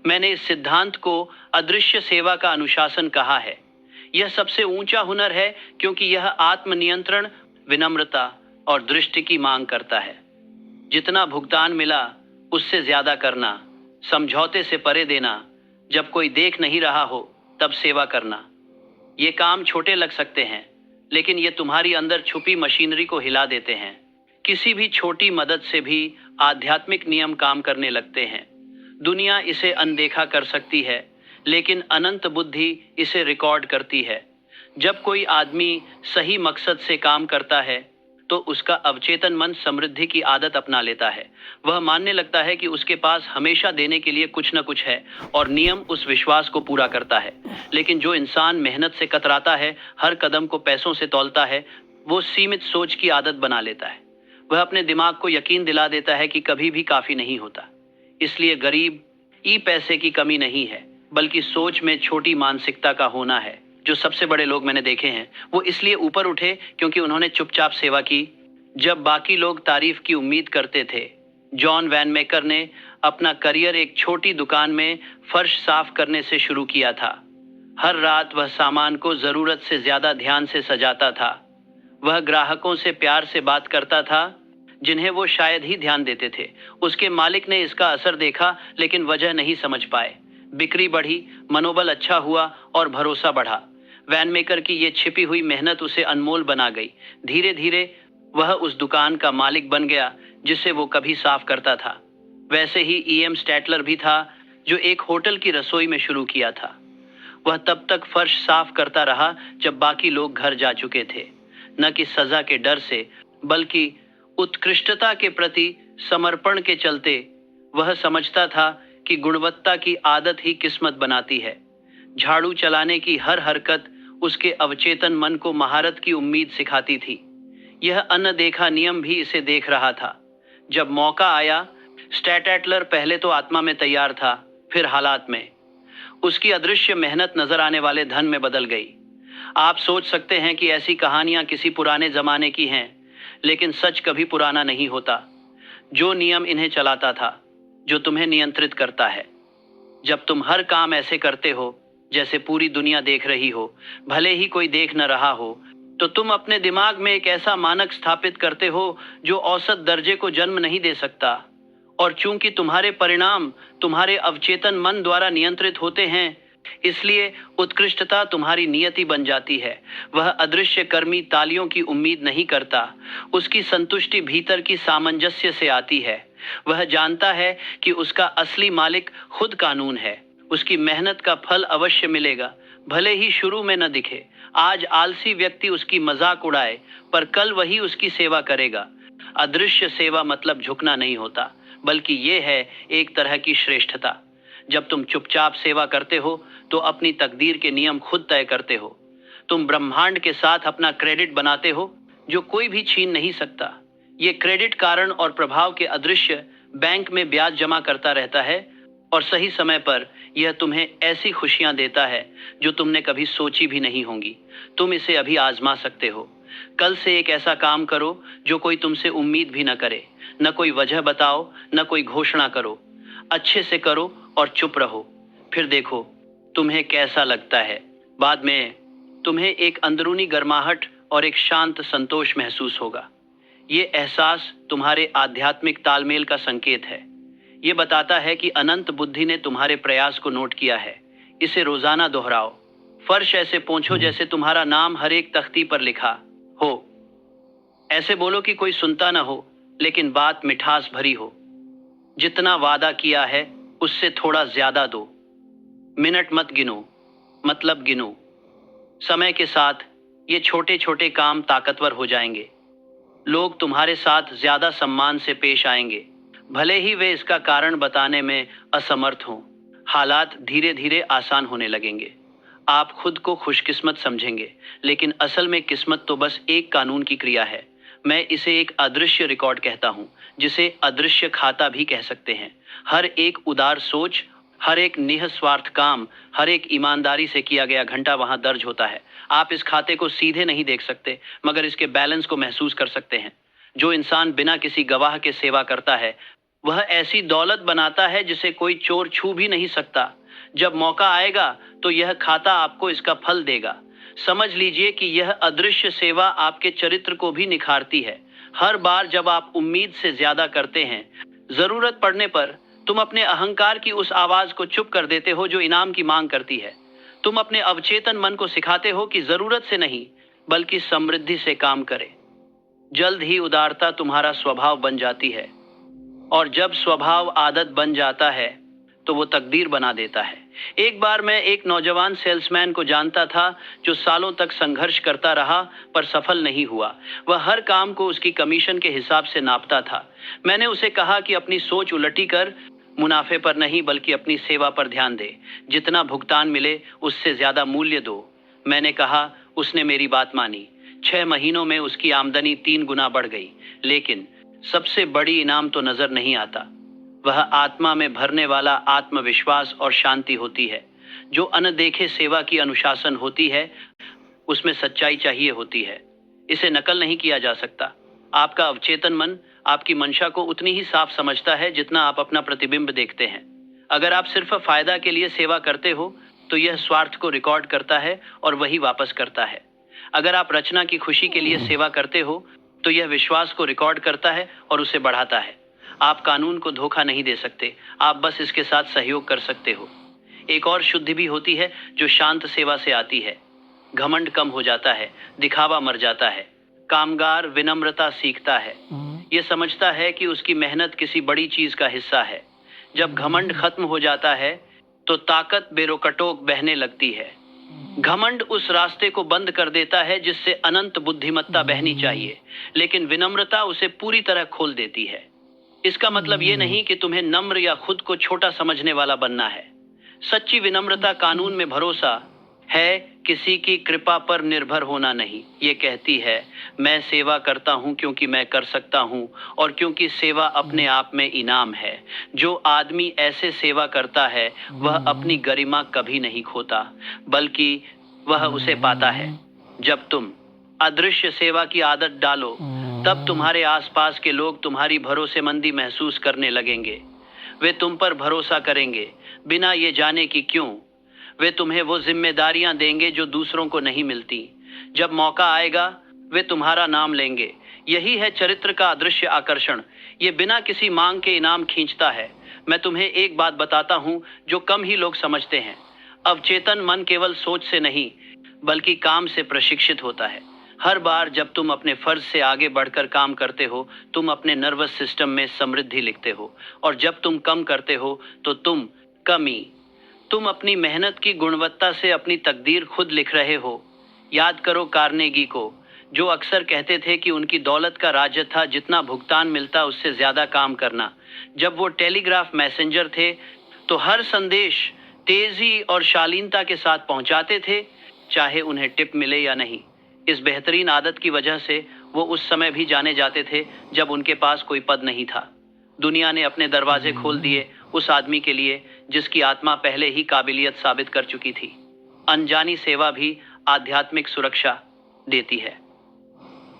मैंने इस सिद्धांत को अदृश्य सेवा का अनुशासन कहा है। यह सबसे ऊंचा हुनर है क्योंकि यह आत्मनियंत्रण, विनम्रता और दृष्टि की मांग करता है। जितना भुगतान मिला उससे ज्यादा करना, समझौते से परे देना, जब कोई देख नहीं रहा हो तब सेवा करना। ये काम छोटे लग सकते हैं, लेकिन ये तुम्हारी अंदर छुपी मशीनरी को हिला देते हैं। किसी भी छोटी मदद से भी आध्यात्मिक नियम काम करने लगते हैं। दुनिया इसे अनदेखा कर सकती है, लेकिन अनंत बुद्धि इसे रिकॉर्ड करती है। जब कोई आदमी सही मकसद से काम करता है तो उसका अवचेतन मन समृद्धि की आदत अपना लेता है। वह मानने लगता है कि उसके पास हमेशा देने के लिए कुछ न कुछ है और नियम उस विश्वास को पूरा करता है। लेकिन जो इंसान मेहनत से कतराता है, हर कदम को पैसों से तौलता है, वो सीमित सोच की आदत बना लेता है। वह अपने दिमाग को यकीन दिला देता है कि कभी भी काफी नहीं होता। इसलिए गरीब पैसे की कमी नहीं है, बल्कि सोच में छोटी मानसिकता का होना है। जो सबसे बड़े लोग मैंने देखे हैं वो इसलिए ऊपर उठे क्योंकि उन्होंने चुपचाप सेवा की जब बाकी लोग तारीफ की उम्मीद करते थे। जॉन वैनमेकर ने अपना करियर एक छोटी दुकान में फर्श साफ करने से शुरू किया था। हर रात वह सामान को जरूरत से ज्यादा ध्यान से सजाता था। वह ग्राहकों से प्यार से बात करता था जिन्हें वो शायद ही ध्यान देते थे। उसके मालिक ने इसका असर देखा, लेकिन वजह नहीं समझ पाए। बिक्री बढ़ी, मनोबल अच्छा हुआ और भरोसा बढ़ा। वैनमेकर की ये छिपी हुई मेहनत उसे अनमोल बना गई। धीरे धीरे वह उस दुकान का मालिक बन गया जिसे वो कभी साफ करता था। वैसे ही ईएम स्टैटलर भी था जो एक होटल की रसोई में शुरू किया था। वह तब तक फर्श साफ करता रहा जब बाकी लोग घर जा चुके थे, न कि सजा के डर से, बल्कि उत्कृष्टता के प्रति समर्पण के चलते। वह समझता था कि गुणवत्ता की आदत ही किस्मत बनाती है। झाड़ू चलाने की हर हरकत उसके अवचेतन मन को महारत की उम्मीद सिखाती थी। यह अनदेखा नियम भी इसे देख रहा था। जब मौका आया, स्टैटलर पहले तो आत्मा में तैयार था, फिर हालात में। उसकी अदृश्य मेहनत नजर आने वाले धन में बदल गई। आप सोच सकते हैं कि ऐसी कहानियां किसी पुराने जमाने की हैं, लेकिन सच कभी पुराना नहीं होता। जो नियम इन्हें चलाता था, जो तुम्हें नियंत्रित करता है। जब तुम हर काम ऐसे करते हो जैसे पूरी दुनिया देख रही हो, भले ही कोई देख न रहा हो, तो तुम अपने दिमाग में एक ऐसा मानक स्थापित करते हो जो औसत दर्जे को जन्म नहीं दे सकता। और चूंकि तुम्हारे परिणाम तुम्हारे अवचेतन मन द्वारा नियंत्रित होते हैं, इसलिए उत्कृष्टता तुम्हारी नियति बन जाती है। वह अदृश्य कर्मी तालियों की उम्मीद नहीं करता, उसकी संतुष्टि भीतर की सामंजस्य से आती है। वह जानता है कि उसका असली मालिक खुद कानून है। उसकी मेहनत का फल अवश्य मिलेगा, भले ही शुरू में न दिखे। आज आलसी व्यक्ति उसकी मजाक उड़ाए, पर कल वही उसकी सेवा करेगा। अदृश्य सेवा मतलब झुकना नहीं होता, बल्कि ये है एक तरह की श्रेष्ठता। जब तुम चुपचाप सेवा करते हो तो अपनी तकदीर के नियम खुद तय करते हो। तुम ब्रह्मांड के साथ अपना क्रेडिट बनाते हो जो कोई भी छीन नहीं सकता। ये क्रेडिट कारण और प्रभाव के अदृश्य बैंक में ब्याज जमा करता रहता है और सही समय पर यह तुम्हें ऐसी खुशियां देता है जो तुमने कभी सोची भी नहीं होंगी। तुम इसे अभी आजमा सकते हो। कल से एक ऐसा काम करो जो कोई तुमसे उम्मीद भी न करे। न कोई वजह बताओ, न कोई घोषणा करो। अच्छे से करो और चुप रहो। फिर देखो तुम्हें कैसा लगता है। बाद में तुम्हें एक अंदरूनी गर्माहट और एक शांत संतोष महसूस होगा। ये एहसास तुम्हारे आध्यात्मिक तालमेल का संकेत है। ये बताता है कि अनंत बुद्धि ने तुम्हारे प्रयास को नोट किया है। इसे रोजाना दोहराओ। फर्श ऐसे पोंछो जैसे तुम्हारा नाम हर एक तख्ती पर लिखा हो। ऐसे बोलो कि कोई सुनता ना हो, लेकिन बात मिठास भरी हो। जितना वादा किया है उससे थोड़ा ज्यादा दो। मिनट मत गिनो, मतलब गिनो। समय के साथ ये छोटे छोटे काम ताकतवर हो जाएंगे। लोग तुम्हारे साथ ज्यादा सम्मान से पेश आएंगे। भले ही वे इसका कारण बताने में असमर्थ हों। हालात धीरे धीरे आसान होने लगेंगे। आप खुद को खुशकिस्मत समझेंगे, लेकिन असल में किस्मत तो बस एक कानून की क्रिया है। मैं इसे एक अदृश्य रिकॉर्ड कहता हूँ, जिसे अदृश्य खाता भी कह सकते हैं। हर एक उदार सोच, हर एक निस्वार्थ काम, हर एक ईमानदारी से किया गया घंटा वहां दर्ज होता है। आप इस खाते को सीधे नहीं देख सकते, मगर इसके बैलेंस को महसूस कर सकते हैं। जो इंसान बिना किसी गवाह के सेवा करता है, वह ऐसी दौलत बनाता है जिसे कोई चोर छू भी नहीं सकता। जब मौका आएगा तो यह खाता आपको इसका फल देगा। समझ लीजिए कि यह अदृश्य सेवा आपके चरित्र को भी निखारती है। हर बार जब आप उम्मीद से ज्यादा करते हैं, जरूरत पड़ने पर तुम अपने अहंकार की उस आवाज को चुप कर देते हो जो इनाम की मांग करती है। तुम अपने अवचेतन मन को सिखाते हो कि जरूरत से नहीं, बल्कि समृद्धि से काम करे। जल्द ही उदारता तुम्हारा स्वभाव बन जाती है, और जब स्वभाव आदत बन जाता है तो वो तकदीर बना देता है। एक बार मैं एक नौजवान सेल्समैन को जानता था जो सालों तक संघर्ष करता रहा पर सफल नहीं हुआ। वह हर काम को उसकी कमीशन के हिसाब से नापता था। मैंने उसे कहा कि अपनी सोच उलटी कर मुनाफे पर नहीं, बल्कि अपनी सेवा पर ध्यान दे। जितना भुगतान मिले उससे ज्यादा मूल्य दो। मैंने कहा, उसने मेरी बात मानी। 6 महीनों में उसकी आमदनी 3 गुना बढ़ गई। लेकिन सबसे बड़ी इनाम तो नजर नहीं आता। वह आत्मा में भरने वाला आत्मविश्वास और शांति होती है। जो अनदेखे सेवा की अनुशासन होती है, उसमें सच्चाई चाहिए होती है। इसे नकल नहीं किया जा सकता। आपका अवचेतन मन आपकी मंशा को उतनी ही साफ समझता है जितना आप अपना प्रतिबिंब देखते हैं। अगर आप सिर्फ फायदा के लिए सेवा करते हो तो यह स्वार्थ को रिकॉर्ड करता है और वही वापस करता है। अगर आप रचना की खुशी के लिए सेवा करते हो तो यह विश्वास को रिकॉर्ड करता है और उसे बढ़ाता है। आप कानून को धोखा नहीं दे सकते, आप बस इसके साथ सहयोग कर सकते हो। एक और शुद्धि भी होती है जो शांत सेवा से आती है। घमंड कम हो जाता है, दिखावा मर जाता है। कामगार विनम्रता सीखता है। ये समझता है कि उसकी मेहनत किसी बड़ी चीज का हिस्सा है। जब घमंड खत्म हो जाता है तो ताकत बेरोकटोक बहने लगती है। घमंड उस रास्ते को बंद कर देता है जिससे अनंत बुद्धिमत्ता बहनी चाहिए, लेकिन विनम्रता उसे पूरी तरह खोल देती है। इसका मतलब ये नहीं कि तुम्हें नम्र या खुद को छोटा समझने वाला बनना है। सच्ची विनम्रता कानून में भरोसा है, किसी की कृपा पर निर्भर होना नहीं। ये कहती है, मैं सेवा करता हूँ क्योंकि मैं कर सकता हूँ और क्योंकि सेवा अपने आप में इनाम है। जो आदमी ऐसे सेवा करता है वह अपनी गरिमा कभी नहीं खोता, बल्कि वह उसे पाता है। जब तुम अदृश्य सेवा की आदत डालो, तब तुम्हारे आसपास के लोग तुम्हारी भरोसेमंदी महसूस करने लगेंगे। वे तुम पर भरोसा करेंगे बिना ये जाने कि क्यों। वे तुम्हें वो जिम्मेदारियां देंगे जो दूसरों को नहीं मिलती। जब मौका आएगा वे तुम्हारा नाम लेंगे। यही है चरित्र का अदृश्य आकर्षण। ये बिना किसी मांग के इनाम खींचता है। मैं तुम्हें एक बात बताता हूँ जो कम ही लोग समझते हैं। अवचेतन मन केवल सोच से नहीं, बल्कि काम से प्रशिक्षित होता है। हर बार जब तुम अपने फर्ज से आगे बढ़कर काम करते हो, तुम अपने नर्वस सिस्टम में समृद्धि लिखते हो, और जब तुम कम करते हो तो तुम कमी। तुम अपनी मेहनत की गुणवत्ता से अपनी तकदीर खुद लिख रहे हो। याद करो कार्नेगी को, जो अक्सर कहते थे कि उनकी दौलत का राज्य था जितना भुगतान मिलता उससे ज्यादा काम करना। जब वो टेलीग्राफ मैसेंजर थे तो हर संदेश तेजी और शालीनता के साथ पहुंचाते थे, चाहे उन्हें टिप मिले या नहीं। इस बेहतरीन आदत की वजह से वो उस समय भी जाने जाते थे जब उनके पास कोई पद नहीं था। दुनिया ने अपने दरवाजे खोल दिए उस आदमी के लिए जिसकी आत्मा पहले ही काबिलियत साबित कर चुकी थी। अनजानी सेवा भी आध्यात्मिक सुरक्षा देती है।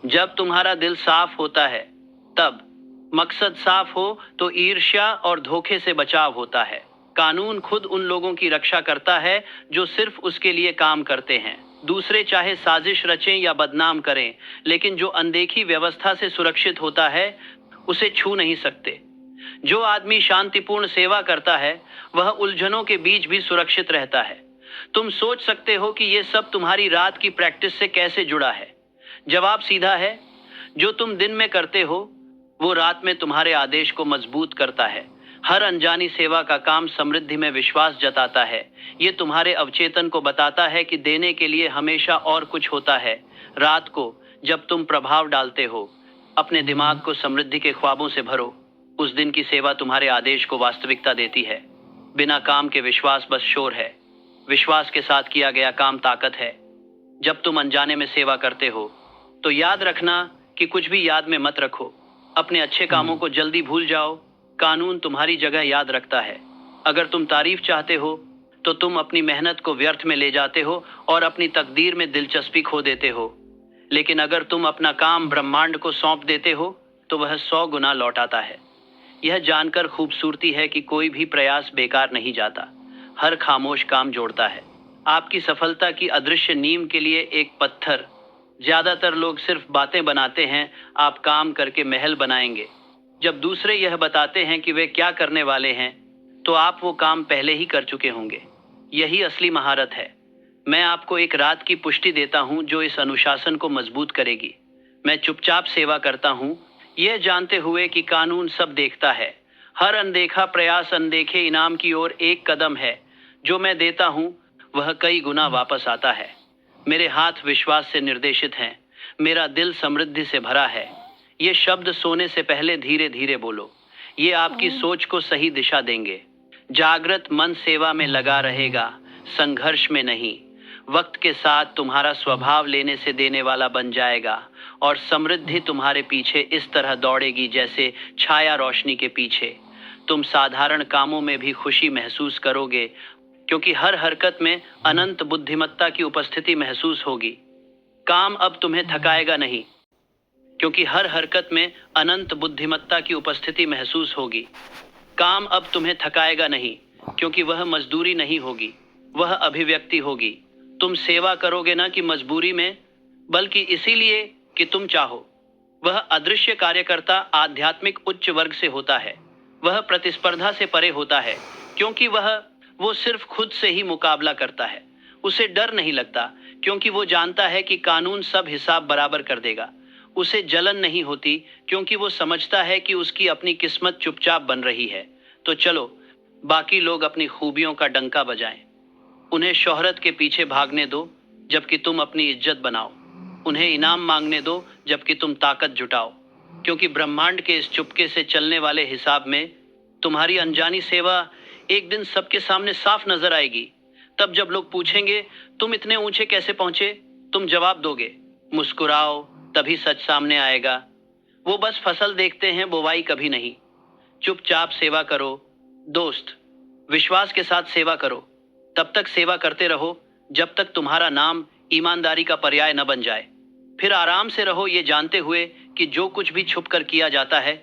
जब तुम्हारा दिल साफ होता है, तब मकसद साफ हो तो ईर्ष्या और धोखे से बचाव होता है। कानून खुद उन लोगों की रक्षा करता है जो सिर्फ उसके लिए काम करते हैं। दूसरे चाहे साजिश रचें या बदनाम करें, लेकिन जो अनदेखी व्यवस्था से सुरक्षित होता है उसे छू नहीं सकते। जो आदमी शांतिपूर्ण सेवा करता है वह उलझनों के बीच भी सुरक्षित रहता है। तुम सोच सकते हो कि यह सब तुम्हारी रात की प्रैक्टिस से कैसे जुड़ा है। जवाब सीधा है, जो तुम दिन में करते हो वो रात में तुम्हारे आदेश को मजबूत करता है। हर अनजानी सेवा का काम समृद्धि में विश्वास जताता है। ये तुम्हारे अवचेतन को बताता है कि देने के लिए हमेशा और कुछ होता है। रात को जब तुम प्रभाव डालते हो, अपने दिमाग को समृद्धि के ख्वाबों से भरो। उस दिन की सेवा तुम्हारे आदेश को वास्तविकता देती है। बिना काम के विश्वास बस शोर है। विश्वास के साथ किया गया काम ताकत है। जब तुम अनजाने में सेवा करते हो तो याद रखना कि कुछ भी याद में मत रखो। अपने अच्छे कामों को जल्दी भूल जाओ। कानून तुम्हारी जगह याद रखता है। अगर तुम तारीफ चाहते हो तो तुम अपनी मेहनत को व्यर्थ में ले जाते हो और अपनी तकदीर में दिलचस्पी खो देते हो। लेकिन अगर तुम अपना काम ब्रह्मांड को सौंप देते हो तो वह 100 गुना लौटाता है। यह जानकर खूबसूरती है कि कोई भी प्रयास बेकार नहीं जाता। हर खामोश काम जोड़ता है। आपकी सफलता की अदृश्य नींव के लिए एक पत्थर। ज्यादातर लोग सिर्फ बातें बनाते हैं, आप काम करके महल बनाएंगे। जब दूसरे यह बताते हैं कि वे क्या करने वाले हैं तो आप वो काम पहले ही कर चुके होंगे। यही असली महारत है। मैं आपको एक रात की पुष्टि देता हूं जो इस अनुशासन को मजबूत करेगी। मैं चुपचाप सेवा करता हूं, यह जानते हुए कि कानून सब देखता है। हर अनदेखा प्रयास अनदेखे इनाम की ओर एक कदम है। जो मैं देता हूं वह कई गुना वापस आता है। मेरे हाथ विश्वास से निर्देशित हैं। मेरा दिल समृद्धि से भरा है। ये शब्द सोने से पहले धीरे धीरे बोलो। ये आपकी सोच को सही दिशा देंगे। जागृत मन सेवा में लगा रहेगा, संघर्ष में नहीं। वक्त के साथ तुम्हारा स्वभाव लेने से देने वाला बन जाएगा और समृद्धि तुम्हारे पीछे इस तरह दौड़ेगी जैसे छाया रोशनी के पीछे। तुम साधारण कामों में भी खुशी महसूस करोगे क्योंकि हर हरकत में अनंत बुद्धिमत्ता की उपस्थिति महसूस होगी। काम अब तुम्हें थकाएगा नहीं क्योंकि हर हरकत में अनंत बुद्धिमत्ता की उपस्थिति महसूस होगी। काम अब तुम्हें थकाएगा नहीं क्योंकि वह मजदूरी नहीं होगी, वह अभिव्यक्ति होगी। तुम सेवा करोगे ना कि मजबूरी में, बल्कि इसीलिए कि तुम चाहो। वह अदृश्य कार्यकर्ता आध्यात्मिक उच्च वर्ग से होता है। वह प्रतिस्पर्धा से परे होता है क्योंकि वो सिर्फ खुद से ही मुकाबला करता है। उसे डर नहीं लगता क्योंकि वो जानता है कि कानून सब हिसाब बराबर कर देगा। उसे जलन नहीं होती क्योंकि वो समझता है कि उसकी अपनी किस्मत चुपचाप बन रही है। तो चलो, बाकी लोग अपनी खूबियों का डंका बजाएं। उन्हें शोहरत के पीछे भागने दो जबकि तुम अपनी इज्जत बनाओ। उन्हें इनाम मांगने दो जबकि तुम ताकत जुटाओ। क्योंकि ब्रह्मांड के इस चुपके से चलने वाले हिसाब में तुम्हारी अनजानी सेवा एक दिन सबके सामने साफ नजर आएगी। तब जब लोग पूछेंगे तुम इतने ऊंचे कैसे पहुंचे, तुम जवाब दोगे, मुस्कुराओ, तभी सच सामने आएगा। वो बस फसल देखते हैं, बुवाई कभी नहीं। चुपचाप सेवा करो दोस्त, विश्वास के साथ सेवा करो। तब तक सेवा करते रहो जब तक तुम्हारा नाम ईमानदारी का पर्याय न बन जाए। फिर आराम से रहो ये जानते हुए कि जो कुछ भी छुप कर किया जाता है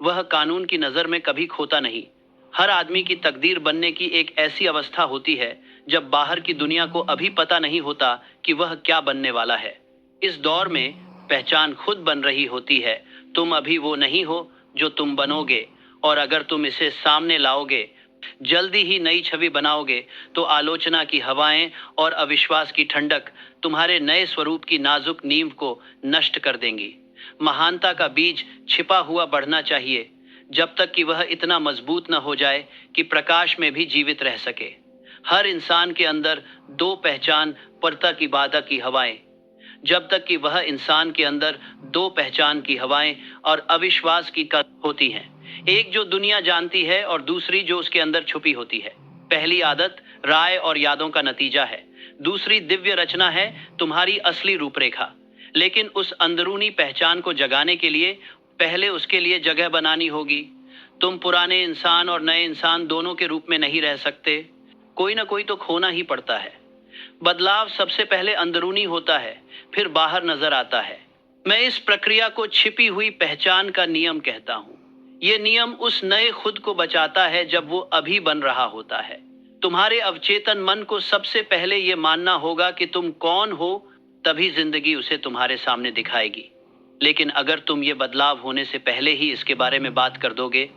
वह कानून की नज़र में कभी खोता नहीं। हर आदमी की तकदीर बनने की एक ऐसी अवस्था होती है जब बाहर की दुनिया को अभी पता नहीं होता कि वह क्या बनने वाला है। इस दौर में पहचान खुद बन रही होती है। तुम अभी वो नहीं हो जो तुम बनोगे, और अगर तुम इसे सामने लाओगे, जल्दी ही नई छवि बनाओगे, तो आलोचना की हवाएं और अविश्वास की ठंडक तुम्हारे नए स्वरूप की नाजुक नींव को नष्ट कर देंगी। महानता का बीज छिपा हुआ बढ़ना चाहिए जब तक कि वह इतना मजबूत न हो जाए कि प्रकाश में भी जीवित रह सके। हर इंसान के अंदर दो पहचान परता की बाधा की हवाएं, जब तक कि वह इंसान के अंदर दो पहचान की हवाएं और अविश्वास की होती हैं। एक जो दुनिया जानती है और दूसरी जो उसके अंदर छुपी होती है। पहली आदत राय और यादों का नतीजा है, दूसरी दिव्य रचना है, तुम्हारी असली रूपरेखा। लेकिन उस अंदरूनी पहचान को जगाने के लिए पहले उसके लिए जगह बनानी होगी। तुम पुराने इंसान और नए इंसान दोनों के रूप में नहीं रह सकते। कोई ना कोई तो खोना ही पड़ता है। बदलाव सबसे पहले अंदरूनी होता है, फिर बाहर नजर आता है। मैं इस प्रक्रिया को छिपी हुई पहचान का नियम कहता हूँ। ये नियम उस नए खुद को बचाता है जब वो अभी बन रहा होता है। तुम्हारे अवचेतन मन को सबसे पहले ये मानना होगा कि तुम कौन हो, तभी जिंदगी उसे तुम्हारे सामने दिखाएगी। लेकिन अगर तुम ये बदलाव होने से पहले ही इसके बारे में बात कर दोगे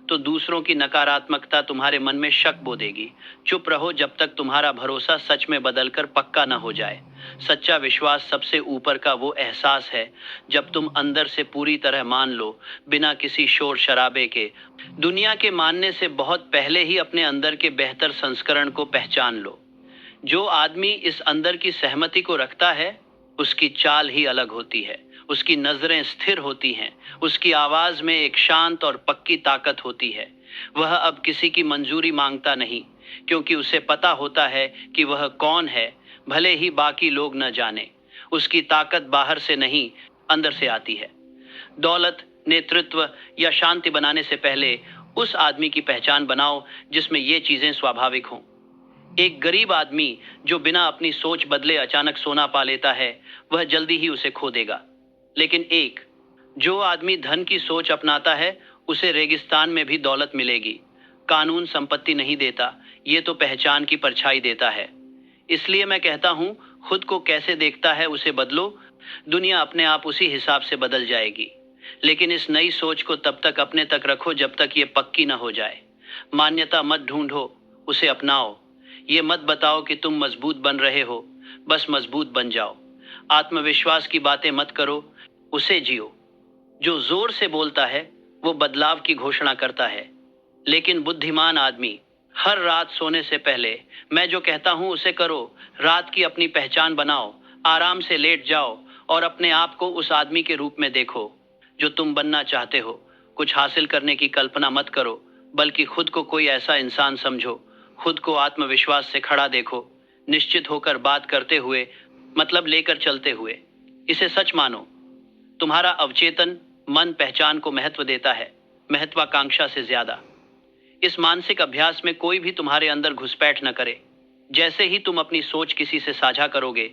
तो दूसरों की नकारात्मकता तुम्हारे मन में शक बो देगी। चुप रहो जब तक तुम्हारा भरोसा सच में बदलकर पक्का न हो जाए। सच्चा विश्वास सबसे ऊपर का वो एहसास है जब तुम अंदर से पूरी तरह मान लो, बिना किसी शोर शराबे के, दुनिया के मानने से बहुत पहले ही अपने अंदर के बेहतर संस्करण को पहचान लो। जो आदमी इस अंदर की सहमति को रखता है उसकी चाल ही अलग होती है। उसकी नजरें स्थिर होती हैं, उसकी आवाज में एक शांत और पक्की ताकत होती है। वह अब किसी की मंजूरी मांगता नहीं, क्योंकि उसे पता होता है कि वह कौन है, भले ही बाकी लोग न जाने। उसकी ताकत बाहर से नहीं, अंदर से आती है। दौलत, नेतृत्व या शांति बनाने से पहले उस आदमी की पहचान बनाओ जिसमें ये चीजें स्वाभाविक हों। एक गरीब आदमी जो बिना अपनी सोच बदले अचानक सोना पा लेता है, वह जल्दी ही उसे खो देगा। लेकिन एक जो आदमी धन की सोच अपनाता है, उसे रेगिस्तान में भी दौलत मिलेगी। कानून संपत्ति नहीं देता, ये तो पहचान की परछाई देता है। इसलिए मैं कहता हूँ, खुद को कैसे देखता है उसे बदलो, दुनिया अपने आप उसी हिसाब से बदल जाएगी। लेकिन इस नई सोच को तब तक अपने तक रखो जब तक ये पक्की ना हो जाए। मान्यता मत ढूंढो, उसे अपनाओ। ये मत बताओ कि तुम मजबूत बन रहे हो, बस मजबूत बन जाओ। आत्मविश्वास की बातें मत करो, उसे जियो। जो जोर से बोलता है वो बदलाव की घोषणा करता है, लेकिन बुद्धिमान आदमी हर रात सोने से पहले मैं जो कहता हूं उसे करो। रात की अपनी पहचान बनाओ, आराम से लेट जाओ और अपने आप को उस आदमी के रूप में देखो जो तुम बनना चाहते हो। कुछ हासिल करने की कल्पना मत करो, बल्कि खुद को कोई ऐसा इंसान समझो। खुद को आत्मविश्वास से खड़ा देखो, निश्चित होकर बात करते हुए, मतलब लेकर चलते हुए। इसे सच मानो, तुम्हारा अवचेतन मन पहचान को महत्व देता है, महत्वाकांक्षा से ज्यादा। इस मानसिक अभ्यास में कोई भी तुम्हारे अंदर घुसपैठ न करे। जैसे ही तुम अपनी सोच किसी से साझा करोगे,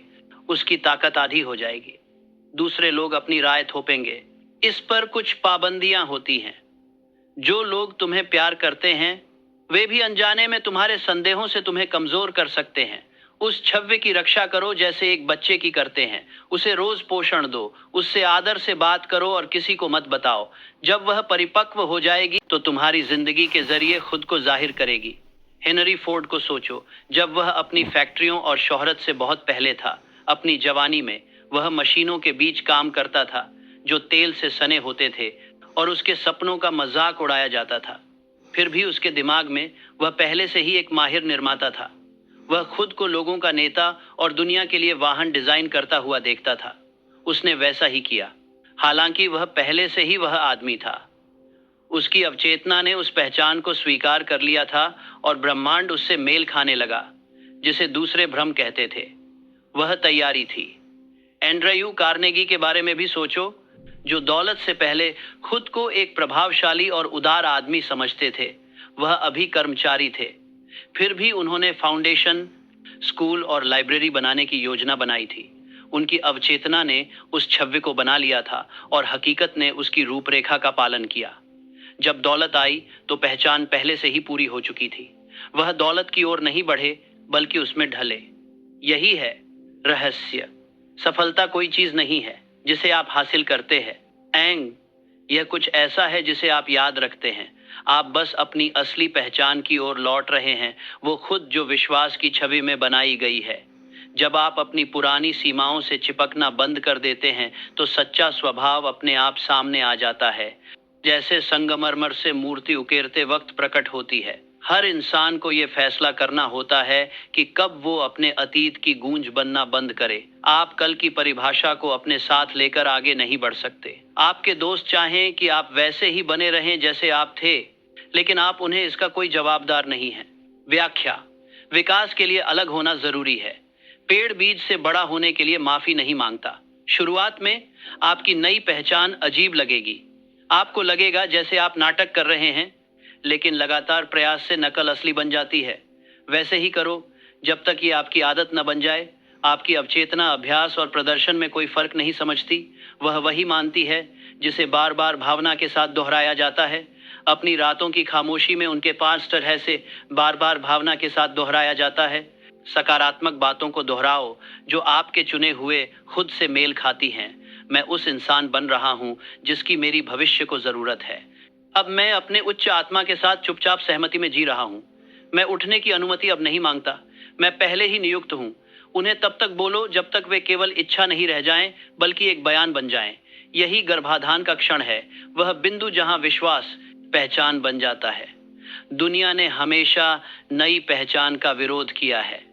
उसकी ताकत आधी हो जाएगी। दूसरे लोग अपनी राय थोपेंगे। इस पर कुछ पाबंदियां होती हैं। जो लोग तुम्हें प्यार करते हैं, वे भी अनजाने में तुम्हारे संदेहों से तुम्हें कमजोर कर सकते हैं। उस छव्य की रक्षा करो जैसे एक बच्चे की करते हैं। उसे रोज पोषण दो, उससे आदर से बात करो और किसी को मत बताओ। जब वह परिपक्व हो जाएगी तो तुम्हारी जिंदगी के जरिए खुद को जाहिर करेगी। हेनरी फोर्ड को सोचो, जब वह अपनी फैक्ट्रियों और शोहरत से बहुत पहले था। अपनी जवानी में वह मशीनों के बीच काम करता था जो तेल से सने होते थे, और उसके सपनों का मजाक उड़ाया जाता था। फिर भी उसके दिमाग में वह पहले से ही एक माहिर निर्माता था। वह खुद को लोगों का नेता और दुनिया के लिए वाहन डिजाइन करता हुआ देखता था। उसने वैसा ही किया, हालांकि वह पहले से ही वह आदमी था। उसकी अवचेतना ने उस पहचान को स्वीकार कर लिया था और ब्रह्मांड उससे मेल खाने लगा, जिसे दूसरे भ्रम कहते थे। वह तैयारी थी। एंड्रयू कार्नेगी के बारे में भी सोचो, जो दौलत से पहले खुद को एक प्रभावशाली और उदार आदमी समझते थे। वह अभी कर्मचारी थे, फिर भी उन्होंने फाउंडेशन, स्कूल और लाइब्रेरी बनाने की योजना बनाई थी। उनकी अवचेतना ने उस छवि को बना लिया था और हकीकत ने उसकी रूपरेखा का पालन किया। जब दौलत आई तो पहचान पहले से ही पूरी हो चुकी थी। वह दौलत की ओर नहीं बढ़े, बल्कि उसमें ढले। यही है रहस्य। सफलता कोई चीज नहीं है जिसे आप हासिल करते हैं। एंग, यह कुछ ऐसा है जिसे आप याद रखते हैं। आप बस अपनी असली पहचान की ओर लौट रहे हैं, वो खुद जो विश्वास की छवि में बनाई गई है। जब आप अपनी पुरानी सीमाओं से चिपकना बंद कर देते हैं तो सच्चा स्वभाव अपने आप सामने आ जाता है, जैसे संगमरमर से मूर्ति उकेरते वक्त प्रकट होती है। हर इंसान को यह फैसला करना होता है कि कब वो अपने अतीत की गूंज बनना बंद करे। आप कल की परिभाषा को अपने साथ लेकर आगे नहीं बढ़ सकते। आपके दोस्त चाहें कि आप वैसे ही बने रहें जैसे आप थे, लेकिन आप उन्हें इसका कोई जवाबदार नहीं है। व्याख्या, विकास के लिए अलग होना जरूरी है। पेड़ बीज से बड़ा होने के लिए माफी नहीं मांगता। शुरुआत में आपकी नई पहचान अजीब लगेगी। आपको लगेगा जैसे आप नाटक कर रहे हैं, लेकिन लगातार प्रयास से नकल असली बन जाती है। वैसे ही करो जब तक ये आपकी आदत न बन जाए। आपकी अवचेतना अभ्यास और प्रदर्शन में कोई फर्क नहीं समझती। वह वही मानती है जिसे बार बार भावना के साथ दोहराया जाता है। अपनी रातों की खामोशी में उनके 5 तरह से बार बार भावना के साथ दोहराया जाता है। सकारात्मक बातों को दोहराओ जो आपके चुने हुए खुद से मेल खाती हैं। मैं उस इंसान बन रहा हूँ जिसकी मेरी भविष्य को जरूरत है। अब मैं अपने उच्च आत्मा के साथ चुपचाप सहमति में जी रहा हूँ। मैं उठने की अनुमति अब नहीं मांगता। मैं पहले ही नियुक्त हूँ। उन्हें तब तक बोलो जब तक वे केवल इच्छा नहीं रह जाएं, बल्कि एक बयान बन जाएं। यही गर्भाधान का क्षण है, वह बिंदु जहां विश्वास पहचान बन जाता है। दुनिया ने हमेशा नई पहचान का विरोध किया है।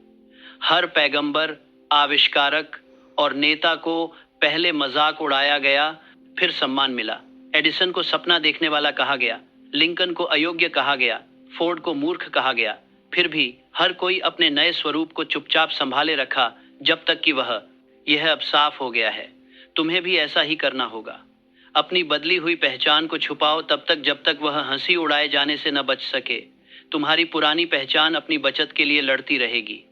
हर पैगंबर, आविष्कारक और नेता को पहले मजाक उड़ाया गया, फिर सम्मान मिला। एडिसन को सपना देखने वाला कहा गया, लिंकन को अयोग्य कहा गया, फोर्ड को मूर्ख कहा गया। फिर भी हर कोई अपने नए स्वरूप को चुपचाप संभाले रखा, जब तक कि यह अब साफ हो गया है। तुम्हें भी ऐसा ही करना होगा। अपनी बदली हुई पहचान को छुपाओ तब तक जब तक वह हंसी उड़ाए जाने से न बच सके। तुम्हारी पुरानी पहचान अपनी बचत के लिए लड़ती रहेगी।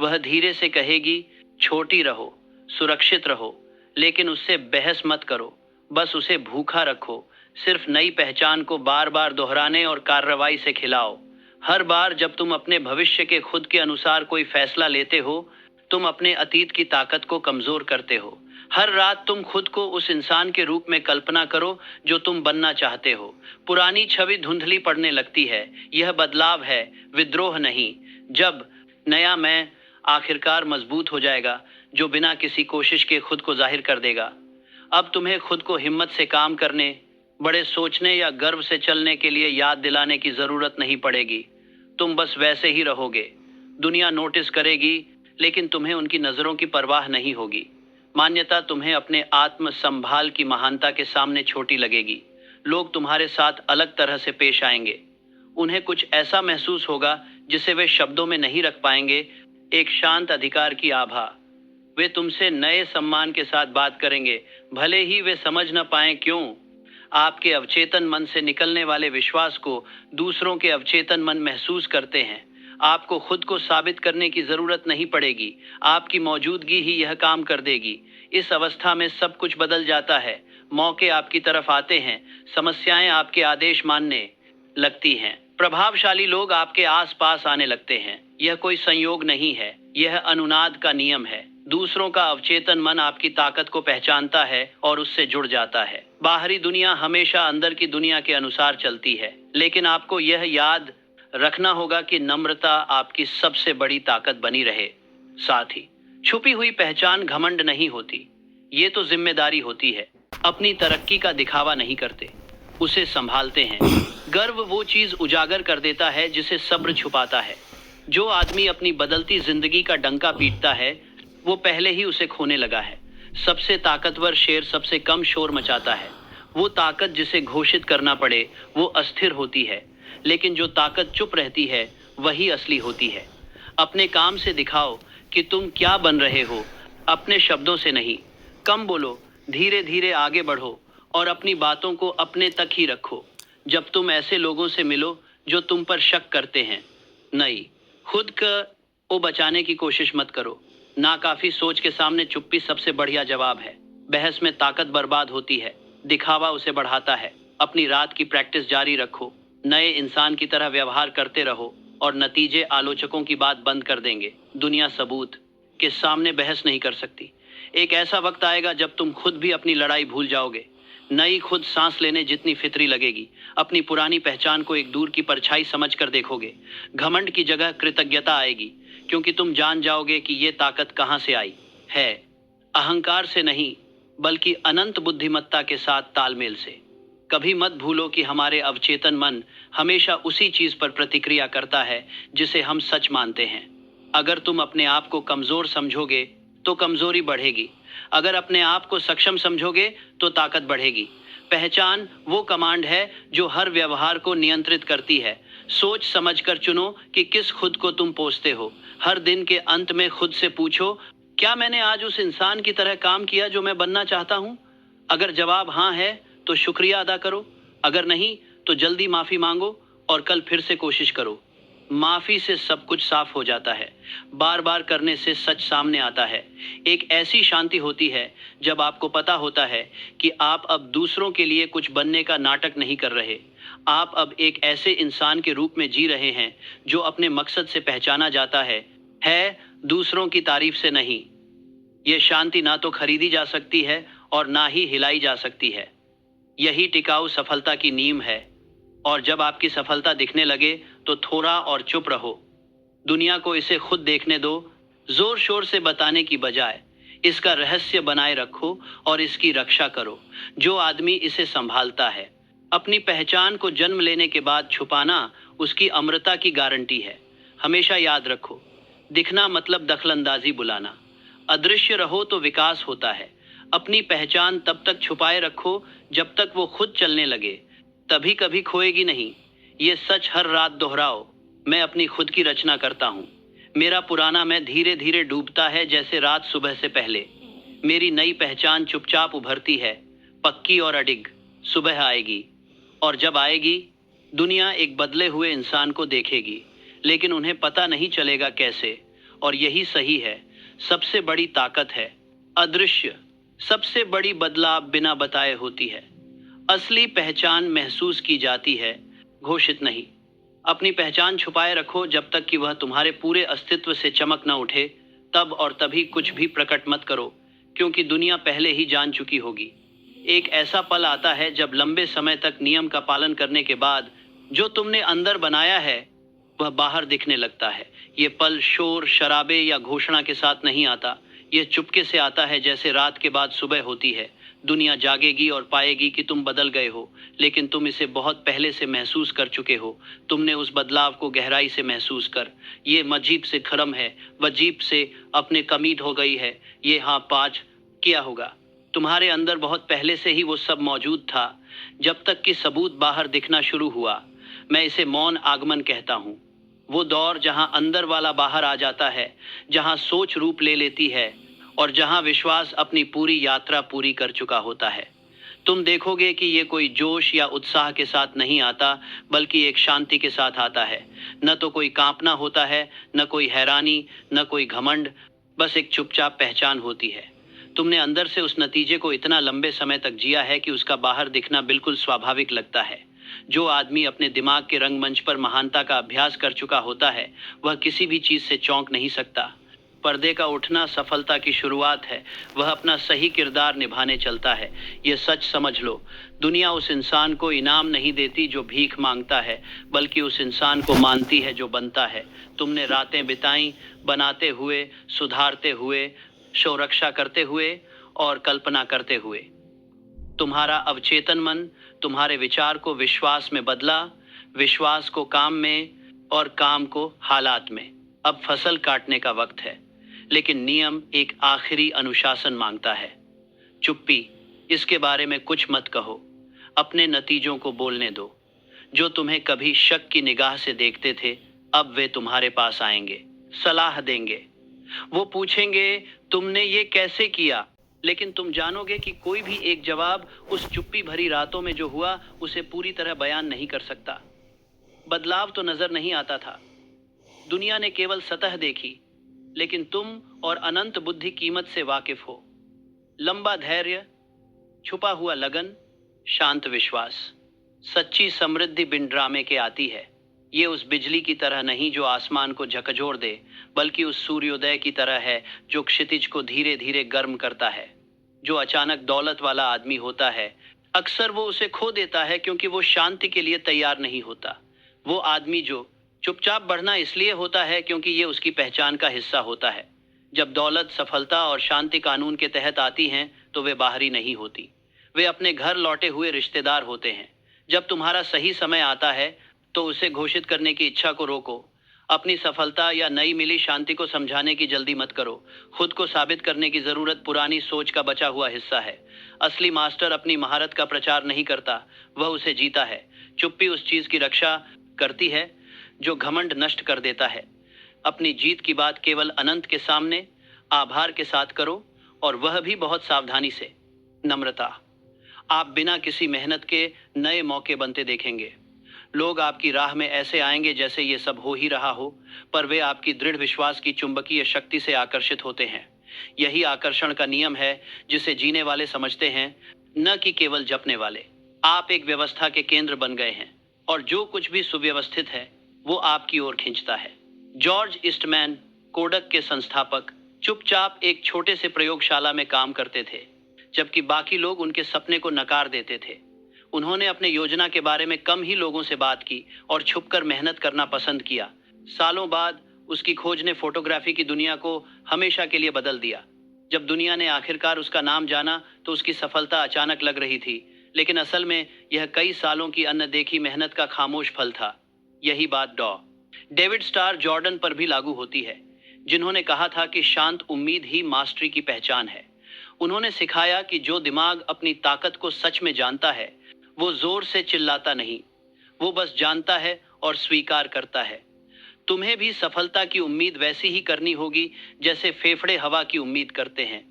वह धीरे से कहेगी, छोटी रहो, सुरक्षित रहो, लेकिन उससे बहस मत करो, बस उसे भूखा रखो। सिर्फ नई पहचान को बार बार दोहराने और कार्रवाई से खिलाओ। हर बार जब तुम अपने भविष्य के खुद के अनुसार कोई फैसला लेते हो, तुम अपने अतीत की ताकत को कमजोर करते हो। हर रात तुम खुद को उस इंसान के रूप में कल्पना करो जो तुम बनना चाहते हो। पुरानी छवि धुंधली पड़ने लगती है। यह बदलाव है, विद्रोह नहीं। जब नया मैं आखिरकार मजबूत हो जाएगा, जो बिना किसी कोशिश के खुद को जाहिर कर देगा। अब तुम्हें खुद को हिम्मत से काम करने, बड़े सोचने या गर्व से चलने के लिए याद दिलाने की जरूरत नहीं पड़ेगी। तुम बस वैसे ही रहोगे। दुनिया नोटिस करेगी, लेकिन तुम्हें उनकी नजरों की परवाह नहीं होगी। मान्यता तुम्हें अपने आत्म संभाल की महानता के सामने छोटी लगेगी। लोग तुम्हारे साथ अलग तरह से पेश आएंगे। उन्हें कुछ ऐसा महसूस होगा जिसे वे शब्दों में नहीं रख पाएंगे, एक शांत अधिकार की आभा। वे तुमसे नए सम्मान के साथ बात करेंगे, भले ही वे समझ न पाएं क्यों। आपके अवचेतन मन से निकलने वाले विश्वास को दूसरों के अवचेतन मन महसूस करते हैं। आपको खुद को साबित करने की जरूरत नहीं पड़ेगी, आपकी मौजूदगी ही यह काम कर देगी। इस अवस्था में सब कुछ बदल जाता है। मौके आपकी तरफ आते हैं, समस्याएं आपके आदेश मानने लगती हैं, प्रभावशाली लोग आपके आसपास आने लगते हैं। यह कोई संयोग नहीं है, यह अनुनाद का नियम है। दूसरों का अवचेतन मन आपकी ताकत को पहचानता है और उससे जुड़ जाता है। बाहरी दुनिया हमेशा अंदर की दुनिया के अनुसार चलती है, लेकिन आपको यह याद रखना होगा कि नम्रता आपकी सबसे बड़ी ताकत बनी रहे। साथ ही छुपी हुई पहचान घमंड नहीं होती, ये तो जिम्मेदारी होती है। अपनी तरक्की का दिखावा नहीं करते, उसे संभालते हैं। गर्व वो चीज उजागर कर देता है जिसे सब्र छुपाता है। जो आदमी अपनी बदलती जिंदगी का डंका पीटता है, वो पहले ही उसे खोने लगा है। सबसे ताकतवर शेर सबसे कम शोर मचाता है। वो ताकत जिसे घोषित करना पड़े वो अस्थिर होती है, लेकिन जो ताकत चुप रहती है वही असली होती है। अपने काम से दिखाओ कि तुम क्या बन रहे हो, अपने शब्दों से नहीं। कम बोलो, धीरे धीरे आगे बढ़ो और अपनी बातों को अपने तक ही रखो। जब तुम ऐसे लोगों से मिलो जो तुम पर शक करते हैं, नहीं, खुद को बचाने की कोशिश मत करो। नाकाफी सोच के सामने चुप्पी सबसे बढ़िया जवाब है। बहस में ताकत बर्बाद होती है, दिखावा उसे बढ़ाता है। अपनी रात की प्रैक्टिस जारी रखो, नए इंसान की तरह व्यवहार करते रहो और नतीजे आलोचकों की बात बंद कर देंगे। दुनिया सबूत के सामने बहस नहीं कर सकती। एक ऐसा वक्त आएगा जब तुम खुद भी अपनी लड़ाई भूल जाओगे। नई खुद सांस लेने जितनी फितरी लगेगी। अपनी पुरानी पहचान को एक दूर की परछाई समझकर देखोगे। घमंड की जगह कृतज्ञता आएगी, क्योंकि तुम जान जाओगे कि ये ताकत कहाँ से आई है। अहंकार से नहीं, बल्कि अनंत बुद्धिमत्ता के साथ तालमेल से। कभी मत भूलो कि हमारे अवचेतन मन हमेशा उसी चीज पर प्रतिक्रिया करता है जिसे हम सच मानते हैं। अगर तुम अपने आप को कमजोर समझोगे तो कमजोरी बढ़ेगी। अगर अपने आप को सक्षम समझोगे तो ताकत बढ़ेगी। पहचान वो कमांड है जो हर व्यवहार को नियंत्रित करती है। सोच समझकर चुनो कि किस खुद को तुम पोसते हो। हर दिन के अंत में खुद से पूछो, क्या मैंने आज उस इंसान की तरह काम किया जो मैं बनना चाहता हूँ? अगर जवाब हाँ है तो शुक्रिया अदा करो, अगर नहीं तो जल्दी माफी मांगो और कल फिर से कोशिश करो। माफी से सब कुछ साफ हो जाता है। बार बार करने से सच सामने आता है। एक ऐसी शांति होती है जब आपको पता होता है कि आप अब दूसरों के लिए कुछ बनने का नाटक नहीं कर रहे। आप अब एक ऐसे इंसान के रूप में जी रहे हैं जो अपने मकसद से पहचाना जाता है दूसरों की तारीफ से नहीं। ये शांति ना तो खरीदी जा सकती है और ना ही हिलाई जा सकती है। यही टिकाऊ सफलता की नींव है। और जब आपकी सफलता दिखने लगे तो थोड़ा और चुप रहो। दुनिया को इसे खुद देखने दो, जोर शोर से बताने की बजाय इसका रहस्य बनाए रखो और इसकी रक्षा करो। जो आदमी इसे संभालता है, अपनी पहचान को जन्म लेने के बाद छुपाना उसकी अमरता की गारंटी है। हमेशा याद रखो, दिखना मतलब दखलंदाजी बुलाना। अदृश्य रहो तो विकास होता है। अपनी पहचान तब तक छुपाए रखो जब तक वो खुद चलने लगे, तभी कभी खोएगी नहीं। ये सच हर रात दोहराओ, मैं अपनी खुद की रचना करता हूँ। मेरा पुराना मैं धीरे धीरे डूबता है जैसे रात सुबह से पहले। मेरी नई पहचान चुपचाप उभरती है, पक्की और अडिग। सुबह आएगी, और जब आएगी दुनिया एक बदले हुए इंसान को देखेगी, लेकिन उन्हें पता नहीं चलेगा कैसे। और यही सही है, सबसे बड़ी ताकत है अदृश्य। सबसे बड़ी बदलाव बिना बताए होती है। असली पहचान महसूस की जाती है, घोषित नहीं। अपनी पहचान छुपाए रखो जब तक कि वह तुम्हारे पूरे अस्तित्व से चमक न उठे। तब और तभी कुछ भी प्रकट मत करो, क्योंकि दुनिया पहले ही जान चुकी होगी। एक ऐसा पल आता है जब लंबे समय तक नियम का पालन करने के बाद जो तुमने अंदर बनाया है वह बाहर दिखने लगता है। ये पल शोर शराबे या घोषणा के साथ नहीं आता। ये चुपके से आता है, जैसे रात के बाद सुबह होती है। दुनिया जागेगी और पाएगी कि तुम बदल गए हो, लेकिन तुम इसे बहुत पहले से महसूस कर चुके हो। तुमने उस बदलाव को गहराई से महसूस कर। ये मजीब से खरम है, वजीब से अपने कमीद हो गई है। ये हाँ पाँच किया होगा। तुम्हारे अंदर बहुत पहले से ही वो सब मौजूद था, जब तक कि सबूत बाहर दिखना शुरू हुआ। मैं इसे मौन आगमन कहता हूँ। वो दौर जहाँ अंदर वाला बाहर आ जाता है, जहाँ सोच रूप ले लेती है और जहाँ विश्वास अपनी पूरी यात्रा पूरी कर चुका होता है। तुम देखोगे कि ये कोई जोश या उत्साह के साथ नहीं आता, बल्कि एक शांति के साथ आता है। न तो कोई कांपना होता है, न कोई हैरानी, न कोई घमंड, बस एक चुपचाप पहचान होती है। तुमने अंदर से उस नतीजे को इतना लंबे समय तक जिया है कि उसका बाहर दिखना बिल्कुल स्वाभाविक लगता है। जो आदमी अपने दिमाग के रंगमंच पर महानता का अभ्यास कर चुका होता है, वह किसी भी चीज से चौंक नहीं सकता। पर्दे का उठना सफलता की शुरुआत है। वह अपना सही किरदार निभाने चलता है। ये सच समझ लो, दुनिया उस इंसान को इनाम नहीं देती जो भीख मांगता है, बल्कि उस इंसान को मानती है जो बनता है। तुमने रातें बिताई बनाते हुए, सुधारते हुए, सुरक्षा करते हुए और कल्पना करते हुए। तुम्हारा अवचेतन मन तुम्हारे विचार को विश्वास में बदला, विश्वास को काम में और काम को हालात में। अब फसल काटने का वक्त है, लेकिन नियम एक आखिरी अनुशासन मांगता है। चुप्पी, इसके बारे में कुछ मत कहो। अपने नतीजों को बोलने दो। जो तुम्हें कभी शक की निगाह से देखते थे, अब वे तुम्हारे पास आएंगे, सलाह देंगे। वो पूछेंगे तुमने ये कैसे किया, लेकिन तुम जानोगे कि कोई भी एक जवाब उस चुप्पी भरी रातों में जो हुआ उसे पूरी तरह बयान नहीं कर सकता। बदलाव तो नजर नहीं आता था, दुनिया ने केवल सतह देखी, लेकिन तुम और अनंत बुद्धि कीमत से वाकिफ हो। लंबा धैर्य, छुपा हुआ लगन, शांत विश्वास। सच्ची समृद्धि बिन ड्रामे के आती है। ये उस बिजली की तरह नहीं जो आसमान को झकझोर दे, बल्कि उस सूर्योदय की तरह है जो क्षितिज को धीरे धीरे गर्म करता है। जो अचानक दौलत वाला आदमी होता है, अक्सर वो उसे खो देता है क्योंकि वो शांति के लिए तैयार नहीं होता। वो आदमी जो चुपचाप बढ़ना इसलिए होता है क्योंकि ये उसकी पहचान का हिस्सा होता है। जब दौलत, सफलता और शांति कानून के तहत आती हैं, तो वे बाहरी नहीं होती, वे अपने घर लौटे हुए रिश्तेदार होते हैं। जब तुम्हारा सही समय आता है, तो उसे घोषित करने की इच्छा को रोको। अपनी सफलता या नई मिली शांति को समझाने की जल्दी मत करो। खुद को साबित करने की जरूरत पुरानी सोच का बचा हुआ हिस्सा है। असली मास्टर अपनी महारत का प्रचार नहीं करता, वह उसे जीता है। चुप्पी उस चीज की रक्षा करती है जो घमंड नष्ट कर देता है। अपनी जीत की बात केवल अनंत के सामने आभार के साथ करो, और वह भी बहुत सावधानी से। नम्रता। आप बिना किसी मेहनत के नए मौके बनते देखेंगे। लोग आपकी राह में ऐसे आएंगे जैसे ये सब हो ही रहा हो, पर वे आपकी दृढ़ विश्वास की चुंबकीय शक्ति से आकर्षित होते हैं। यही आकर्षण का नियम है जिसे जीने वाले समझते हैं, न कि केवल जपने वाले। आप एक व्यवस्था के केंद्र बन गए हैं, और जो कुछ भी सुव्यवस्थित है वो आपकी ओर खींचता है। जॉर्ज ईस्टमैन, कोडक के संस्थापक, चुपचाप एक छोटे से प्रयोगशाला में काम करते थे, जबकि बाकी लोग उनके सपने को नकार देते थे। उन्होंने अपने योजना के बारे में कम ही लोगों से बात की और छुपकर मेहनत करना पसंद किया। सालों बाद उसकी खोज ने फोटोग्राफी की दुनिया को हमेशा के लिए बदल दिया। जब दुनिया ने आखिरकार उसका नाम जाना, तो उसकी सफलता अचानक लग रही थी, लेकिन असल में यह कई सालों की अनदेखी मेहनत का खामोश फल था। यही बात डेविड स्टार जॉर्डन पर भी लागू होती है, जिन्होंने कहा था कि शांत उम्मीद ही मास्टरी की पहचान है। उन्होंने सिखाया कि जो दिमाग अपनी ताकत को सच में जानता है, वो जोर से चिल्लाता नहीं, वो बस जानता है और स्वीकार करता है। तुम्हें भी सफलता की उम्मीद वैसी ही करनी होगी जैसे फेफड़े हवा की उम्मीद करते हैं।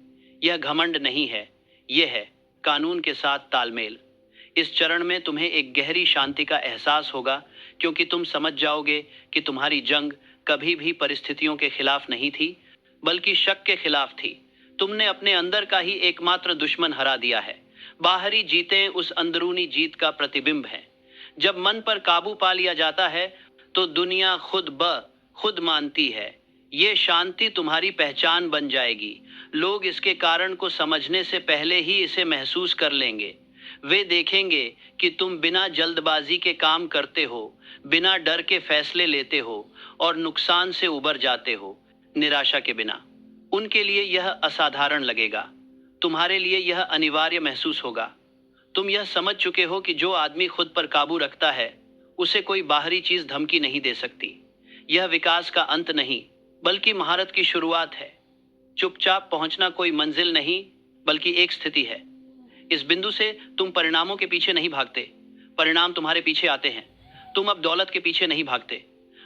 यह घमंड नहीं है, यह है कानून के साथ तालमेल। इस चरण में तुम्हें एक गहरी शांति का एहसास होगा, क्योंकि तुम समझ जाओगे कि तुम्हारी जंग कभी भी परिस्थितियों के खिलाफ नहीं थी, बल्कि शक के खिलाफ थी। तुमने अपने अंदर का ही एकमात्र दुश्मन हरा दिया है। बाहरी जीतें उस अंदरूनी जीत का प्रतिबिंब है। जब मन पर काबू पा लिया जाता है तो दुनिया खुद मानती है। ये शांति तुम्हारी पहचान बन जाएगी। लोग इसके कारण को समझने से पहले ही इसे महसूस कर लेंगे। वे देखेंगे कि तुम बिना जल्दबाजी के काम करते हो, बिना डर के फैसले लेते हो और नुकसान से उबर जाते हो, निराशा के बिना। उनके लिए यह असाधारण लगेगा, तुम्हारे लिए यह अनिवार्य महसूस होगा। तुम यह समझ चुके हो कि जो आदमी खुद पर काबू रखता है, उसे कोई बाहरी चीज धमकी नहीं दे सकती। यह विकास का अंत नहीं, बल्कि महारत की शुरुआत है। चुपचाप पहुंचना कोई मंजिल नहीं, बल्कि एक स्थिति है। इस बिंदु से तुम परिणामों के पीछे नहीं भागते, परिणाम तुम्हारे पीछे आते हैं। तुम अब दौलत के पीछे नहीं भागते,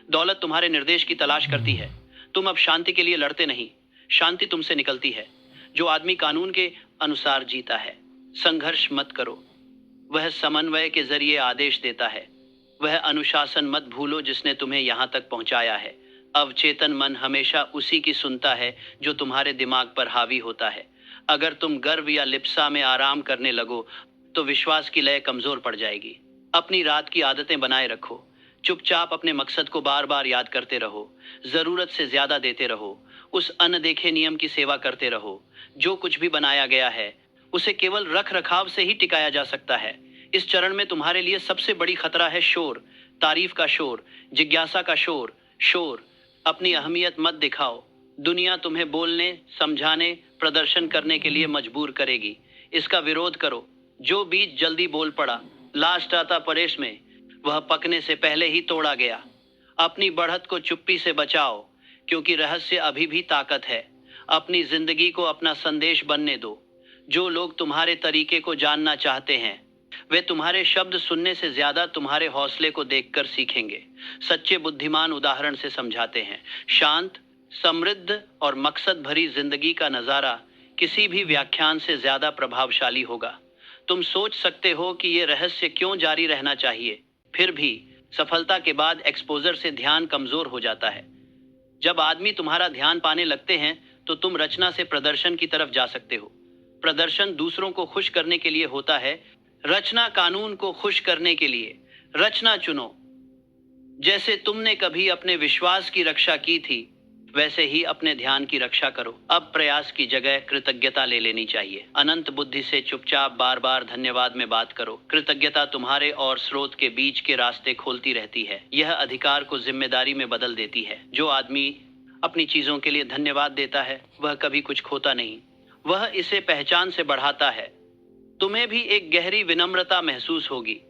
दौलत तुम्हारे निर्देश की तलाश करती है। तुम अब शांति के लिए लड़ते नहीं, शांति तुमसे निकलती है। जो आदमी कानून के अनुसार जीता है, संघर्ष मत करो, वह समन्वय के जरिए आदेश देता है। वह अनुशासन मत भूलो जिसने तुम्हें यहाँ तक पहुँचाया है। अवचेतन मन हमेशा उसी की सुनता है जो तुम्हारे दिमाग पर हावी होता है। अगर तुम गर्व या लिप्सा में आराम करने लगो तो विश्वास की लय कमजोर पड़ जाएगी। अपनी रात की आदतें बनाए रखो, चुपचाप अपने मकसद को बार बार याद करते रहो, जरूरत से ज्यादा देते रहो, उस अनदेखे नियम की सेवा करते रहो। जो कुछ भी बनाया गया है उसे केवल रख रखाव से ही टिकाया जा सकता है। इस चरण में तुम्हारे लिए सबसे बड़ी खतरा है शोर, तारीफ का शोर, जिज्ञासा का शोर। अपनी अहमियत मत दिखाओ। दुनिया तुम्हें बोलने, समझाने, प्रदर्शन करने के लिए मजबूर करेगी। इसका विरोध करो। जो बीज जल्दी बोल पड़ा, लास्ट आता परेश में, वह पकने से पहले ही तोड़ा गया। अपनी बढ़त को चुप्पी से बचाओ, क्योंकि रहस्य अभी भी ताकत है। अपनी जिंदगी को अपना संदेश बनने दो। जो लोग तुम्हारे तरीके को जानना चाहते हैं, वे तुम्हारे शब्द सुनने से ज्यादा तुम्हारे हौसले को देखकर सीखेंगे। सच्चे बुद्धिमान उदाहरण से समझाते हैं। शांत, समृद्ध और मकसद भरी जिंदगी का नजारा किसी भी व्याख्यान से ज्यादा प्रभावशाली होगा। तुम सोच सकते हो कि ये रहस्य क्यों जारी रहना चाहिए, फिर भी सफलता के बाद एक्सपोजर से ध्यान कमजोर हो जाता है। जब आदमी तुम्हारा ध्यान पाने लगते हैं तो तुम रचना से प्रदर्शन की तरफ जा सकते हो। प्रदर्शन दूसरों को खुश करने के लिए होता है, रचना कानून को खुश करने के लिए। रचना चुनो। जैसे तुमने कभी अपने विश्वास की रक्षा की थी, वैसे ही अपने ध्यान की रक्षा करो। अब प्रयास की जगह कृतज्ञता ले लेनी चाहिए। अनंत बुद्धि से चुपचाप बार बार धन्यवाद में बात करो। कृतज्ञता तुम्हारे और स्रोत के बीच के रास्ते खोलती रहती है। यह अधिकार को जिम्मेदारी में बदल देती है। जो आदमी अपनी चीजों के लिए धन्यवाद देता है, वह कभी कुछ खोता नहीं, वह इसे पहचान से बढ़ाता है। तुम्हें भी एक गहरी विनम्रता महसूस होगी।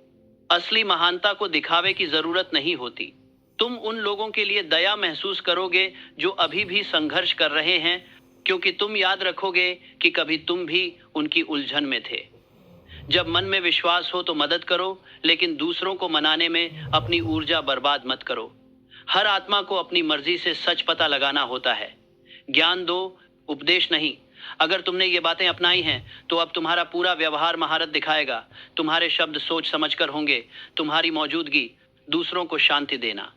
असली महानता को दिखावे की जरूरत नहीं होती। तुम उन लोगों के लिए दया महसूस करोगे जो अभी भी संघर्ष कर रहे हैं, क्योंकि तुम याद रखोगे कि कभी तुम भी उनकी उलझन में थे। जब मन में विश्वास हो तो मदद करो, लेकिन दूसरों को मनाने में अपनी ऊर्जा बर्बाद मत करो। हर आत्मा को अपनी मर्जी से सच पता लगाना होता है। ज्ञान दो, उपदेश नहीं। अगर तुमने ये बातें अपनाई हैं तो अब तुम्हारा पूरा व्यवहार महारत दिखाएगा। तुम्हारे शब्द सोच समझकर होंगे। तुम्हारी मौजूदगी दूसरों को शांति देना।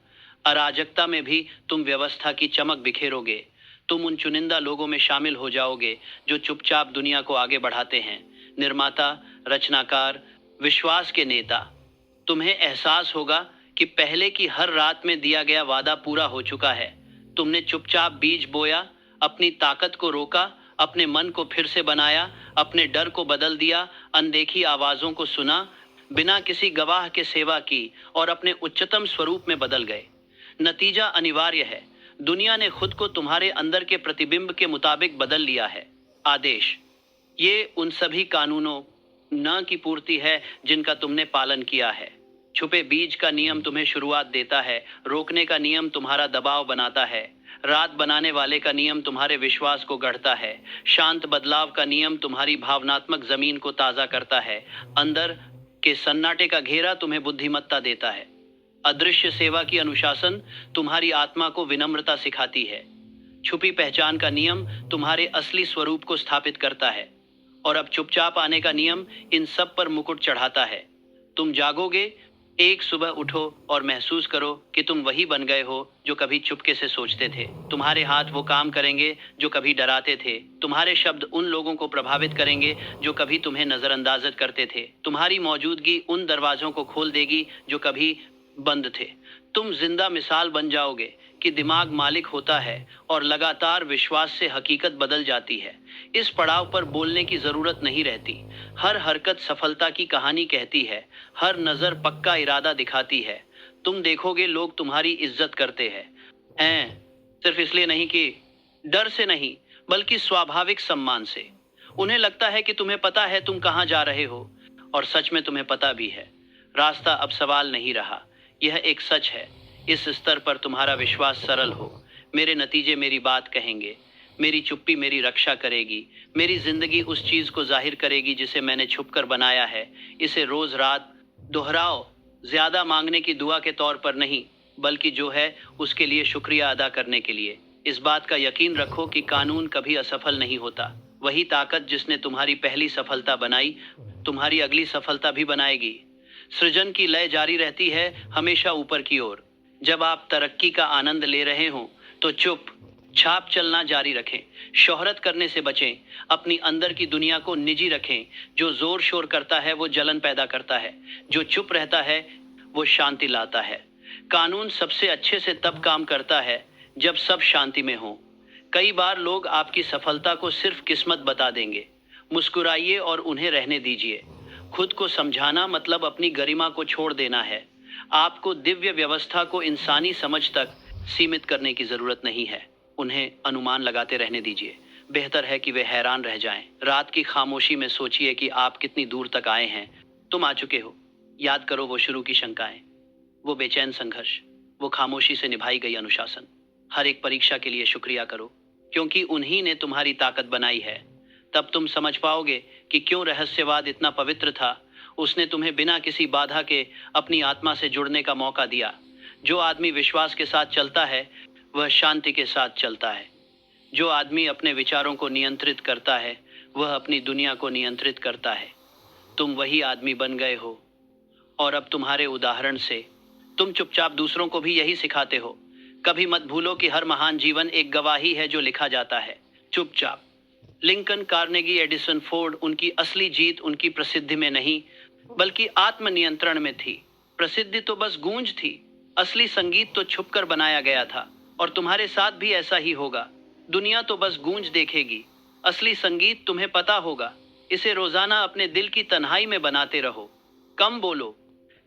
अराजकता में भी तुम व्यवस्था की चमक बिखेरोगे। तुम उन चुनिंदा लोगों में शामिल हो जाओगे जो चुपचाप दुनिया को आगे बढ़ाते हैं। निर्माता, रचनाकार, विश्वास के नेता। तुम्हें एहसास होगा कि पहले की हर रात में दिया गया वादा पूरा हो चुका है। तुमने चुपचाप बीज बोया, अपनी ताकत को रोका, अपने मन को फिर से बनाया, अपने डर को बदल दिया, अनदेखी आवाजों को सुना, बिना किसी गवाह के सेवा की और अपने उच्चतम स्वरूप में बदल गए। नतीजा अनिवार्य है। दुनिया ने खुद को तुम्हारे अंदर के प्रतिबिंब के मुताबिक बदल लिया है। आदेश, ये उन सभी कानूनों न की पूर्ति है जिनका तुमने पालन किया है। छुपे बीज का नियम तुम्हें शुरुआत देता है, रोकने का नियम तुम्हारा दबाव बनाता है, रात बनाने वाले का नियम तुम्हारे विश्वास को गढ़ता है। शांत बदलाव का नियम तुम्हारी भावनात्मक जमीन को ताज़ा करता है। अंदर के सन्नाटे का घेरा तुम्हें बुद्धिमत्ता देता है। अदृश्य सेवा की अनुशासन तुम्हारी आत्मा को विनम्रता सिखाती है। छुपी पहचान का नियम तुम्हारे असली स्वरूप को स्थापित करता है। और अब चुपचाप आने का नियम इन सब पर मुकुट चढ़ाता है। तुम जागोगे, एक सुबह उठो और महसूस करो कि तुम वही बन गए हो जो कभी चुपके से सोचते थे। तुम्हारे हाथ वो काम करेंगे जो कभी डराते थे। तुम्हारे शब्द उन लोगों को प्रभावित करेंगे जो कभी तुम्हें नजरअंदाज करते थे। तुम्हारी मौजूदगी उन दरवाजों को खोल देगी जो कभी बंद थे। तुम जिंदा मिसाल बन जाओगे कि दिमाग मालिक होता है और लगातार विश्वास से हकीकत बदल जाती है। इस पड़ाव पर बोलने की जरूरत नहीं रहती। हर हरकत सफलता की कहानी कहती है। हर नजर पक्का इरादा दिखाती है। तुम देखोगे लोग तुम्हारी इज्जत करते हैं सिर्फ इसलिए नहीं कि डर से नहीं, बल्कि स्वाभाविक सम्मान से। उन्हें लगता है कि तुम्हें पता है तुम कहाँ जा रहे हो, और सच में तुम्हें पता भी है। रास्ता अब सवाल नहीं रहा, यह एक सच है। इस स्तर पर तुम्हारा विश्वास सरल हो। मेरे नतीजे मेरी बात कहेंगे, मेरी चुप्पी मेरी रक्षा करेगी, मेरी जिंदगी उस चीज को जाहिर करेगी जिसे मैंने छुपकर बनाया है। इसे रोज रात दोहराओ, ज्यादा मांगने की दुआ के तौर पर नहीं, बल्कि जो है उसके लिए शुक्रिया अदा करने के लिए। इस बात का यकीन रखो कि कानून कभी असफल नहीं होता। वही ताकत जिसने तुम्हारी पहली सफलता बनाई, तुम्हारी अगली सफलता भी बनाएगी। सृजन की लय जारी रहती है, हमेशा ऊपर की ओर। जब आप तरक्की का आनंद ले रहे हों तो चुप छाप चलना जारी रखें। शोहरत करने से बचें। अपनी अंदर की दुनिया को निजी रखें। जो जोर शोर करता है वो जलन पैदा करता है, जो चुप रहता है वो शांति लाता है। कानून सबसे अच्छे से तब काम करता है जब सब शांति में हो। कई बार लोग आपकी सफलता को सिर्फ किस्मत बता देंगे। मुस्कुराइए और उन्हें रहने दीजिए। खुद को समझाना मतलब अपनी गरिमा को छोड़ देना है। आपको दिव्य व्यवस्था को इंसानी समझ तक सीमित करने की जरूरत नहीं है। उन्हें अनुमान लगाते रहने दीजिए। बेहतर है कि वे हैरान रह जाएं। रात की खामोशी में सोचिए कि आप कितनी दूर तक आए हैं। तुम आ चुके हो। याद करो वो शुरू की शंकाएं, वो बेचैन संघर्ष, वो खामोशी से निभाई गई अनुशासन। हर एक परीक्षा के लिए शुक्रिया करो, क्योंकि उन्हीं ने तुम्हारी ताकत बनाई है। तब तुम समझ पाओगे कि क्यों रहस्यवाद इतना पवित्र था। उसने तुम्हें बिना किसी बाधा के अपनी आत्मा से जुड़ने का मौका दिया। जो आदमी विश्वास के साथ चलता है वह शांति के साथ चलता है। जो आदमी अपने विचारों को नियंत्रित करता है वह अपनी दुनिया को नियंत्रित करता है। तुम वही आदमी बन गए हो, और अब तुम्हारे उदाहरण से तुम चुपचाप दूसरों को भी यही सिखाते हो। कभी मत भूलो कि हर महान जीवन एक गवाही है जो लिखा जाता है चुपचाप। लिंकन, कार्नेगी, एडिसन, फोर्ड, उनकी असली जीत उनकी प्रसिद्धि में नहीं बल्कि आत्मनियंत्रण में थी। प्रसिद्धि तो बस गूंज थी, असली संगीत तो छुपकर बनाया गया था। और तुम्हारे साथ भी ऐसा ही होगा। दुनिया तो बस गूंज देखेगी, असली संगीत तुम्हें पता होगा। इसे रोजाना अपने दिल की तन्हाई में बनाते रहो। कम बोलो,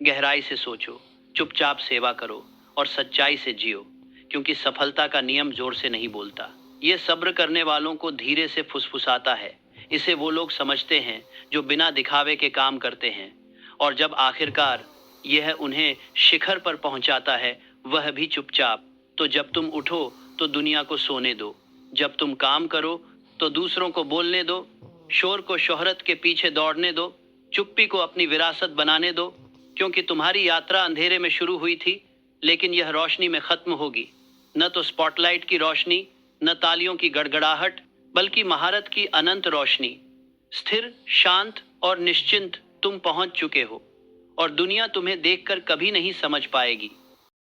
गहराई से सोचो, चुपचाप सेवा करो और सच्चाई से जियो, क्योंकि सफलता का नियम जोर से नहीं बोलता। ये सब्र करने वालों को धीरे से फुसफुसाता है। इसे वो लोग समझते हैं जो बिना दिखावे के काम करते हैं, और जब आखिरकार यह उन्हें शिखर पर पहुंचाता है, वह भी चुपचाप। तो जब तुम उठो तो दुनिया को सोने दो। जब तुम काम करो तो दूसरों को बोलने दो। शोर को शोहरत के पीछे दौड़ने दो। चुप्पी को अपनी विरासत बनाने दो, क्योंकि तुम्हारी यात्रा अंधेरे में शुरू हुई थी, लेकिन यह रोशनी में खत्म होगी। न तो स्पॉटलाइट की रोशनी, न तालियों की गड़गड़ाहट, बल्कि महारत की अनंत रोशनी। स्थिर, शांत और निश्चिंत तुम पहुंच चुके हो, और दुनिया तुम्हें देखकर कभी नहीं समझ पाएगी।